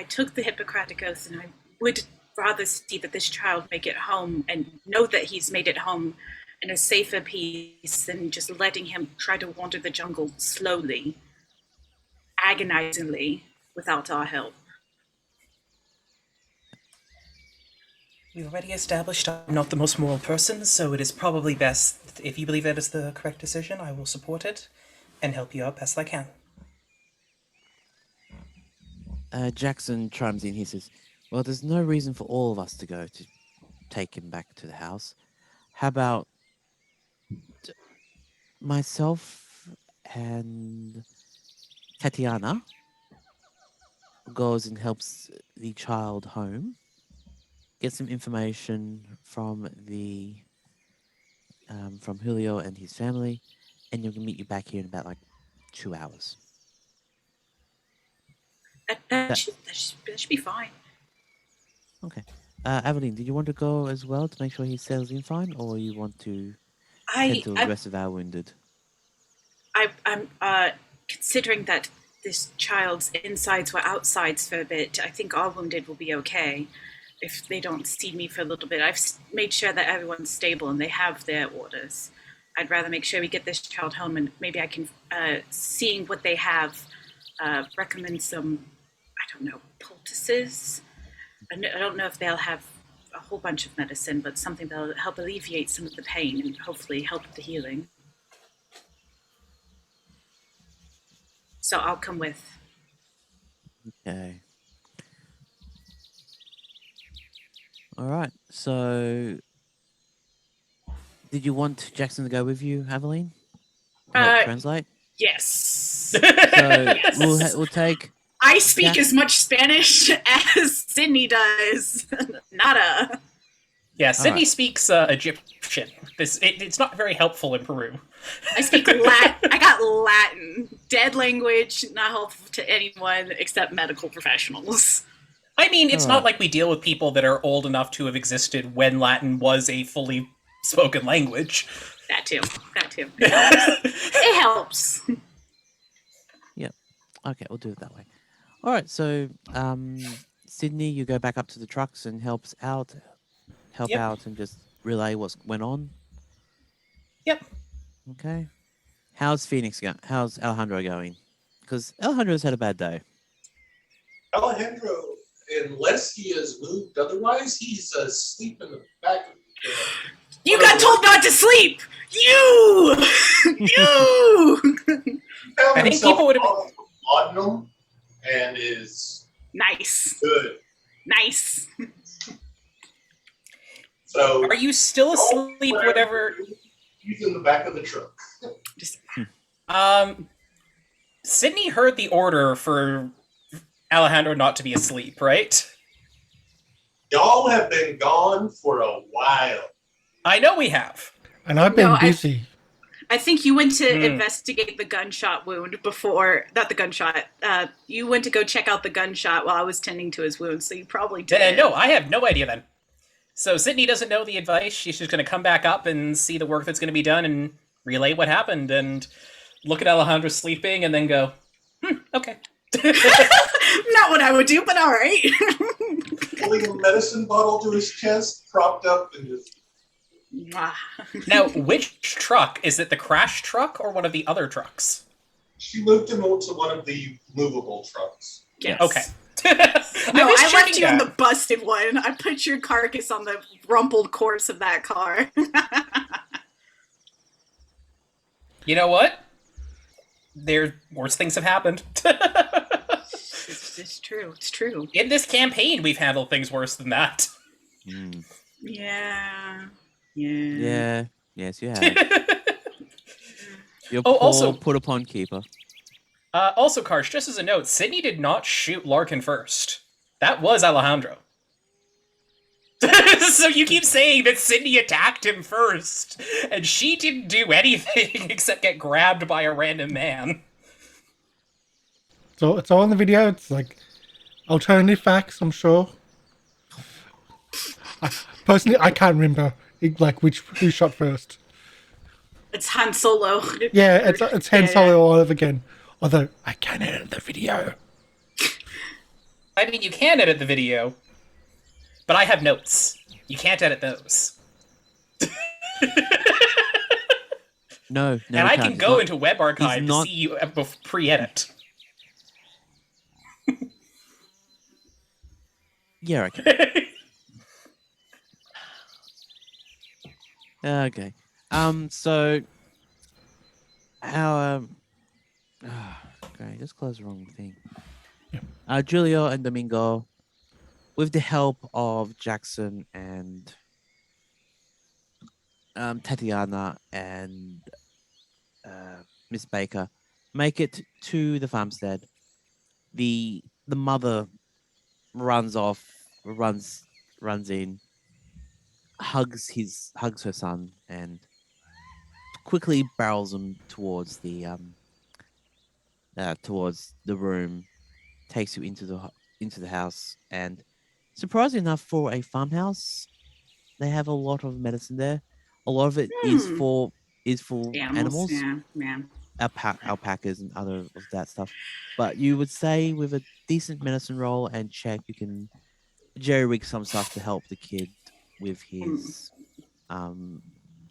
took the Hippocratic oath, and I would rather see that this child make it home and know that he's made it home in a safer peace than just letting him try to wander the jungle slowly, agonizingly, without our help. We've already established I'm not the most moral person, so it is probably best if you believe that is the correct decision, I will support it and help you out best I can. Jackson chimes in. He says, "Well, there's no reason for all of us to go to take him back to the house. How about myself and Tatiana goes and helps the child home, get some information from the from Julio and his family, and you'll meet you back here in about like 2 hours." That should be fine. Okay. Aveline, did you want to go as well to make sure he settles in fine, or you want to tend to the rest of our wounded? I'm considering that this child's insides were outsides for a bit. I think our wounded will be okay if they don't see me for a little bit. I've made sure that everyone's stable and they have their orders. I'd rather make sure we get this child home, and maybe I can, seeing what they have, recommend some, I don't know, poultices. I don't know if they'll have a whole bunch of medicine, but something that'll help alleviate some of the pain and hopefully help with the healing. So I'll come with. Okay. All right. So, did you want Jackson to go with you, Aveline? To help translate? Yes. So Yes. we'll take. I speak as much Spanish as Sidney does. Nada. Yeah, Sidney speaks Egyptian. It's not very helpful in Peru. I speak Latin. I got Latin. Dead language, not helpful to anyone except medical professionals. I mean, it's not like we deal with people that are old enough to have existed when Latin was a fully spoken language. That too. It helps. It helps. Yep. Okay, we'll do it that way. All right. So, Sydney, you go back up to the trucks and help out and just relay what's went on. Yep. Okay. How's Phoenix going? How's Alejandro going? Because Alejandro's had a bad day. Alejandro, unless he has moved otherwise, he's asleep in the back of the You got told not to sleep! You! I think people would have laudanum and is Nice. good. Nice. So Are you still asleep, whatever? He's in the back of the truck. Sidney heard the order for Alejandro not to be asleep, right? Y'all have been gone for a while. I know we have. And I've been busy. I think you went to investigate the gunshot wound before, not the gunshot. You went to go check out the gunshot while I was tending to his wound, so you probably did. No, I have no idea then. So Sidney doesn't know the advice. She's just going to come back up and see the work that's going to be done and relay what happened and look at Alejandro sleeping and then go, okay. Not what I would do, but all right. Pulling a medicine bottle to his chest, propped up, and just... Now, which truck? Is it the crash truck or one of the other trucks? She moved him onto one of the movable trucks. Yes. Okay. No, I left you in the busted one. I put your carcass on the rumpled corpse of that car. You know what? Worse things have happened. It's true. It's true. In this campaign, we've handled things worse than that. Yeah. Yeah. Yes, you have. Your poor put upon keeper. Also, Karsh, just as a note, Sidney did not shoot Larkin first. That was Alejandro. So you keep saying that Sidney attacked him first, and she didn't do anything except get grabbed by a random man. So it's all in the video. It's like alternative facts, I'm sure. Personally, I can't remember who shot first. It's Han Solo. Yeah, it's Han Solo all over again. Although I can edit the video. I mean, you can edit the video, but I have notes. You can't edit those. No, and I can go into Web Archive to see you pre-edit. Yeah, okay. Okay. So our okay, just close the wrong thing. Julio and Domingo, with the help of Jackson and Tatiana and Miss Baker, make it to the farmstead. The mother runs in, hugs her son, and quickly barrels him towards the room, takes you into the house, and surprisingly enough, for a farmhouse, they have a lot of medicine there. A lot of it is for animals. Yeah. Alpacas and other of that stuff. But you would say with a decent medicine roll and check, you can jerry rig some stuff to help the kid with his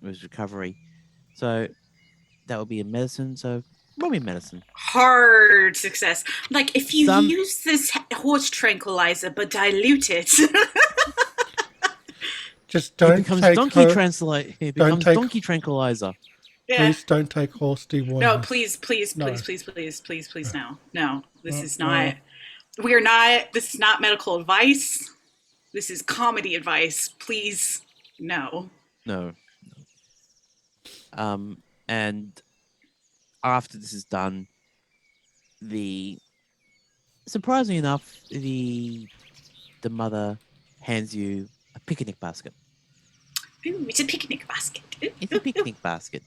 recovery. So that would be a medicine. So roll me medicine. Hard success. Like if you Some- use this horse tranquilizer but dilute it. Just It don't becomes take donkey her- translate. It becomes take- donkey tranquilizer. Yeah. Please don't take horse deworming. No, please, No. no. This is not. We are not. This is not medical advice. This is comedy advice. Please, no. No. And after this is done, surprisingly enough, the mother hands you a picnic basket. Ooh, it's a picnic basket. It's a picnic basket.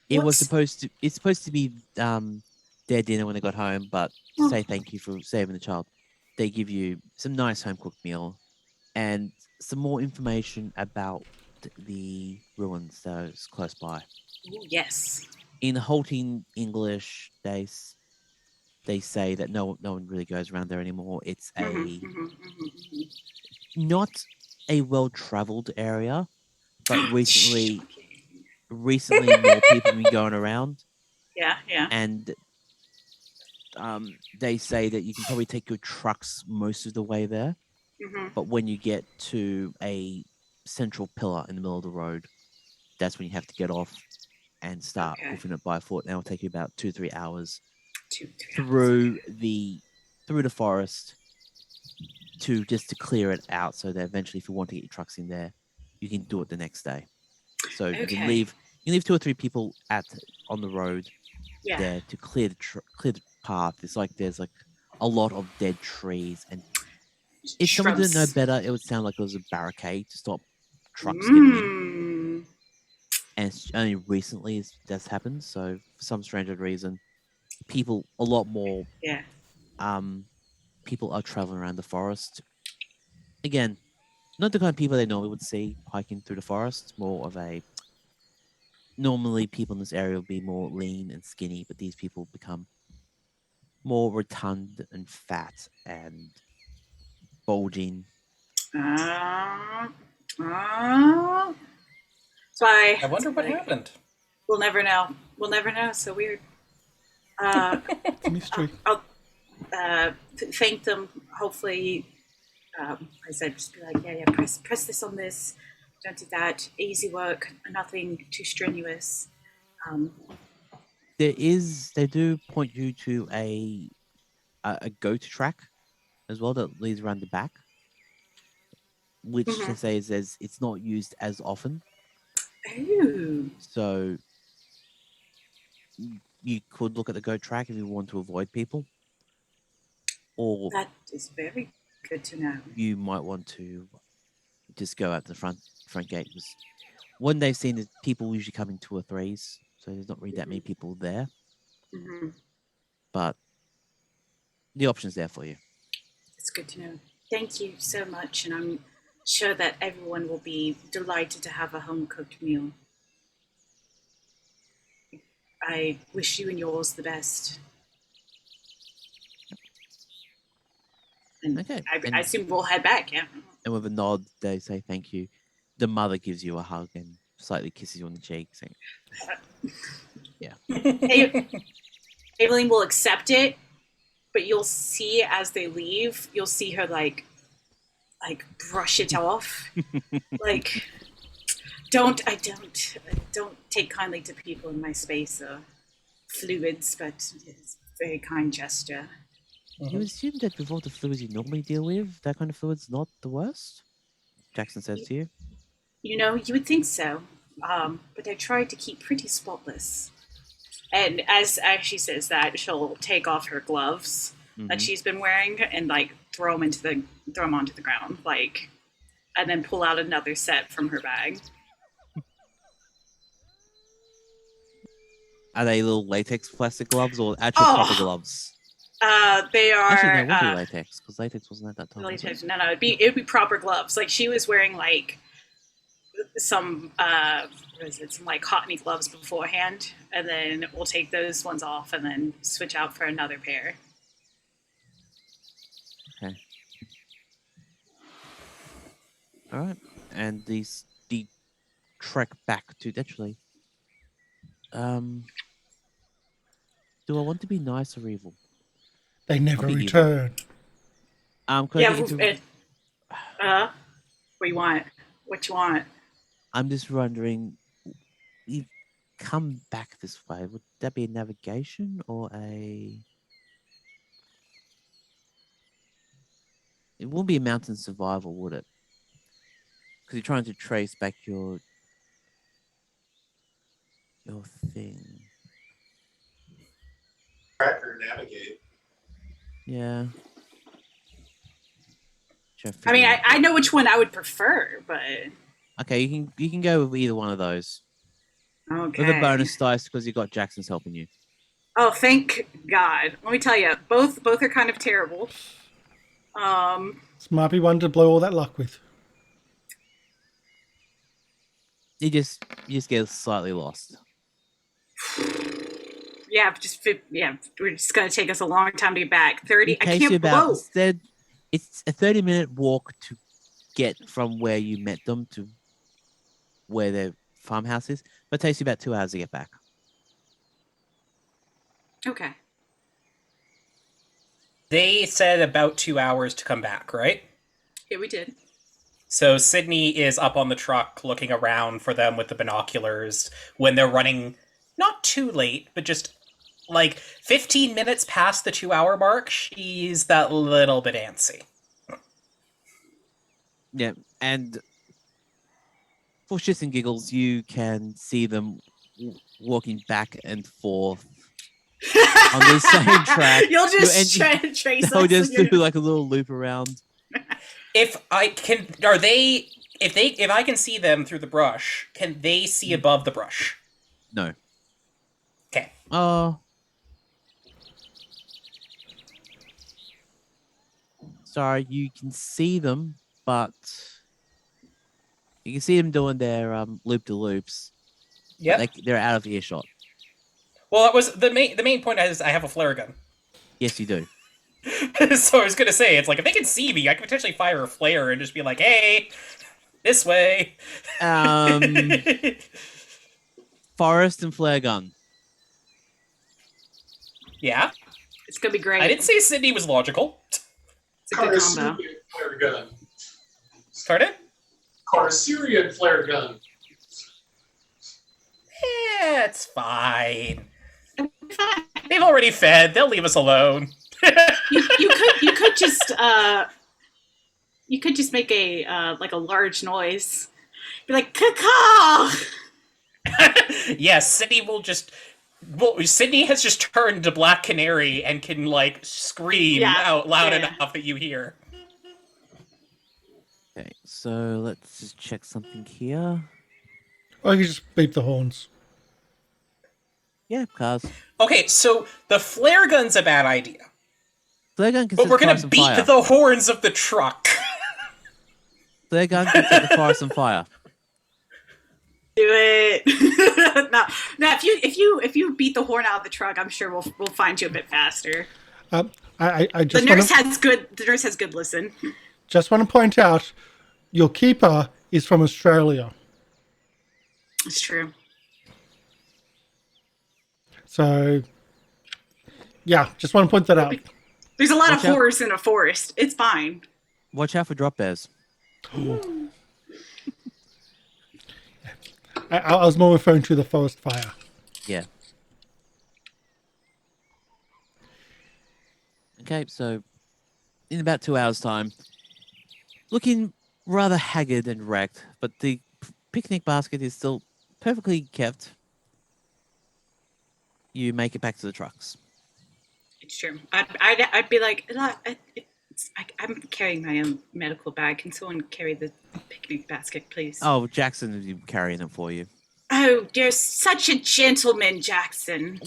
It's supposed to be their dinner when they got home, but to say thank you for saving the child, they give you some nice home cooked meal and some more information about the ruins that is close by. Ooh, yes. In halting English, they say that no one really goes around there anymore. It's not a well-traveled area, but recently more people have been going around. Yeah. And they say that you can probably take your trucks most of the way there, but when you get to a central pillar in the middle of the road, that's when you have to get off and start hoofing it by foot. And it'll take you about 2-3 hours through the forest to clear it out, so that eventually, if you want to get your trucks in there, you can do it the next day. So you can leave 2 or 3 people on the road there to clear the path. It's like there's like a lot of dead trees, and if someone didn't know better, it would sound like it was a barricade to stop trucks getting in. And it's only recently that's happened. So for some strange reason, a lot more people are traveling around the forest. Again, not the kind of people they normally would see hiking through the forest. It's more of normally people in this area would be more lean and skinny, but these people become more rotund and fat and bulging. So I wonder what happened. We'll never know. It's so weird. It's a mystery. I'll thank them. Hopefully, I said just be like, yeah, press this on this. Don't do that. Easy work. Nothing too strenuous. They do point you to a goat track as well that leads around the back, which they say is it's not used as often. Ooh. So you could look at the goat track if you want to avoid people, or that is very good to know. You might want to just go out the front gate. When they've seen that people usually come in 2 or 3s, so there's not really that many people there. But the option's there for you. It's good to know. Thank you so much, and I'm sure that everyone will be delighted to have a home-cooked meal. I wish you and yours the best. And Okay. I assume we'll head back, yeah? And with a nod, they say thank you. The mother gives you a hug and slightly kisses you on the cheek, saying, yeah. Aveline will accept it, but you'll see as they leave, you'll see her like brush it off. Like, don't take kindly to people in my space or fluids, but it's a very kind gesture. You assume that with all the fluids you normally deal with, that kind of fluid's not the worst? Jackson says to you. You know, you would think so, but I tried to keep pretty spotless. And as she says that, she'll take off her gloves that she's been wearing and like throw them onto the ground, like, and then pull out another set from her bag. Are they little latex plastic gloves or actual proper gloves? They are. Actually, no, it wouldn't be latex because latex wasn't at that time. Latex. No, it would be proper gloves. Like she was wearing like some some like cottony gloves beforehand, and then we'll take those ones off and then switch out for another pair. Okay. All right, and the trek back to actually. Do I want to be nice or evil? They never return. What do you want? What you want? I'm just wondering, you've come back this way. Would that be a navigation or a... It won't be a mountain survival, would it? Because you're trying to trace back your thing. Track or navigate. Yeah. I mean, I know which one I would prefer, but okay, you can go with either one of those. Okay. With a bonus dice because you got Jackson's helping you. Oh, thank God! Let me tell you, both are kind of terrible. This might be one to blow all that luck with. You just get slightly lost. Yeah, we're just gonna take us a long time to get back. 30. I can't blow. Instead, it's a 30-minute walk to get from where you met them to where their farmhouse is, but it takes you about 2 hours to get back. Okay. They said about 2 hours to come back, right? Yeah, we did. So Sidney is up on the truck looking around for them with the binoculars when they're running not too late, but just like 15 minutes past the 2 hour mark. She's that little bit antsy. Yeah, and for shits and giggles, you can see them walking back and forth on the same track. You'll just try to trace they'll just do like a little loop around. If I can, if I can see them through the brush, can they see above the brush? No. Okay. Sorry, you can see them, but you can see them doing their loop-de-loops. Yeah. They're out of earshot. Well, that was the main point is I have a flare gun. Yes, you do. So I was going to say, it's like, if they can see me, I could potentially fire a flare and just be like, hey, this way. Forest and flare gun. Yeah. It's going to be great. I didn't say Sidney was logical. It's a good combo. Flare gun. Pardon? Syrian flare gun. Yeah, it's fine. They've already fed. They'll leave us alone. you could just make a like a large noise. Be like caw. Yes, Sidney will just. Well, Sidney has just turned to Black Canary and can like scream out loud enough that you hear. Okay, so let's just check something here. Or you just beep the horns. Yeah, cars. Okay, so the flare gun's a bad idea. Flare gun can but we're gonna beat the horns of the truck. Flare gun can set the forest on fire. Do it. no. If you beat the horn out of the truck, I'm sure we'll find you a bit faster. I just the nurse has good listen. Just want to point out, your keeper is from Australia. It's true. So, yeah, just want to point that out. There's a lot of horrors in a forest. It's fine. Watch out for drop bears. I was more referring to the forest fire. Yeah. Okay, so in about 2 hours' time, looking rather haggard and wrecked, but the picnic basket is still perfectly kept. You make it back to the trucks. It's true. I'd be like, I'm carrying my own medical bag. Can someone carry the picnic basket, please? Oh, Jackson will be carrying it for you. Oh, you're such a gentleman, Jackson.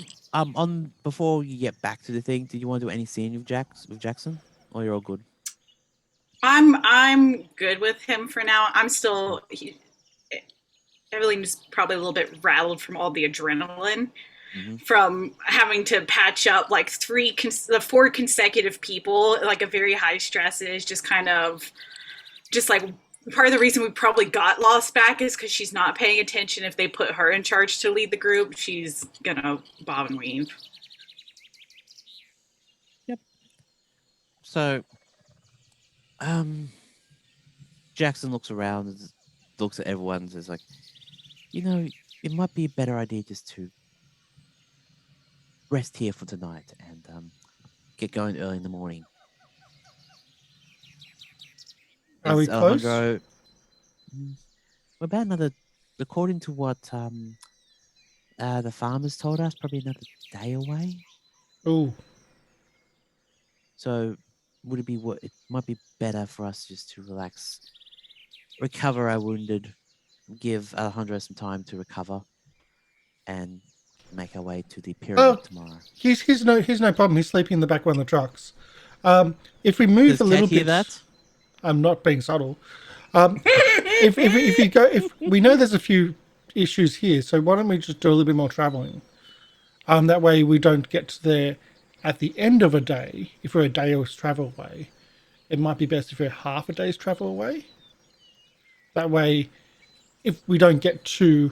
Before you get back to the thing, did you want to do any scene with Jackson? Or you're all good? I'm good with him for now. I'm still. Everything's probably a little bit rattled from all the adrenaline. From having to patch up like 4 consecutive people, like a very high stress is just like part of the reason we probably got lost back is because she's not paying attention. If they put her in charge to lead the group, she's gonna bob and weave. Yep. So, Jackson looks around, and looks at everyone, and says like, it might be a better idea just to rest here for tonight and get going early in the morning. Are we close? Alejandro, we're about another, according to what the farmers told us, probably another day away. Oh. So would it might be better for us just to relax, recover our wounded, give Alejandro some time to recover, and make our way to the pyramid tomorrow. He's no problem. He's sleeping in the back of one of the trucks. If we move a little bit, that? I'm not being subtle. If we know there's a few issues here, so why don't we just do a little bit more traveling? That way we don't get there at the end of a day. If we're a day's travel away, it might be best if we're half a day's travel away. That way, if we don't get to,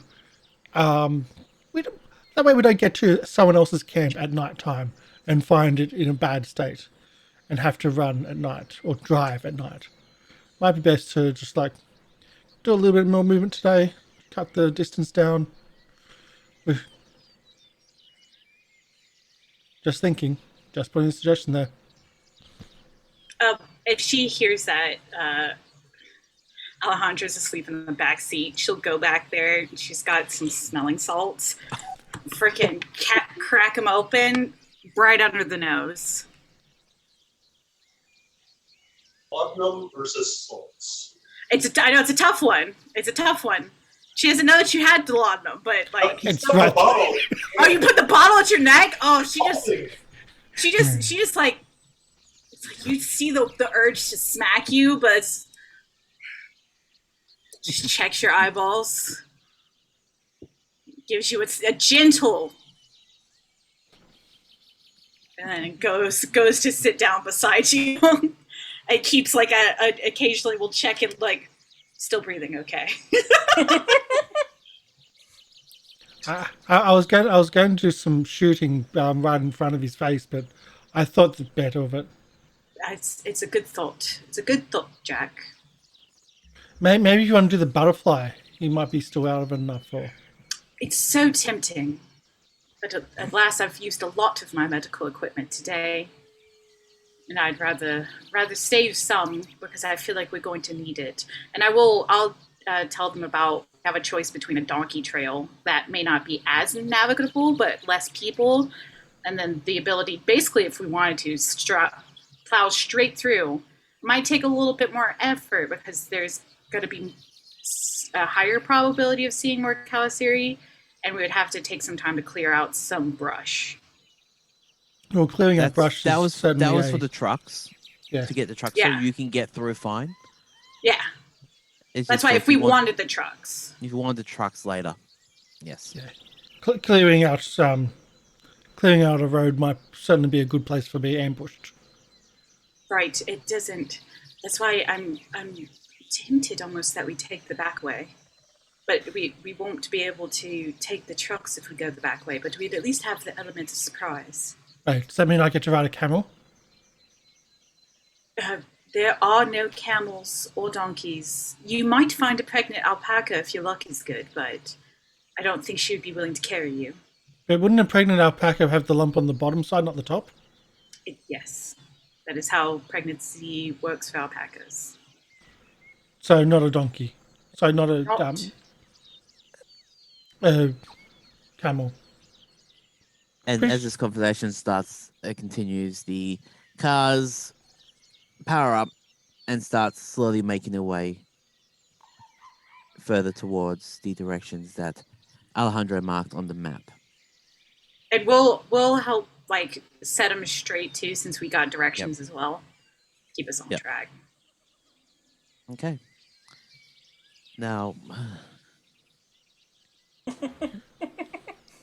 that way we don't get to someone else's camp at night time and find it in a bad state and have to run at night or drive at night. Might be best to just like do a little bit more movement today, cut the distance down. Just thinking, just putting a suggestion there. If she hears that Alejandro's asleep in the back seat, she'll go back there. She's got some smelling salts. Freaking crack them open right under the nose. Laudanum versus salts. I know it's a tough one. It's a tough one. She doesn't know that you had the laudanum, but like, It's right. Bottle. oh, you put the bottle at your neck? Oh, she just like, it's like you see the urge to smack you, but just checks your eyeballs, gives you a gentle, and then goes to sit down beside you. It keeps like occasionally will check it like still breathing okay. I was going to do some shooting right in front of his face, but I thought better of it. It's a good thought. It's a good thought, Jack. Maybe if you want to do the butterfly, you might be still out of it enough for. It's so tempting, but at last I've used a lot of my medical equipment today, and I'd rather save some because I feel like we're going to need it. And I'll tell them about have a choice between a donkey trail that may not be as navigable but less people, and then the ability, basically, if we wanted to plow straight through, might take a little bit more effort because there's going to be a higher probability of seeing more Kalasiri, and we would have to take some time to clear out some brush. Well, clearing out brush. That was for the trucks. Yeah. To get the trucks Yeah. so you can get through fine. Yeah. It's That's just why like if we wanted the trucks. If you wanted the trucks later. Yes. Yeah. Clearing out a road might certainly be a good place for being ambushed. Right. It doesn't. That's why I'm tempted almost that we take the back way. But we won't be able to take the trucks if we go the back way, but we'd at least have the element of surprise. Right. Does that mean I get to ride a camel? There are no camels or donkeys. You might find a pregnant alpaca if your luck is good, but I don't think she would be willing to carry you. But wouldn't a pregnant alpaca have the lump on the bottom side, not the top? Yes, that is how pregnancy works for alpacas. So not a donkey. So not a camel. And Fish. as this conversation starts, it continues. The cars power up and start slowly making their way further towards the directions that Alejandro marked on the map. And we'll help like set them straight too, since we got directions as well. Keep us on track. Okay. Now,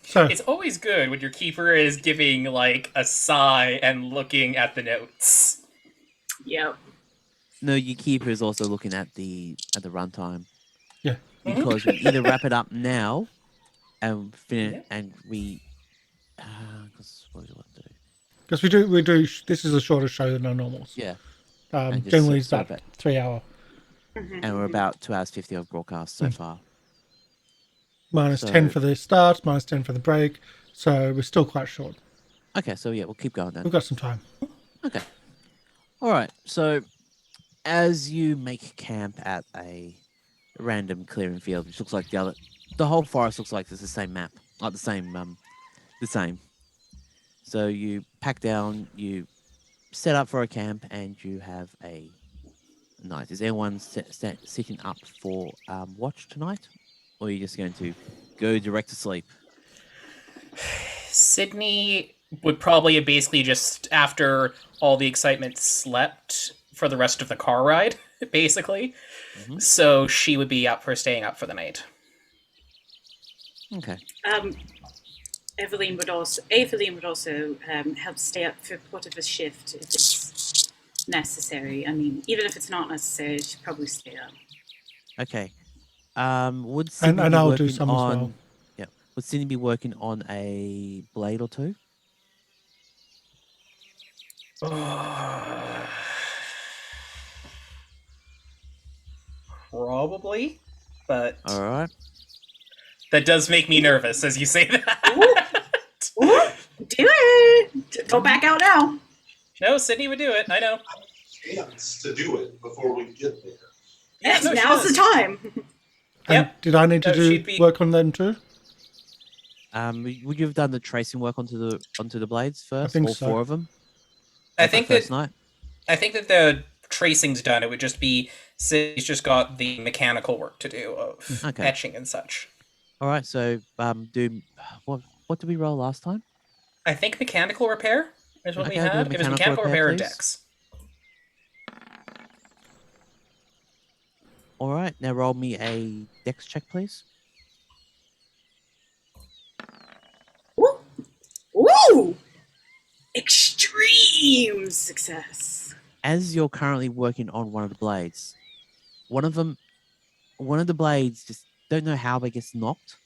So It's always good when your keeper is giving like a sigh and looking at the notes. Yep. no, your keeper is also looking at the runtime. yeah. Because we either wrap it up now and finish and we. Because what do you want to do? Because we do. This is a shorter show than our normals. Yeah. And just Generally, it's sort about of 3 hour. And we're about 2 hours 50 of broadcast so far. Minus So- 10 for the start, minus 10 for the break. So we're still quite short. Okay, so yeah, we'll keep going then. We've got some time. Okay. All right. So, as you make camp at a random clearing field, which looks like the whole forest looks like it's the same map, like the same. So you pack down, you set up for a camp, and you have a night. Is anyone sitting up for watch tonight, or are you just going to go direct to sleep? Sidney would probably have basically just, after all the excitement, slept for the rest of the car ride, basically. Mhm. So she would be up for staying up for the night. Okay. Aveline would also help stay up for part of a shift if it's necessary. I mean, even if it's not necessary, she'd probably stay up. Okay. Would Sidney And be I'll do working some as on? well. Yeah. Would Sidney be working on a blade or two? Probably, but All right. that does make me nervous as you say that. Ooh, do it! Don't back out now. No, Sidney would do it. I know. Chance to do it before we get there. Yeah, Yes, no, she now's the does. time. And Yep. did I need to No, do she'd be- work on them too? Would you have done the tracing work onto the blades first? think All so. 4 of them? I Like think first that night? I think that the tracing's done. It would just be Sidney's just got the mechanical work to do of Okay. etching and such. All right. So do what did we roll last time? I think mechanical repair is what we Okay, I'll do had. It was mechanical repair and please. dex. All right. Now roll me a dex check, please. Ooh! Ooh! Extreme success. As you're currently working on one of the blades, one of the blades just don't know how it gets knocked,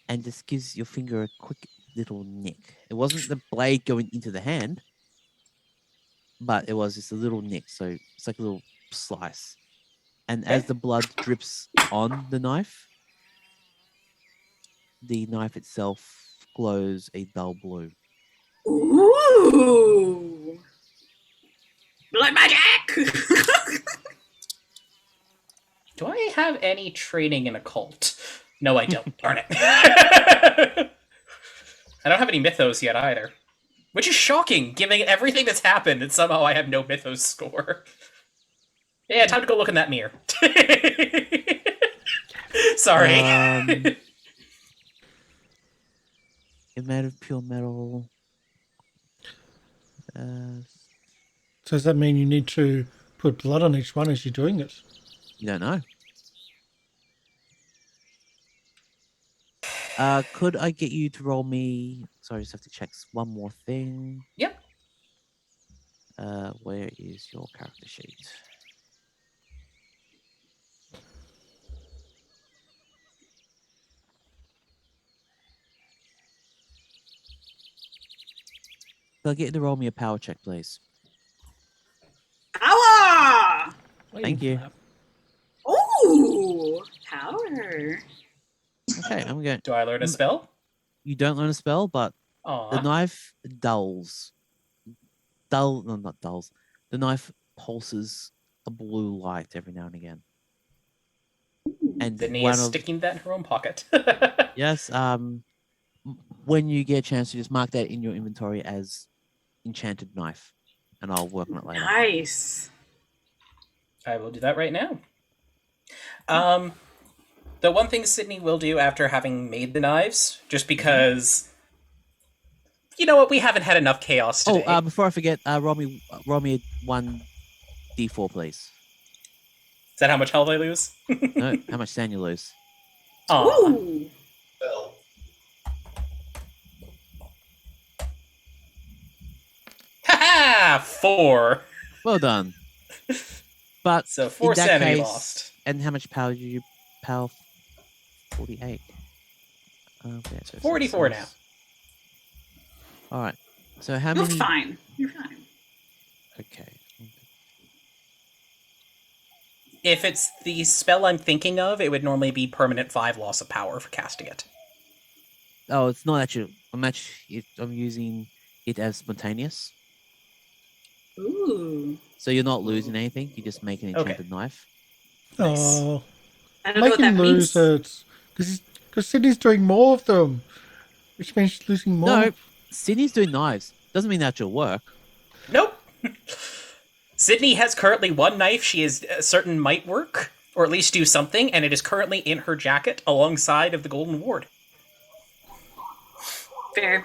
and just gives your finger a quick little nick. It wasn't the blade going into the hand, but it was just a little nick. So it's like a little slice. And as the blood drips on the knife itself glows a dull blue. Ooh! Blood magic! Do I have any training in occult? No, I don't. Darn it. I don't have any mythos yet either. Which is shocking, given everything that's happened, and somehow I have no mythos score. Yeah, time to go look in that mirror. Sorry. It made of pure metal. So does that mean you need to put blood on each one as you're doing it? You don't know. Could I get you to roll me? Sorry, I just have to check one more thing. Yep. Where is your character sheet? Could I get you to roll me a power check, please? Power! Thank you. Ooh! Power. Okay, I'm going. Do I learn a spell? You don't learn a spell, but the Aw. knife dulls. No, not dulls. The knife pulses a blue light every now and again. And Sydney one is of sticking that in her own pocket. yes, when you get a chance to just mark that in your inventory as enchanted knife, and I'll work on it later. Nice. I will do that right now. The one thing Sydney will do after having made the knives, just because, you know what, we haven't had enough chaos today. Oh, before I forget, roll me 1d4, please. Is that how much health I lose? No, how much stand you lose? Aw. Ooh. Well, Ha-ha! 4. Well done. But So 4 in that sanity case, lost. and how much power do you power? 48. Okay, so 44 now. All right. So how You're many? fine. You're fine. Okay. If it's the spell I'm thinking of, it would normally be permanent 5 loss of power for casting it. Oh, it's not actually. I'm using it as spontaneous. Ooh. So you're not losing anything. You just make an enchanted knife. Nice. Oh, I don't know make what him that lose means. it. Because Sydney's doing more of them. Which means she's losing more. No, Sydney's doing knives. Doesn't mean that will work. Nope. Sydney has currently one knife she is certain might work, or at least do something, and it is currently in her jacket alongside of the golden ward. Fair.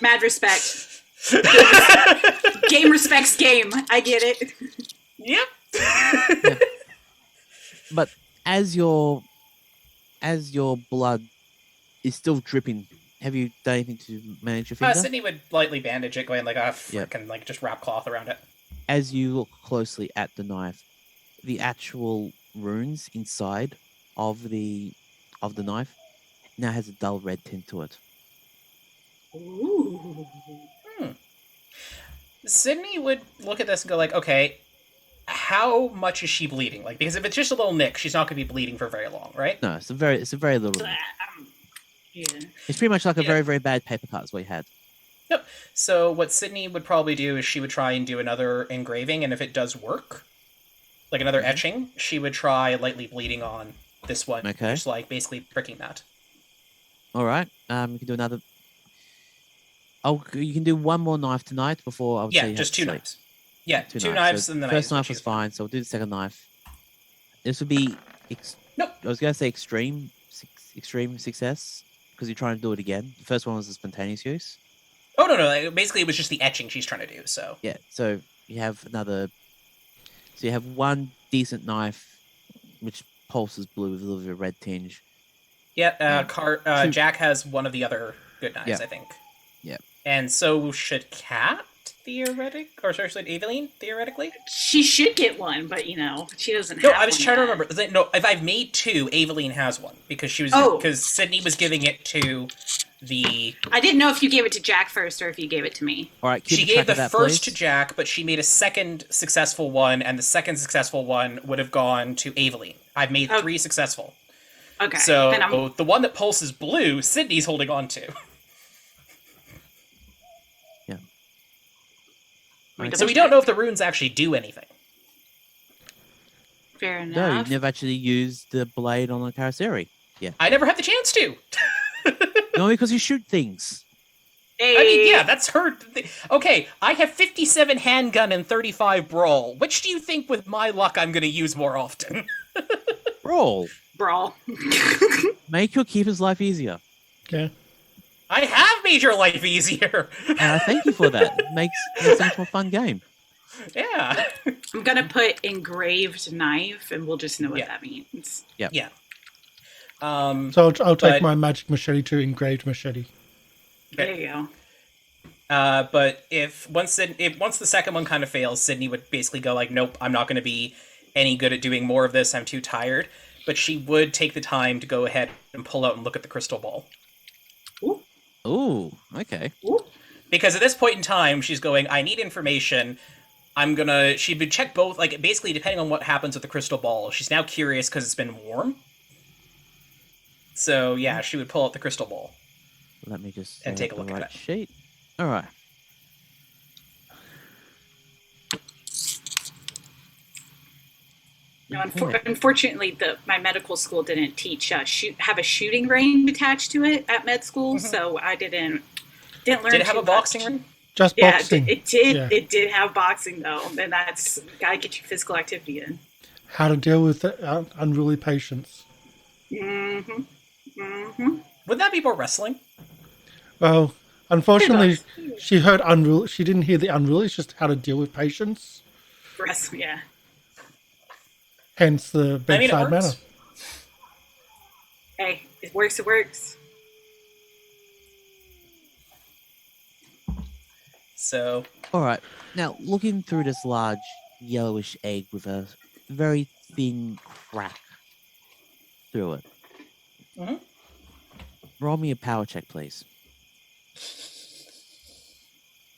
Mad respect. Game respects game. I get it. Yep. Yeah. But as your blood is still dripping, have you done anything to manage your finger? Sydney would lightly bandage it, going like, Yep. and like just wrap cloth around it. As you look closely at the knife, the actual runes inside of the knife now has a dull red tint to it. Ooh. Sydney would look at this and go like, okay, how much is she bleeding? Like, because if it's just a little nick, she's not going to be bleeding for very long, right? No, it's a very little. Yeah. It's pretty much like a Yeah. very, very bad paper cut is what you had. Yep. So what Sydney would probably do is she would try and do another engraving, and if it does work, like another etching, she would try lightly bleeding on this one. Okay. Just like basically pricking that. All right. You can do another. Oh, you can do one more knife tonight before I would say Yeah, you just have to 2 sleep. knives. Yeah, two knives. knives, So and then first I knife was fine, so we'll do the second knife. This would be. Nope. I was going to say extreme success because you're trying to do it again. The first one was a spontaneous use. Oh no! Basically, it was just the etching she's trying to do. So Yeah. So you have another. So you have one decent knife, which pulses blue with a little bit of red tinge. yeah, Two- Jack has one of the other good knives, Yeah. I think. Yeah. And so should Kat Aveline theoretically. She should get one, but she doesn't No, have I was one trying to yet. remember. No, if I've made 2, Aveline has one because she was Oh. because Sydney was giving it to the. I didn't know if you gave it to Jack first or if you gave it to me. All right. Keep She track gave of the that, first please. to Jack, but she made a second successful one, and the second successful one would have gone to Aveline. I've made Oh. 3 successful. Okay. So then I'm, the one that pulses blue, Sydney's holding on to. Okay. So we don't know if the runes actually do anything. fair No, enough. you've never actually used the blade on the Karaseri. Yeah. I never had the chance to. No, because you shoot things. Hey. I mean, yeah, that's her. Okay, I have 57 handgun and 35 brawl. Which do you think, with my luck, I'm going to use more often? Roll. Brawl. Make your keeper's life easier. Okay. I have made your life easier. And I thank you for that. It makes a much more fun game. Yeah. I'm gonna put engraved knife, and we'll just know what Yeah. that means. Yeah. So I'll take But- my magic machete to engraved machete. There you go. But if once the second one kind of fails, Sydney would basically go like, "Nope, I'm not going to be any good at doing more of this. I'm too tired." But she would take the time to go ahead and pull out and look at the crystal ball. Ooh, okay. Because at this point in time, she's going, I need information. She would check both, like, basically, depending on what happens with the crystal ball. She's now curious because it's been warm. So yeah, she would pull out the crystal ball. Let me just And take a the look at right it. sheet. All right. No, Okay. unfortunately, my medical school didn't teach have a shooting range attached to it at med school, so I didn't learn. Did it have too a boxing much. ring? Just Yeah, boxing. it did. Yeah. It did have boxing though, and that's gotta get your physical activity in. How to deal with unruly patients. Mm-hmm. Mm-hmm. Would that be more wrestling? Well, unfortunately, Pretty much. she heard unruly. She didn't hear the unruly. It's just how to deal with patients. Wrestling, yeah. Hence the I mean, it bedside manner. works. Hey, it works. It works. So All right. Now, looking through this large yellowish egg with a very thin crack through it. Mhm. Roll me a power check, please.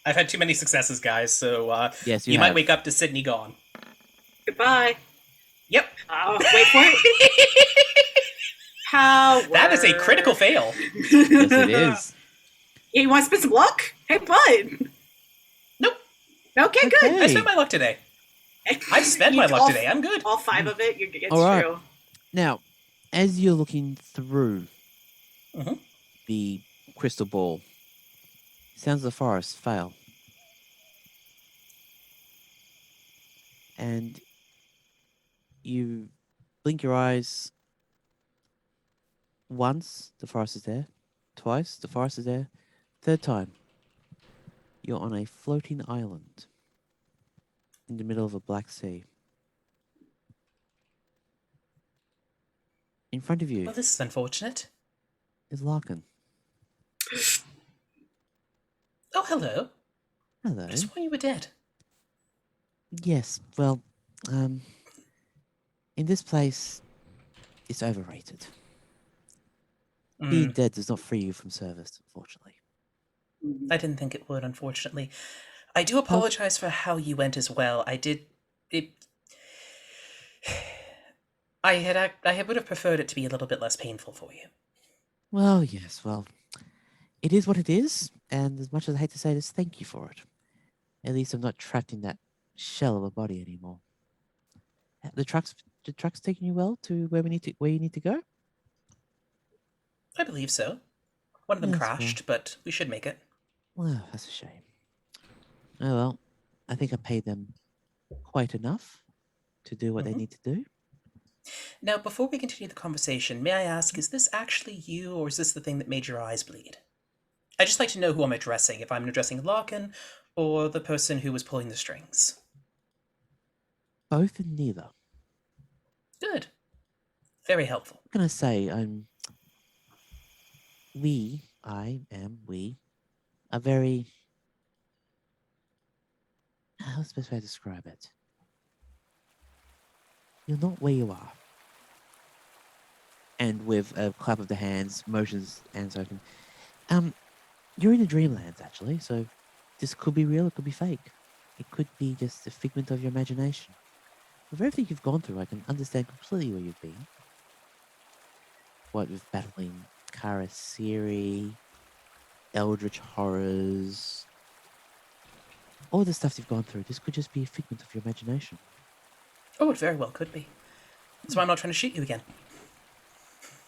I've had too many successes, guys. So Yes, you you might have. wake up to Sidney gone. Goodbye. Yep. Oh, wait for it. Power. That is a critical fail. Yes, it is. Yeah, you want to spend some luck? Hey, bud. Nope. Okay, good. I Hey. spent my luck today. I've spent my luck today. I'm good. All 5 of it. It's All right. true. Now, as you're looking through Mhm. the crystal ball, sounds of the forest fail. And you blink your eyes once, the forest is there. Twice, the forest is there. Third time, you're on a floating island in the middle of a black sea. In front of you Well, this is unfortunate. is Larkin. Oh, hello. Hello. I swore you were dead. Yes, well, in this place, it's overrated. Being dead does not free you from service, unfortunately. I didn't think it would, unfortunately. I do apologize for how you went as well. I did. I would have preferred it to be a little bit less painful for you. Well, yes, well, it is what it is, and as much as I hate to say this, thank you for it. At least I'm not trapped in that shell of a body anymore. The truck's taking you well to where you need to go? I believe so. One of them Yes, crashed, but we should make it. Well, that's a shame. Oh well, I think I paid them quite enough to do what they need to do. Now, before we continue the conversation, may I ask, is this actually you, or is this the thing that made your eyes bleed? I'd just like to know who I'm addressing, if I'm addressing Larkin or the person who was pulling the strings. Both and neither. Good. Very helpful. What can I say? We are very... How's the best way to describe it? You're not where you are. And with a clap of the hands, motions, hands open. You're in a dreamland, actually, so this could be real, it could be fake. It could be just a figment of your imagination. With everything you've gone through, I can understand completely where you've been. What with battling Karsh, eldritch horrors, all the stuff you've gone through, this could just be a figment of your imagination. Oh, it very well could be. That's why I'm not trying to shoot you again.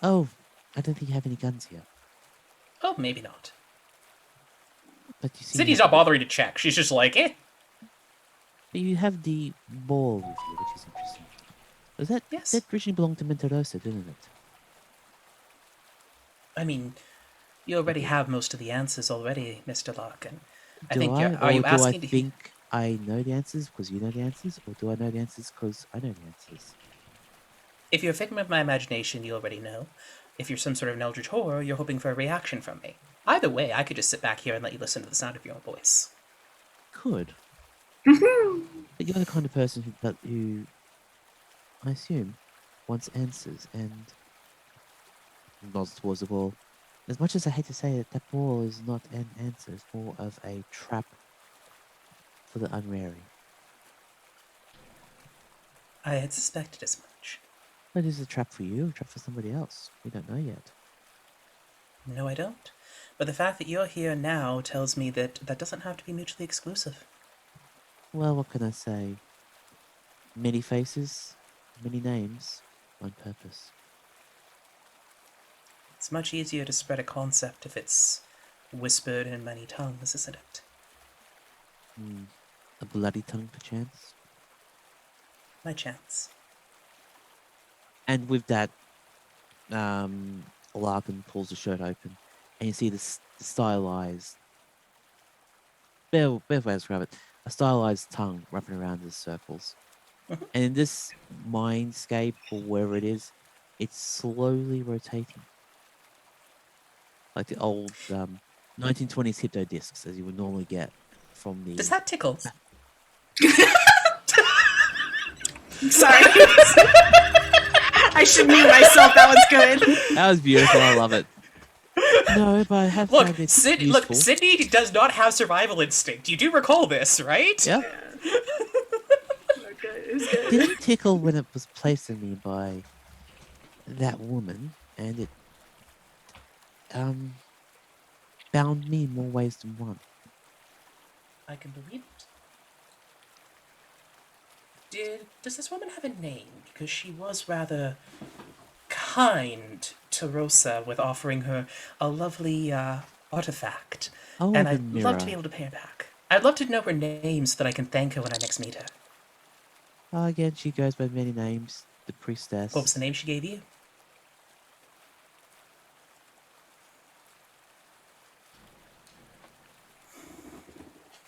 Oh, I don't think you have any guns here. Oh, maybe not. But you see, Sidney's not bothering to check. She's just like, eh. But you have the ball with you, which is interesting. Does that Yes. that originally belonged to Mentirosa, didn't it? I mean, you already have most of the answers already, Mr. Larkin. Are you Do asking I to... think I know the answers because you know the answers, or do I know the answers because I know the answers? If you're a figment of my imagination, you already know. If you're some sort of eldritch horror, you're hoping for a reaction from me. Either way, I could just sit back here and let you listen to the sound of your own voice. Could. But you're the kind of person who, I assume, wants answers and nods towards the ball. As much as I hate to say it, that ball is not an answer. It's more of a trap for the unwary. I had suspected as much. But is it a trap for you or a trap for somebody else? We don't know yet. No, I don't. But the fact that you're here now tells me that that doesn't have to be mutually exclusive. Well, what can I say? Many faces, many names, one purpose. It's much easier to spread a concept if it's whispered in many tongues, isn't it? A bloody tongue, perchance. My chance. And with that, Larkin pulls the shirt open, and you see the stylized, better way to describe it, a stylized tongue wrapping around the circles. And in this mindscape, or wherever it is, it's slowly rotating. Like the old 1920s Hypno discs, as you would normally get from the... Does that tickle? Sorry. I should mute myself. That was good. That was beautiful. I love it. No, but I have Look, found it Look, useful. Sidney does not have survival instinct. You do recall this, right? Yeah. Okay, it was good. Didn't tickle when it was placed in me by that woman, and it bound me in more ways than one. I can believe it. Does this woman have a name? Because she was rather kind to Rosa with offering her a lovely artifact. Oh, and the I'd love to be mirror. able to pay her back. I'd love to know her name so that I can thank her when I next meet her. Again, she goes by many names. The priestess. What was the name she gave you?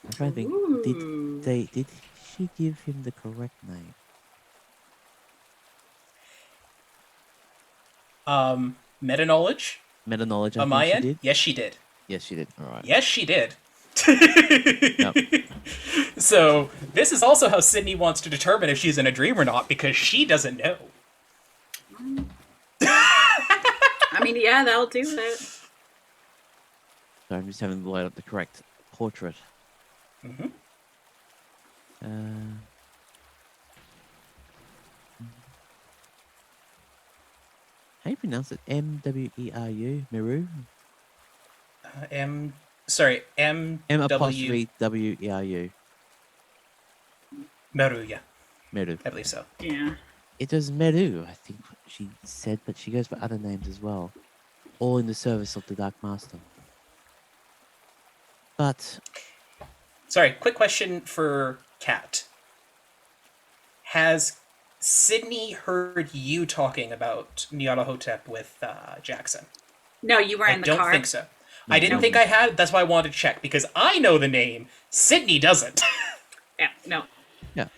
I'm trying to think. Ooh. Did she give him the correct name? Meta knowledge Meta knowledge. I on think my she end? did. Yes, she did. Yes, she did. All right. Yes, she did. Yep. So this is also how Sidney wants to determine if she's in a dream or not, because she doesn't know. I mean, yeah, that'll do it. So I'm just having to load up the correct portrait. Mm-hmm. How do you pronounce it? M-W-E-R-U? Meru? Sorry, M apostrophe W-E-R-U. Meruya. Meru. I believe so. Yeah. It was Meru, I think she said, but she goes by other names as well. All in the service of the Dark Master. But Sorry, quick question for Kat. Has Sidney heard you talking about Nyarlathotep with Jackson? No, you were in the I don't car. think so. No, I didn't think I had. That's why I wanted to check, because I know the name. Sidney doesn't. Yeah, no. yeah.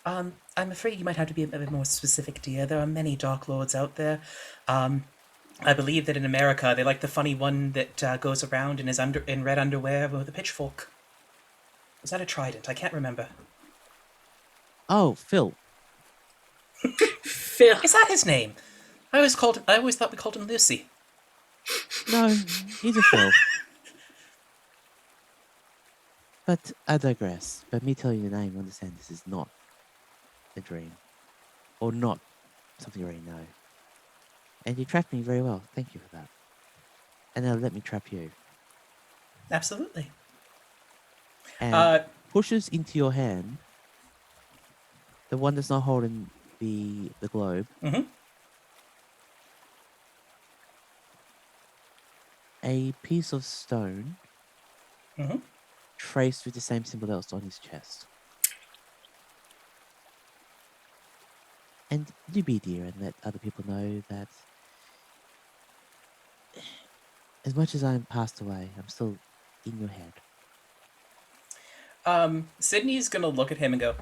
I'm afraid you might have to be a bit more specific, dear. There are many Dark Lords out there. I believe that in America they like the funny one that goes around in his in red underwear with a pitchfork. Was that a trident? I can't remember. Oh, Phil. Phil. Is that his name? I always thought we called him Lucy. No, he's a Phil. But I digress. By me telling you the name, understand this is not a dream. Or not something you already know. And you trapped me very well. Thank you for that. And now let me trap you. Absolutely. And pushes into your hand, the one that's not holding the globe, Mm-hmm. a piece of stone Mm-hmm. traced with the same symbol that was on his chest. And do be dear and let other people know that as much as I'm passed away, I'm still in your head. Sidney's gonna look at him and go,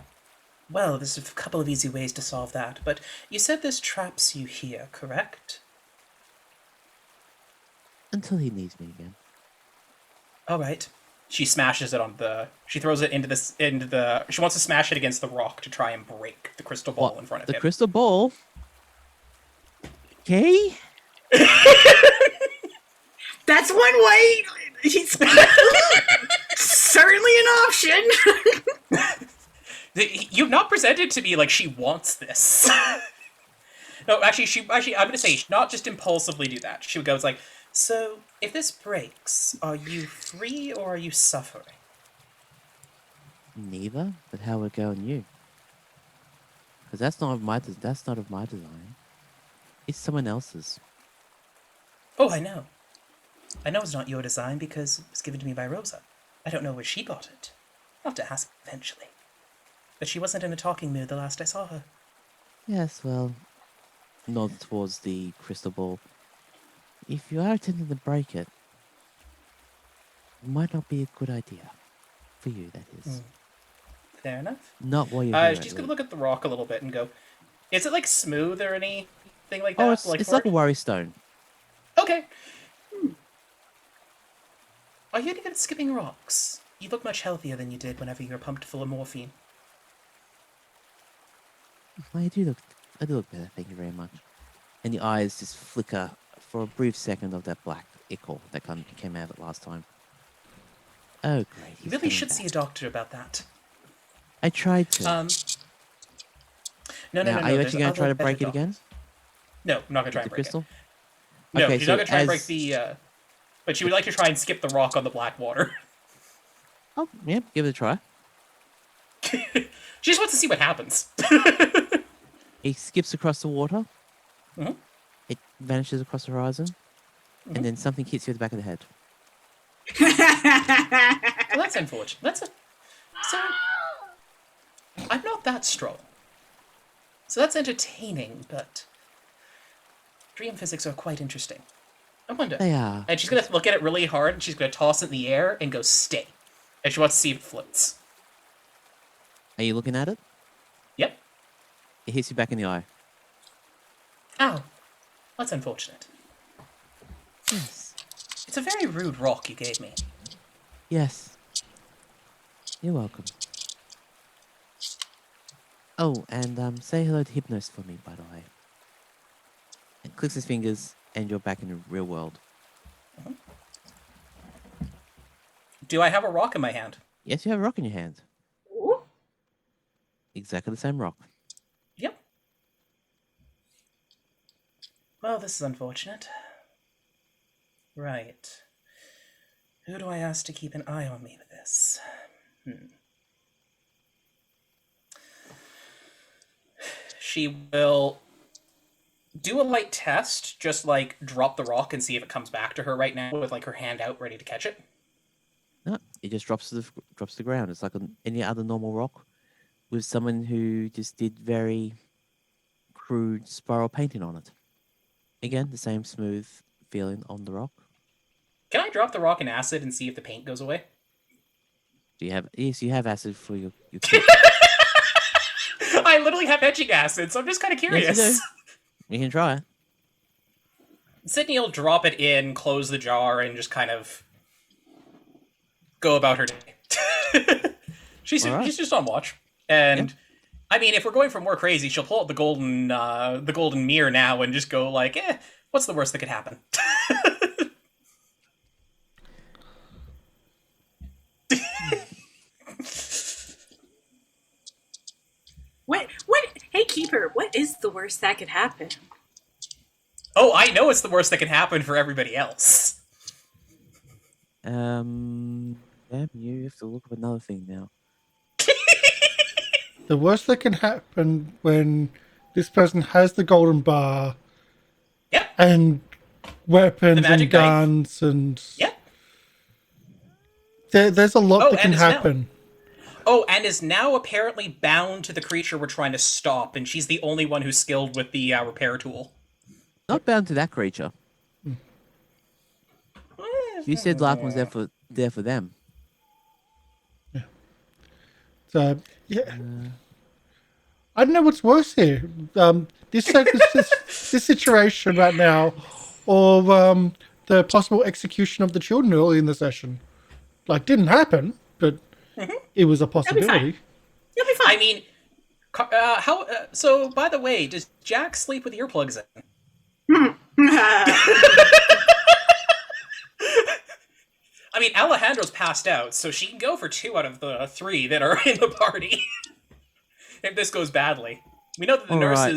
well, there's a couple of easy ways to solve that, but you said this traps you here, correct? Until he needs me again. All right. She smashes it on she throws it she wants to smash it against the rock to try and break the crystal ball in front of The him. crystal ball? Okay? That's one way. He's certainly an option. You've not presented to me like she wants this. No, actually, I'm gonna say, not just impulsively do that. She would go, it's like, so, if this breaks, are you free or are you suffering? Neither, but how would it go on you? Because that's not of my design. It's someone else's. Oh, I know. I know it's not your design because it was given to me by Rosa. I don't know where she got it. I'll have to ask eventually. But she wasn't in a talking mood the last I saw her. Yes, well, nod towards the crystal ball. If you are attempting to break it, it might not be a good idea. For you, that is. Fair enough. Not while you're here. She's gonna look at the rock a little bit and go, is it, like, smooth or anything like that? Oh, it's like a worry stone. Okay. Are you any good at skipping rocks? You look much healthier than you did whenever you were pumped full of morphine. I do look better, thank you very much. And the eyes just flicker for a brief second of that black ichor that came out of it last time. Oh, great. You really should see a doctor about that. I tried to. No. Are you actually going to try to better break it again? No, I'm not going to try and The break crystal? it. No, Okay, she's so not going to try and break as- the... But she would like to try and skip the rock on the black water. Oh, yeah, give it a try. She just wants to see what happens. He skips across the water. Mhm. It vanishes across the horizon. And then something hits you at the back of the head. Well, that's unfortunate. So, I'm not that strong. So that's entertaining, but... Dream physics are quite interesting. I wonder. They are. And she's going to look at it really hard, and she's going to toss it in the air and go, stay. And she wants to see if it floats. Are you looking at it? Yep. It hits you back in the eye. Ow. That's unfortunate. Yes. It's a very rude rock you gave me. Yes. You're welcome. Oh, and say hello to Hypnos for me, by the way. And clicks his fingers, and you're back in the real world. Do I have a rock in my hand? Yes, you have a rock in your hand. Ooh. Exactly the same rock. Yep. Well, this is unfortunate. Right. Who do I ask to keep an eye on me with this? She will do a light test, just like drop the rock and see if it comes back to her right now with like her hand out ready to catch it. No, it just drops to the ground. It's like any other normal rock, with someone who just did very crude spiral painting on it. Again, the same smooth feeling on the rock. Can I drop the rock in acid and see if the paint goes away? Do you have? Yes, you have acid for your kit. I literally have etching acid, so I'm just kind of curious. Yes, you can try it. Sidney will drop it in, close the jar, and just kind of go about her day. She's just on watch. And, I mean, if we're going for more crazy, she'll pull out the golden mirror now and just go like, what's the worst that could happen? What? Hey, Keeper, what is the worst that could happen? Oh, I know it's the worst that can happen for everybody else. Damn, you have to look up another thing now. The worst that can happen when this person has the golden bar Yep. and weapons The and magic knife. guns and... Yep. There's a lot Oh, that can and it's now- happen. Oh, and is now apparently bound to the creature we're trying to stop, and she's the only one who's skilled with the repair tool. Not bound to that creature. You said Larkin was there for them. So, yeah. I don't know what's worse here. This situation right now, or the possible execution of the children early in the session. Like, didn't happen, but it was a possibility. You'll be fine. I mean, so, by the way, does Jack sleep with earplugs in? I mean, Alejandro's passed out, so she can go for 2 out of the 3 that are in the party. If this goes badly. We know that the nurse Alright.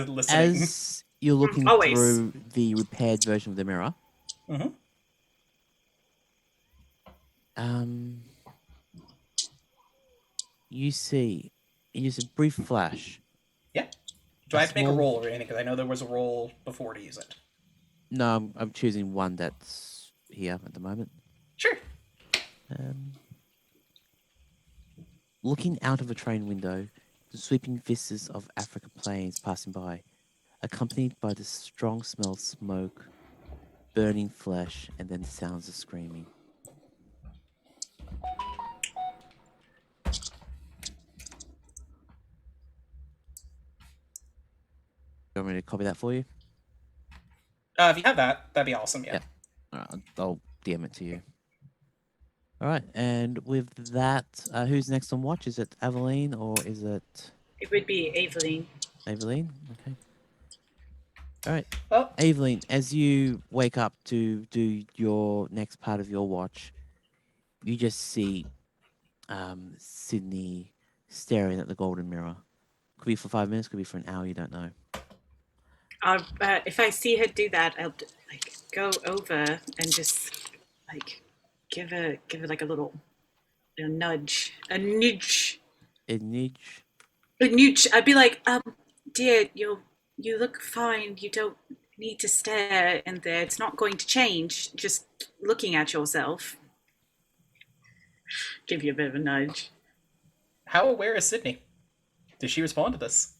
is listening. As you're looking Always. through the repaired version of the mirror, Mm-hmm. you see, in just a brief flash. Yeah. Do I have to make a Small- roll or anything? Because I know there was a roll before to use it. No, I'm choosing one that's here at the moment. Sure. Looking out of a train window, the sweeping vistas of Africa plains passing by, accompanied by the strong smell of smoke, burning flesh, and then the sounds of screaming. You want me to copy that for you? If you have that, that'd be awesome. Yeah. All right, I'll DM it to you. All right, and with that, who's next on watch? Is it Aveline or is it It would be Aveline. Aveline? Okay. All right, Well, Aveline, as you wake up to do your next part of your watch, you just see Sidney staring at the golden mirror. Could be for 5 minutes, could be for an hour, you don't know. If I see her do that, I'll like go over and just like give her like a little nudge, a nudge. A nudge. A nudge. I'd be like, dear, you look fine. You don't need to stare in there. It's not going to change. Just looking at yourself. Give you a bit of a nudge. how aware is Sydney? Did she respond to this?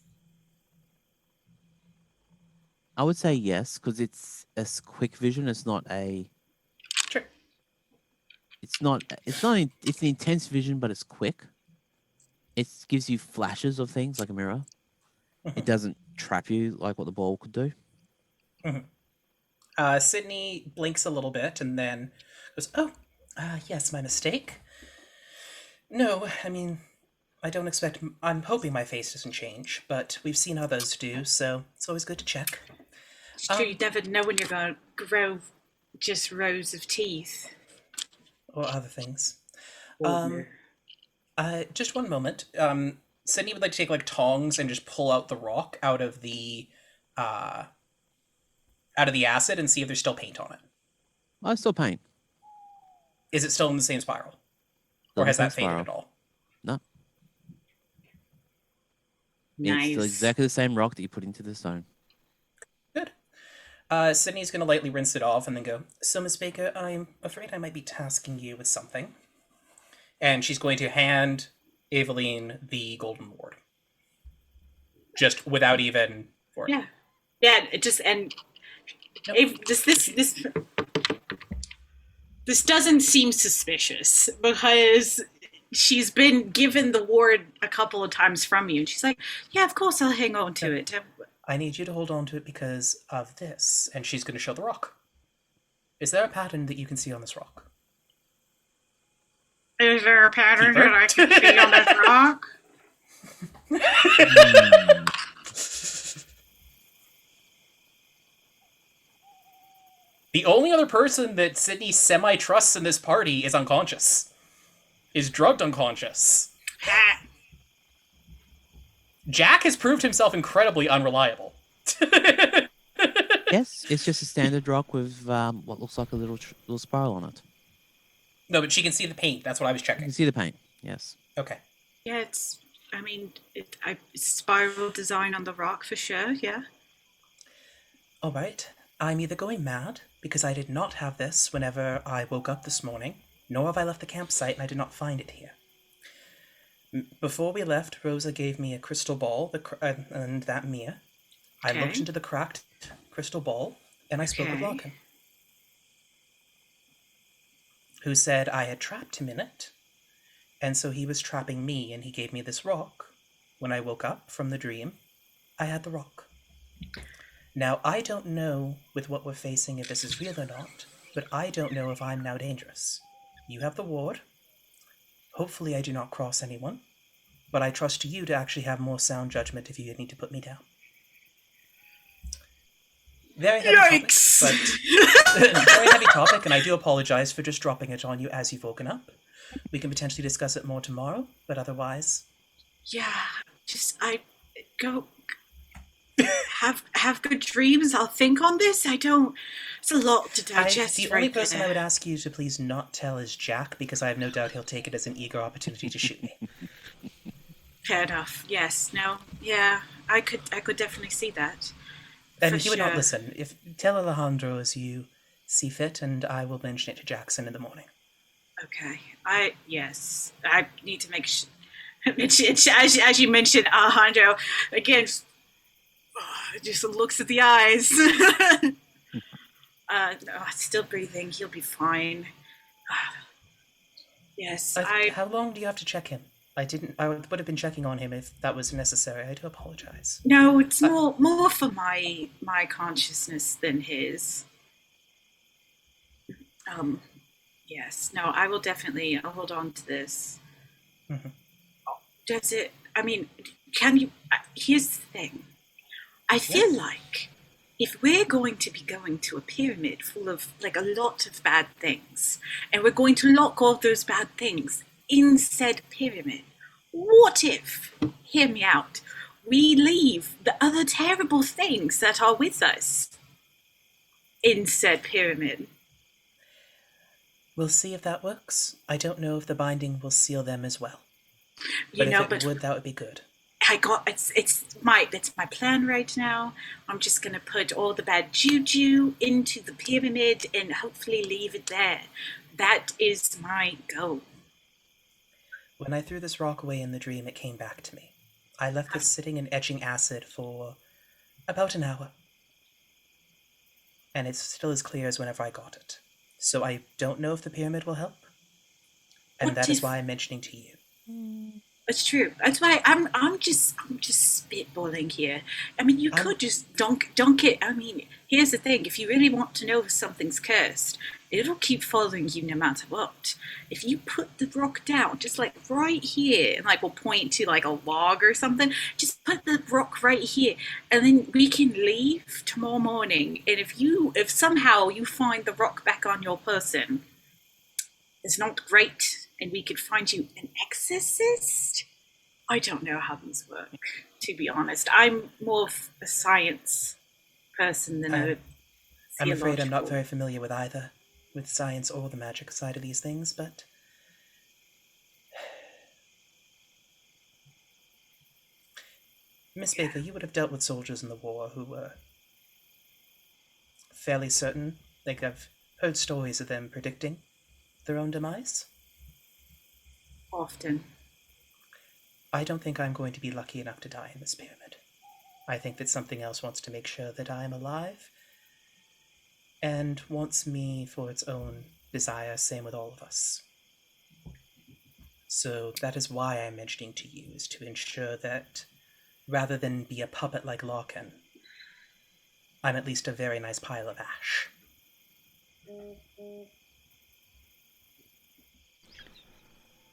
I would say yes, because it's a quick vision. It's not a. Sure. It's not. It's an intense vision, but it's quick. It gives you flashes of things like a mirror. It doesn't trap you like what the ball could do. Sydney blinks a little bit and then goes, "Oh, yes, my mistake. No, I mean, I don't expect. I'm hoping my face doesn't change, but we've seen others do, so it's always good to check." It's true, you never know when you're going to grow just rows of teeth. Or other things. Or- Just one moment. Sydney would like to take like tongs and just pull out the rock out of the acid and see if there's still paint on it. I still paint. Is it still in the same spiral? Still Or has in the that same faded spiral. at all? No, Nice. it's still exactly the same rock that you put into the stone. Good. Sydney's going to lightly rinse it off and then go, "So, Miss Baker, I'm afraid I might be tasking you with something." And she's going to hand Aveline the golden ward. Just without even... Yeah. Yeah, it just, and if this doesn't seem suspicious because she's been given the ward a couple of times from you. And she's like, yeah, of course I'll hang on to it. I need you to hold on to it because of this. And she's going to show the rock. Is there a pattern that you can see on this rock? Is there a pattern Keeper? that I can see on this rock? The only other person that Sydney semi-trusts in this party is unconscious. Is drugged unconscious. Ha. Jack has proved himself incredibly unreliable. Yes, it's just a standard rock with what looks like a little spiral on it. No, but she can see the paint. That's what I was You checking. can see the paint. Yes. Okay. Yeah, it's spiral design on the rock for sure, yeah. All right. I'm either going mad because I did not have this whenever I woke up this morning, nor have I left the campsite and I did not find it here. Before we left, Rosa gave me a crystal ball and that mirror. I Okay. looked into the cracked crystal ball and I spoke with Okay. Larkin, who said I had trapped him in it, and so he was trapping me and he gave me this rock. When I woke up from the dream, I had the rock. Now, I don't know with what we're facing if this is real or not, but I don't know if I'm now dangerous. You have the ward. Hopefully I do not cross anyone, but I trust you to actually have more sound judgment if you need to put me down. Very heavy Yikes! topic, but very heavy topic, and I do apologize for just dropping it on you as you've woken up. We can potentially discuss it more tomorrow, but otherwise... Yeah, just have good dreams. I'll think on this. It's a lot to digest. The only person I would ask you to please not tell is Jack, because I have no doubt he'll take it as an eager opportunity to shoot me. Fair enough. Yes. No. Yeah. I could definitely see that. And he would not listen. Tell Alejandro as you see fit, and I will mention it to Jackson in the morning. Okay. I need to make sure. As you mentioned, Alejandro again just looks at the eyes. Still breathing. He'll be fine. Yes. How long do you have to check him? I would have been checking on him if that was necessary. I do apologize. No, it's more for my consciousness than his. Yes. No, I will definitely. I'll hold on to this. Mm-hmm. Does it? I mean, can you? Here's the thing. I feel like if we're going to be going to a pyramid full of like a lot of bad things, and we're going to lock all those bad things in said pyramid, what if, hear me out, we leave the other terrible things that are with us in said pyramid? We'll see if that works. I don't know if the binding will seal them as well. That would be good. It's my plan right now. I'm just gonna put all the bad juju into the pyramid and hopefully leave it there. That is my goal. When I threw this rock away in the dream, it came back to me. I left this sitting in etching acid for about an hour. And it's still as clear as whenever I got it. So I don't know if the pyramid will help. And that is why I'm mentioning to you. It's true. That's why I'm just spitballing here. I mean, you could just dunk it. I mean, here's the thing. If you really want to know if something's cursed, it'll keep following you no matter what. If you put the rock down, just like right here, and like we'll point to like a log or something, just put the rock right here, and then we can leave tomorrow morning. And if somehow you find the rock back on your person, it's not great, and we could find you an exorcist. I don't know how these work, to be honest. I'm more of a science person than a theological. I'm afraid I'm not very familiar with either, with science or the magic side of these things, but Miss Baker, you would have dealt with soldiers in the war who were fairly certain. Like, I've heard stories of them predicting their own demise. Often. I don't think I'm going to be lucky enough to die in this pyramid. I think that something else wants to make sure that I am alive, and wants me for its own desire, same with all of us. So that is why I'm mentioning to you, is to ensure that, rather than be a puppet like Larkin, I'm at least a very nice pile of ash.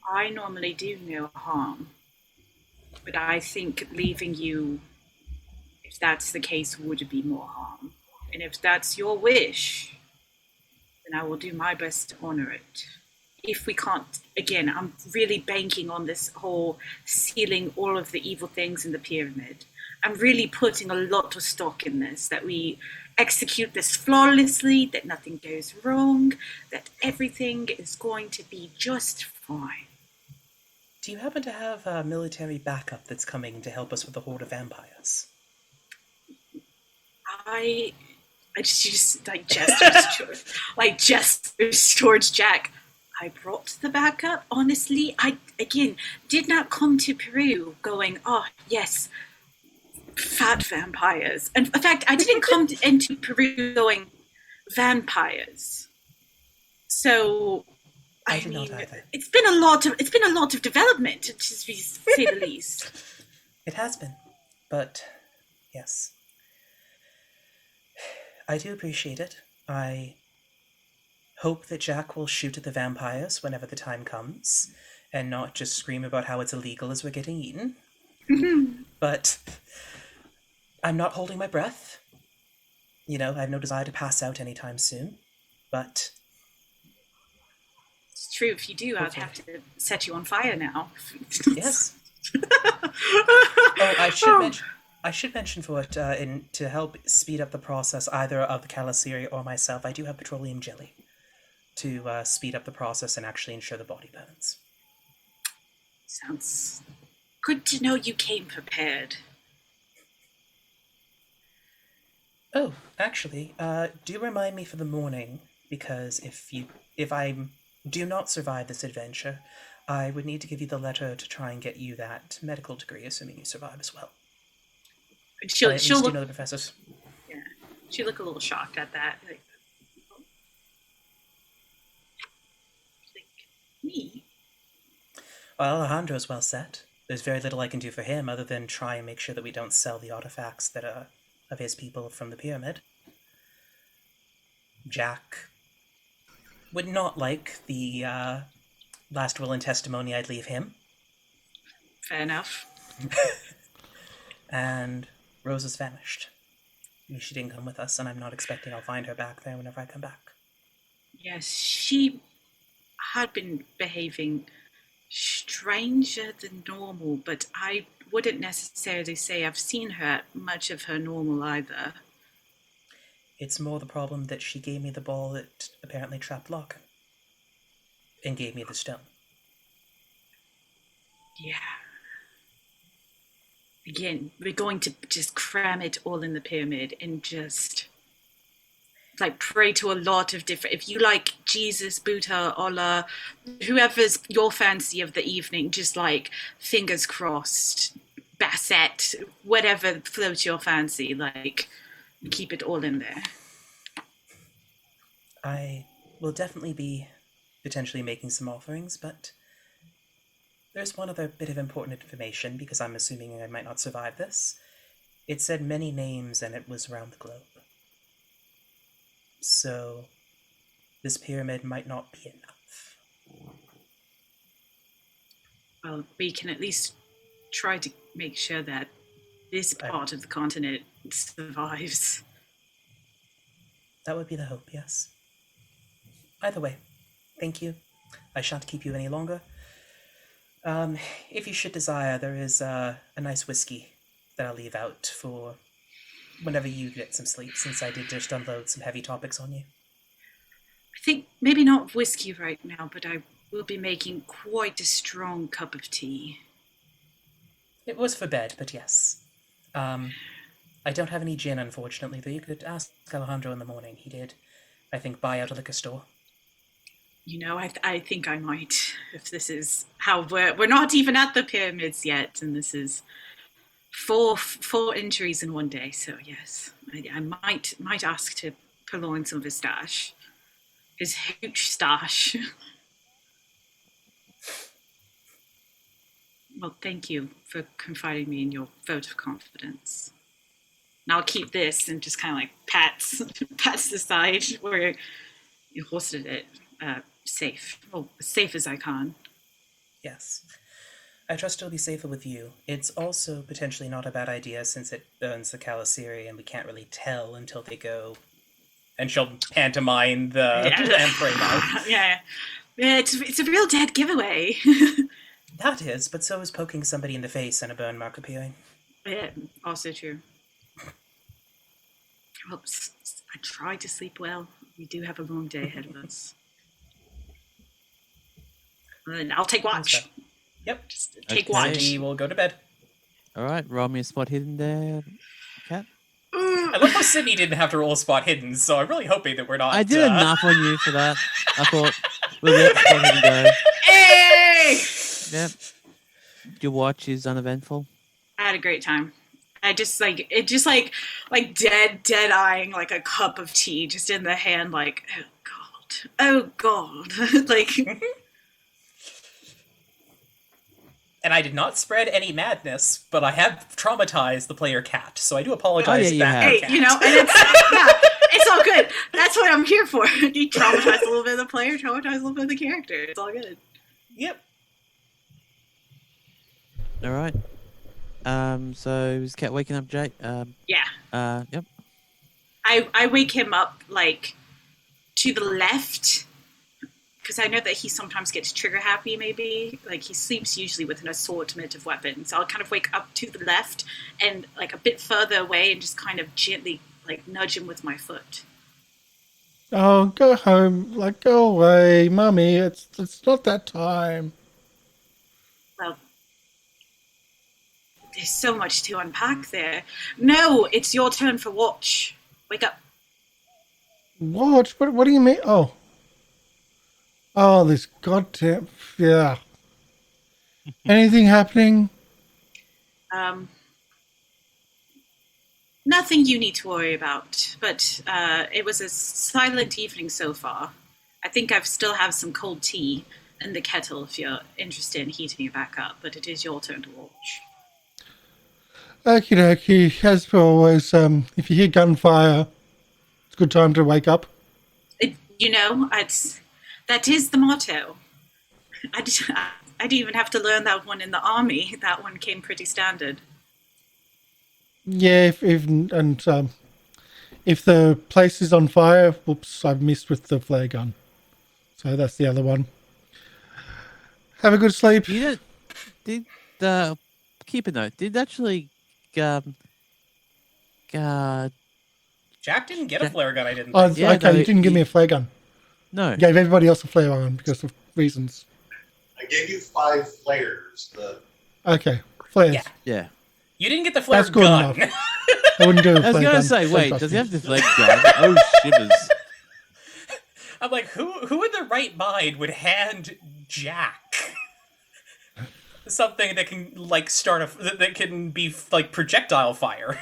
I normally do no harm, but I think leaving you, if that's the case, would be more harm. And if that's your wish, then I will do my best to honor it. If we can't, again, I'm really banking on this whole sealing all of the evil things in the pyramid. I'm really putting a lot of stock in this, that we execute this flawlessly, that nothing goes wrong, that everything is going to be just fine. Do you happen to have a military backup that's coming to help us with the horde of vampires? I just gestures towards Jack. I brought the backup. Honestly, I again did not come to Peru going, oh yes, fat vampires. And in fact, I didn't come into Peru going vampires. So I mean, it's been a lot of development, to say the least. It has been, but yes, I do appreciate it. I hope that Jack will shoot at the vampires whenever the time comes, and not just scream about how it's illegal as we're getting eaten. But I'm not holding my breath. You know, I have no desire to pass out anytime soon, but it's true. If you do, I'd have to set you on fire now. Yes. Oh, I should mention for it, to help speed up the process, either of the Calasiri or myself, I do have petroleum jelly to speed up the process and actually ensure the body burns. Sounds good to know you came prepared. Oh, actually, do remind me for the morning, because if I do not survive this adventure, I would need to give you the letter to try and get you that medical degree, assuming you survive as well. She'll look. You know the professors. Yeah, she'll look a little shocked at that. Like me. Well, Alejandro's well set. There's very little I can do for him other than try and make sure that we don't sell the artifacts that are of his people from the pyramid. Jack would not like the last will and testimony I'd leave him. Fair enough. And Rose has vanished. She didn't come with us, and I'm not expecting I'll find her back there whenever I come back. Yes, she had been behaving stranger than normal, but I wouldn't necessarily say I've seen her at much of her normal either. It's more the problem that she gave me the ball that apparently trapped Locke. And gave me the stone. Yeah. Again, we're going to just cram it all in the pyramid and just like pray to a lot of different, if you like Jesus, Buddha, Allah, whoever's your fancy of the evening, just like fingers crossed, Bassett, whatever floats your fancy, like keep it all in there. I will definitely be potentially making some offerings, but there's one other bit of important information, because I'm assuming I might not survive this. It said many names, and it was around the globe. So, this pyramid might not be enough. Well, we can at least try to make sure that this part of the continent survives. That would be the hope, yes. Either way, thank you. I shan't keep you any longer. If you should desire, there is a nice whiskey that I'll leave out for whenever you get some sleep, since I did just unload some heavy topics on you. I think maybe not whiskey right now, but I will be making quite a strong cup of tea. It was for bed, but yes. I don't have any gin, unfortunately, though you could ask Alejandro in the morning. He did, I think, buy out a liquor store. You know, I think I might, if this is how we're not even at the pyramids yet, and this is four injuries in one day. So yes, I might ask to purloin some of his stash, his hooch stash. Well, thank you for confiding me in your vote of confidence. And I'll keep this and just kind of like pats the side where you hosted it. Safe. Well, as safe as I can. Yes. I trust it'll be safer with you. It's also potentially not a bad idea, since it burns the Calasiri and we can't really tell until they go. And she'll pantomime the emperor out. Yeah. It's a real dead giveaway. That is, but so is poking somebody in the face and a burn mark appearing. Yeah, also true. Well, I try to sleep well. We do have a long day ahead of us. And I'll take watch. Yep. Just take Okay. watch. We will go to bed. Alright, roll me a spot hidden there, Cat. I love how Sidney didn't have to roll spot hidden, so I'm really hoping that we're not... I did enough on you for that. I thought, we'll let spot hidden go. Hey! Yep. Your watch is uneventful. I had a great time. I just like dead eyeing like a cup of tea just in the hand, like, oh god. Like And I did not spread any madness, but I have traumatized the player Cat, so I do apologize to that hey, Cat. you know, and it's all good. That's what I'm here for. You traumatize a little bit of the player, traumatize a little bit of the character. It's all good. Yep. Alright. So is Cat waking up, Jake? Yeah. Yep. I wake him up like to the left because I know that he sometimes gets trigger happy, maybe. Like, he sleeps usually with an assortment of weapons. So I'll kind of wake up to the left and, like, a bit further away and just kind of gently, like, nudge him with my foot. Oh, go home. Like, go away, Mummy. It's not that time. Well, there's so much to unpack there. No, it's your turn for watch. Wake up. Watch? What do you mean? Oh, this goddamn... Yeah. Anything happening? Nothing you need to worry about, but it was a silent evening so far. I think I still have some cold tea in the kettle if you're interested in heating it back up, but it is your turn to watch. Okie dokie. As always, if you hear gunfire, it's a good time to wake up. That is the motto. I didn't even have to learn that one in the army. That one came pretty standard. Yeah, if the place is on fire, whoops, I've missed with the flare gun. So that's the other one. Have a good sleep. You did keep a note. Did actually Jack didn't get a flare gun, I didn't Oh, think. Yeah, okay, no, you didn't give me a flare gun. no. You gave everybody else a flare gun because of reasons. I gave you 5 flares. Okay, flares. Yeah. Yeah. You didn't get the flare That's good gun. enough. I wouldn't do a I was flare gonna gun. say, So wait, trust does me. he have the flame gun? Oh shivers. I'm like, who in their right mind would hand Jack something that can like that can be like projectile fire?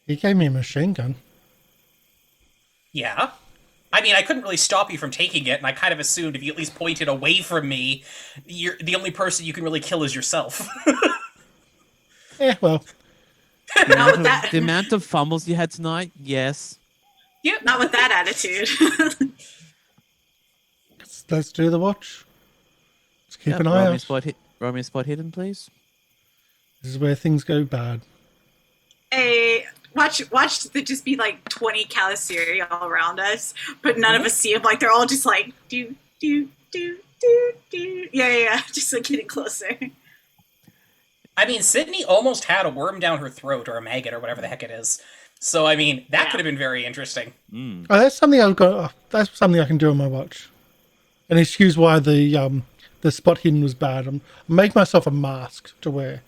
He gave me a machine gun. Yeah. I mean, I couldn't really stop you from taking it, and I kind of assumed if you at least pointed away from me, you're the only person you can really kill is yourself. Well, The amount of fumbles you had tonight, yes. Yep. Not with that attitude. let's do the watch. Let's keep Yep, an eye out. Roll me a spot hidden, please. This is where things go bad. Hey, watch there just be like 20 Calasiri all around us, but none of us see them. Like, they're all just like, do. Yeah, just like getting closer. I mean, Sydney almost had a worm down her throat, or a maggot, or whatever the heck it is. So, I mean, that could have been very interesting. Mm. Oh, that's something I've got. That's something I can do on my watch. And excuse why the spot hidden was bad. I'm making myself a mask to wear.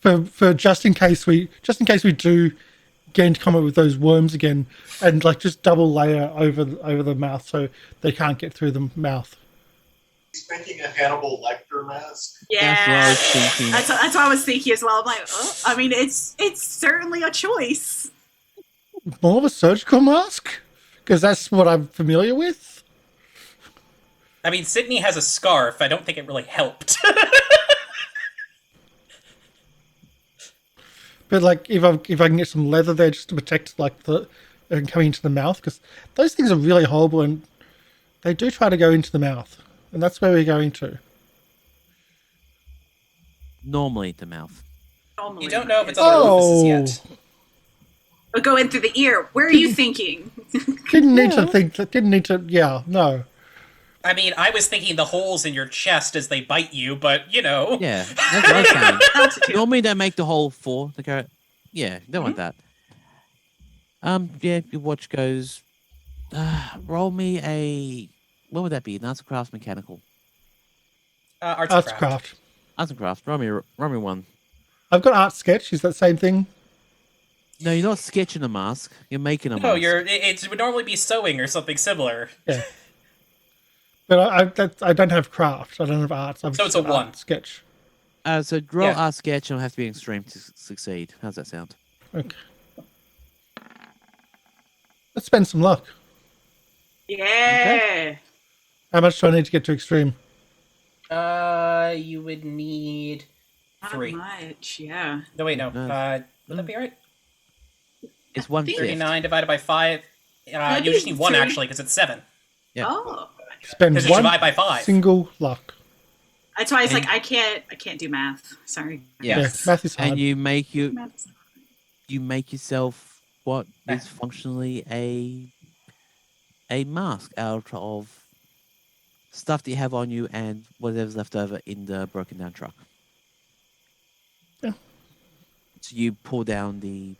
For just in case we do get into combat with those worms again, and like just double layer over the mouth so they can't get through the mouth. He's making a Hannibal Lecter mask. Yeah, That's what I was thinking. That's what I was thinking as well. I'm like, I mean, it's certainly a choice. More of a surgical mask, because that's what I'm familiar with. I mean, Sydney has a scarf. I don't think it really helped. But like, if I can get some leather there just to protect like the coming into the mouth, because those things are really horrible and they do try to go into the mouth, and that's where we're going to. Normally the mouth. Normally, You don't know if it's other orifices yet. Or go in through the ear. Where are you thinking? Didn't need to think. Didn't need to. Yeah, no. I mean, I was thinking the holes in your chest as they bite you, but, you know. Yeah, that's what I was saying. Altitude. Normally they make the hole for the carrot. Yeah, don't want that. Yeah, your watch goes. Roll me a. What would that be? An arts and crafts mechanical. Arts and Arts craft. craft. Arts and crafts. Roll me one. I've got art sketch. Is that the same thing? No, you're not sketching a mask. You're making a mask. No, it would normally be sewing or something similar. Yeah. But I don't have craft. I don't have arts. I've So it's a got art 1. sketch. So roll Yeah. art sketch and it'll have to be extreme to succeed. How's that sound? Okay. Let's spend some luck. Yeah. How much do I need to get to extreme? You would need Not 3. much, yeah. No, wait, no. No. Would that be right? It's 1/5. 39 divided by 5. You think just need 1, three. actually, because it's 7. Yeah. Oh. Spend Because you one divide by 5. single luck. That's why it's And- like I can't do math. Sorry. Yeah. Yeah, math is hard. And you make Math is- yourself what is functionally a mask out of stuff that you have on you, and whatever's left over in the broken down truck. Yeah. So you pull down the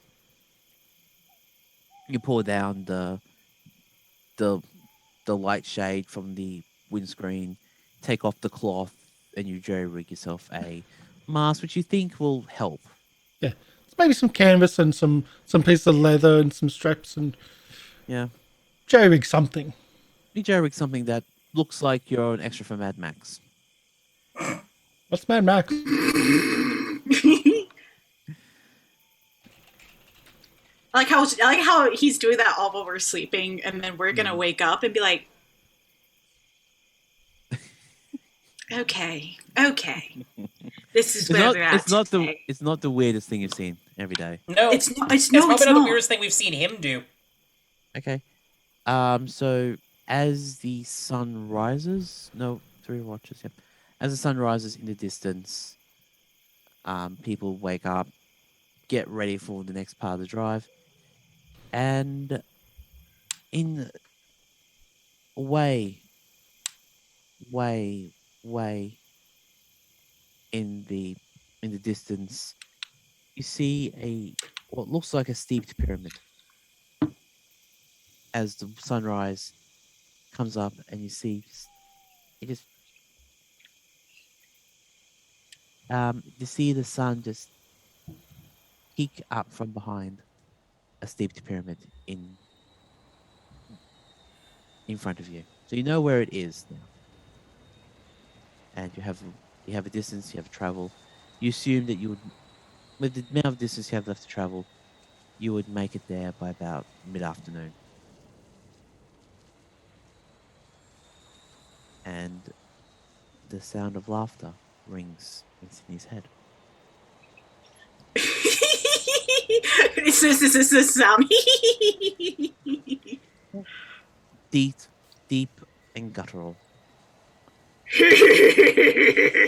light shade from the windscreen, take off the cloth, and you jerry rig yourself a mask, which you think will help. Yeah. It's maybe some canvas and some pieces of leather and some straps and Yeah. jerry rig something. You jerry rig something that looks like you're an extra for Mad Max. What's Mad Max? I like how he's doing that all while we're sleeping, and then we're gonna wake up and be like, okay, this is where we're at. It's not the weirdest thing you've seen every day. No, It's not. It's probably not not the weirdest thing we've seen him do. Okay. So as the sun rises, no, 3 watches. Yep. As the sun rises in the distance, people wake up, get ready for the next part of the drive, and way in the distance, you see what looks like a steeped pyramid. As the sunrise comes up, and you see the sun just peek up from behind a steeped pyramid in front of you. So you know where it is now. And you have a distance, you have travel. You assume that you would, with the amount of distance you have left to travel, you would make it there by about mid-afternoon. And the sound of laughter rings in Sydney's head. It's this sound. Deep and guttural. Yeah.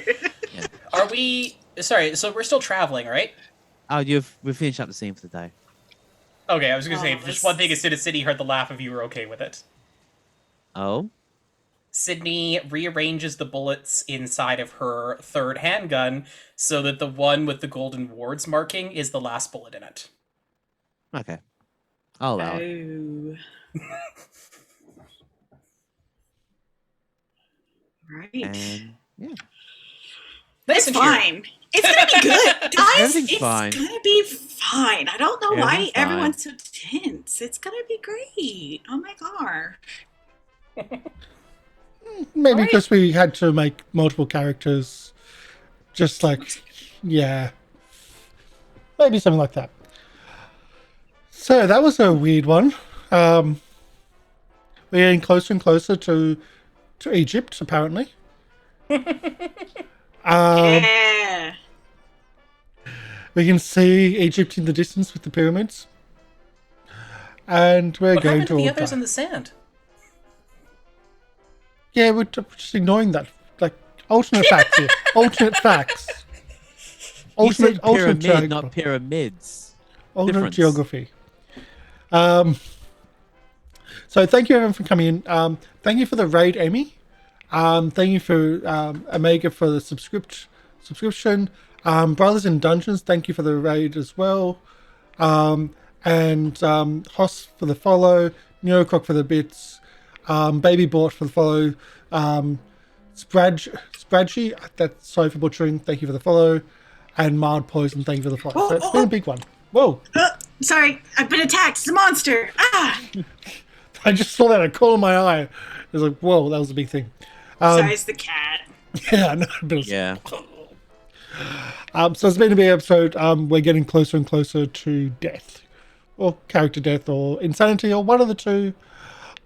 Are we? Sorry, so we're still traveling, right? Oh, we've finished up the scene for the day. Okay, I was going to say, Oh, just one thing, as soon as Sydney heard the laugh, if you were okay with it. Oh? Sydney rearranges the bullets inside of her third handgun so that the one with the golden wards marking is the last bullet in it. Okay. I'll allow it. Oh. Right. And yeah. Nice It's and cheery. fine. It's gonna be good, guys. Everything's it's fine. gonna be fine. I don't know why Everything's fine. everyone's so tense. It's gonna be great. Oh my god. Maybe because we had to make multiple characters. Just like, yeah. Maybe something like that. So that was a weird one. We're getting closer and closer to Egypt, apparently. Yeah. We can see Egypt in the distance with the pyramids. And we're What going happened to the all others die. in the sand? Yeah, we're just ignoring that. Like, alternate facts here. Alternate facts. You said pyramid, geography. not pyramids. Alternate Difference. geography. So thank you everyone for coming in. Thank you for the raid, Amy. Thank you for Omega for the subscription. Brothers in Dungeons, thank you for the raid as well. And Hoss for the follow. Neurocroc for the bits. Baby Bought for the follow. Spradgy, that's sorry for butchering, thank you for the follow. And Mild Poison, thank you for the follow. So it's been a big one. Whoa. Sorry, I've been attacked. It's a monster. Ah. I just saw that, a call in my eye. It was like, whoa, that was a big thing. Sorry, it's the cat. Yeah, I know. But Yeah. so it's been a big episode. We're getting closer and closer to death. Or character death, or insanity, or one of the two.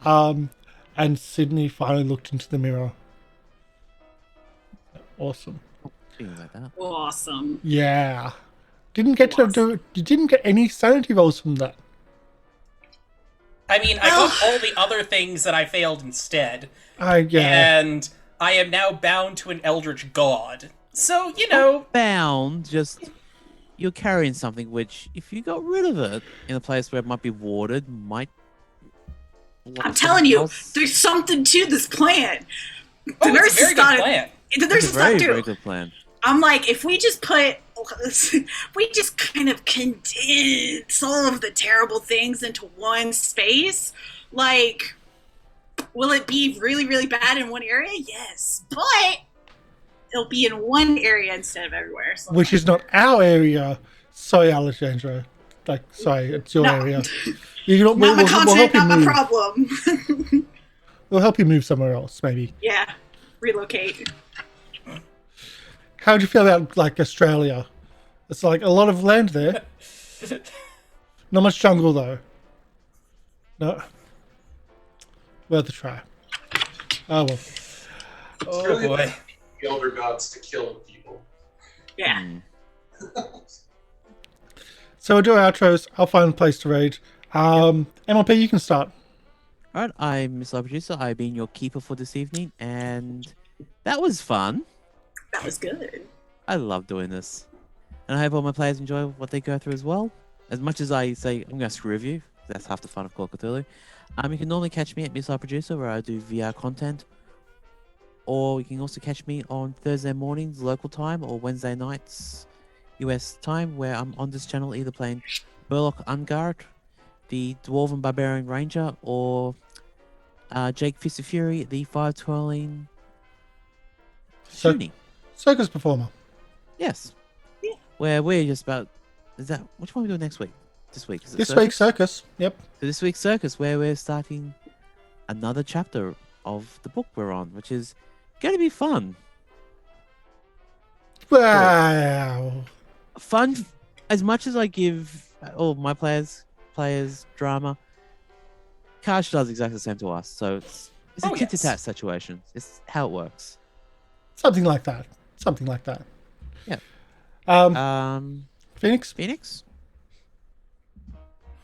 And Sydney finally looked into the mirror. Awesome. Feeling like that. Awesome. Yeah. Didn't get to do it. You didn't get any sanity rolls from that. I mean, I got all the other things that I failed instead. Yeah. And I am now bound to an eldritch god. So, you know... Bound, just... You're carrying something which, if you got rid of it in a place where it might be watered, might... I'm telling you, there's something to this plan. The nurse it's a very good plan. The nurse It's a is not very too. good plan. I'm like, if we just kind of condense all of the terrible things into one space, like, will it be really, really bad in one area? Yes, but it'll be in one area instead of everywhere. So Which is not our area. Sorry, Alejandro. Like, sorry, it's your area. Not my content, not my problem. We'll help you move somewhere else, maybe. Yeah, relocate. How do you feel about, like, Australia? It's like a lot of land there. Not much jungle, though. No. Worth a try. Oh, well. Oh really boy. The elder gods to kill people. Yeah. So we'll do our outros. I'll find a place to raid. MLP, you can start. Alright, I'm MrLiveProducer. I've been your keeper for this evening, and that was fun. That was good. I love doing this. And I hope all my players enjoy what they go through as well. As much as I say, I'm going to screw with you. That's half the fun of Call of Cthulhu. You can normally catch me at MrLiveProducer, where I do VR content. Or you can also catch me on Thursday mornings, local time, or Wednesday nights, US time, where I'm on this channel either playing Burlock Ungard, the Dwarven Barbarian Ranger, or Jake Fist of Fury, the Fire Twirling Shooting. Circus performer. Yes. Yeah. Where we're just about... Is that... Which one are we doing next week? This week? Is it This week's Circus. Yep. So this week's Circus, where we're starting another chapter of the book we're on, which is going to be fun. Wow. Fun, as much as I give all my players drama, Karsh does exactly the same to us. So it's a tit-to-tat situation. It's how it works. Something like that. Something like that. Yeah. Phoenix? Phoenix?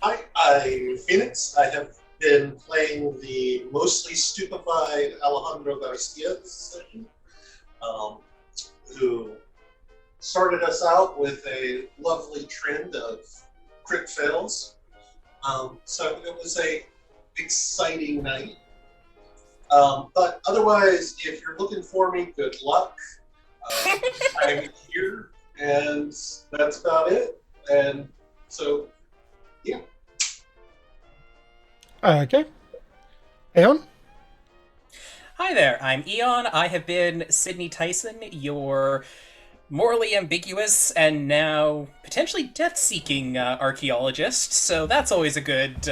Hi, I'm Phoenix. I have been playing the mostly stupefied Alejandro Garcia this session, who started us out with a lovely trend of crit fails. So it was a exciting night. But otherwise, if you're looking for me, good luck. I'm here, and that's about it. And so, yeah. Okay. Aeon? Hi there, I'm Eon. I have been Sidney Tyson, your morally ambiguous and now potentially death-seeking archaeologist. So that's always a good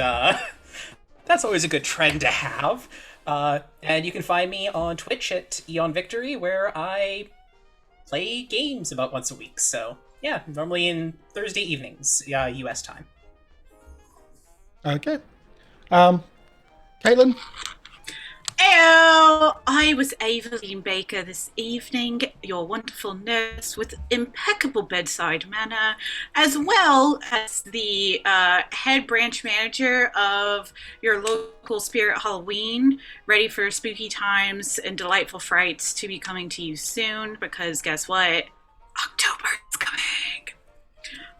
trend to have. And you can find me on Twitch at Eon Victory, where I play games about once a week. So yeah, normally in Thursday evenings, US time. Okay. Caitlin? Oh, I was Aveline Baker this evening, your wonderful nurse with impeccable bedside manner, as well as the head branch manager of your local Spirit Halloween, ready for spooky times and delightful frights to be coming to you soon, because guess what? October is coming.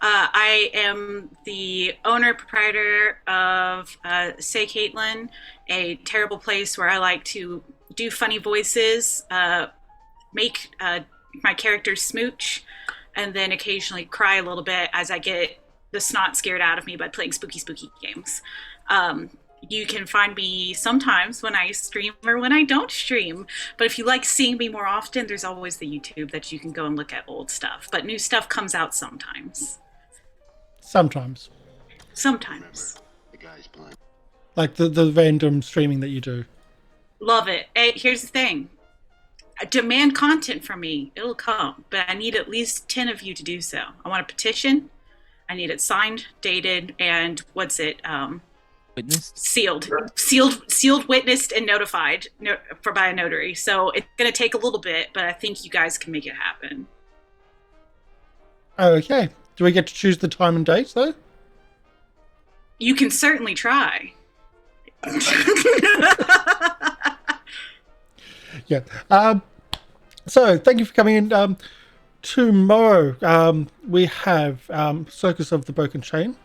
I am the owner proprietor of CestCaitlin, a terrible place where I like to do funny voices, make my characters smooch, and then occasionally cry a little bit as I get the snot scared out of me by playing spooky games. You can find me sometimes when I stream or when I don't stream. But if you like seeing me more often, there's always the YouTube that you can go and look at old stuff. But new stuff comes out sometimes. Sometimes. Sometimes. The guy's blind. Like the random streaming that you do. Love it. Hey, here's the thing. Demand content from me. It'll come. But I need at least 10 of you to do so. I want a petition. I need it signed, dated, and Witnessed? sealed, witnessed, and notified by a notary. So it's going to take a little bit, but I think you guys can make it happen. Okay. Do we get to choose the time and date, though? You can certainly try. Yeah. So thank you for coming in. Tomorrow we have Circus of the Broken Chain.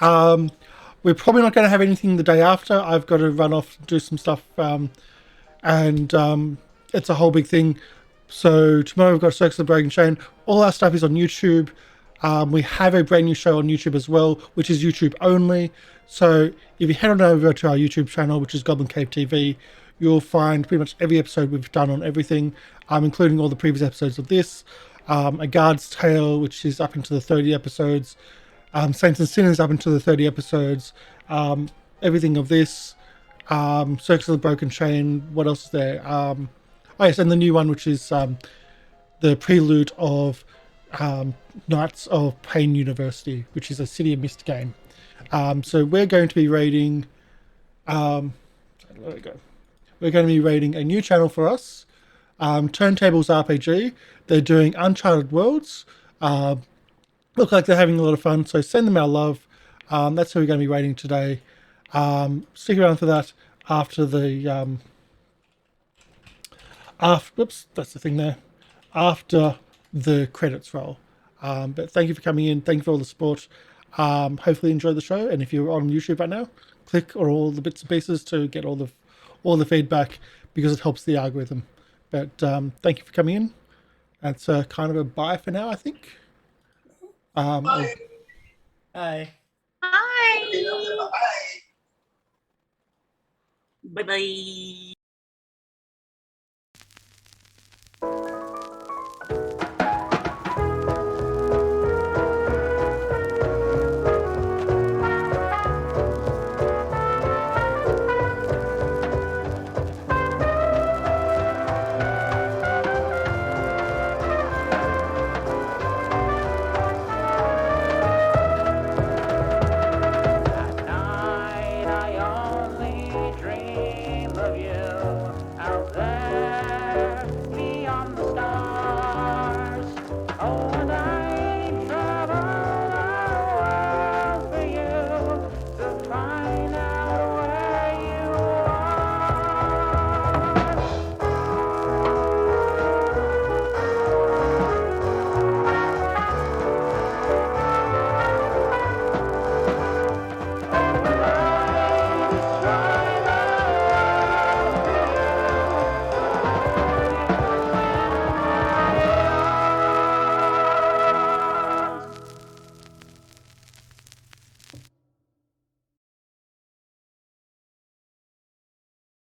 We're probably not going to have anything the day after. I've got to run off and do some stuff, and it's a whole big thing. So tomorrow we've got Circus of the Broken Chain. All our stuff is on YouTube. We have a brand new show on YouTube as well, which is YouTube only. So if you head on over to our YouTube channel, which is GoblinCaveTV, you'll find pretty much every episode we've done on everything, including all the previous episodes of this. A Guard's Tale, which is up into the 30 episodes. Saints and Sinners up into the 30 episodes. Everything of this. Circus of the Broken Chain. What else is there? Oh yes, and the new one, which is the Prelude of Knights of Pain University, which is a City of Mist game. So we're going to be raiding. There we go. We're going to be raiding a new channel for us. Turntables RPG. They're doing Uncharted Worlds. Look like they're having a lot of fun, so send them our love. That's who we're going to be raiding today. Stick around for that after the whoops, that's the thing there. After the credits roll. But thank you for coming in. Thank you for all the support. Hopefully you enjoy the show. And if you're on YouTube right now, click on all the bits and pieces to get all the feedback, because it helps the algorithm. But thank you for coming in. That's kind of a bye for now, I think. Bye. Hi. Hi. Bye. Bye bye.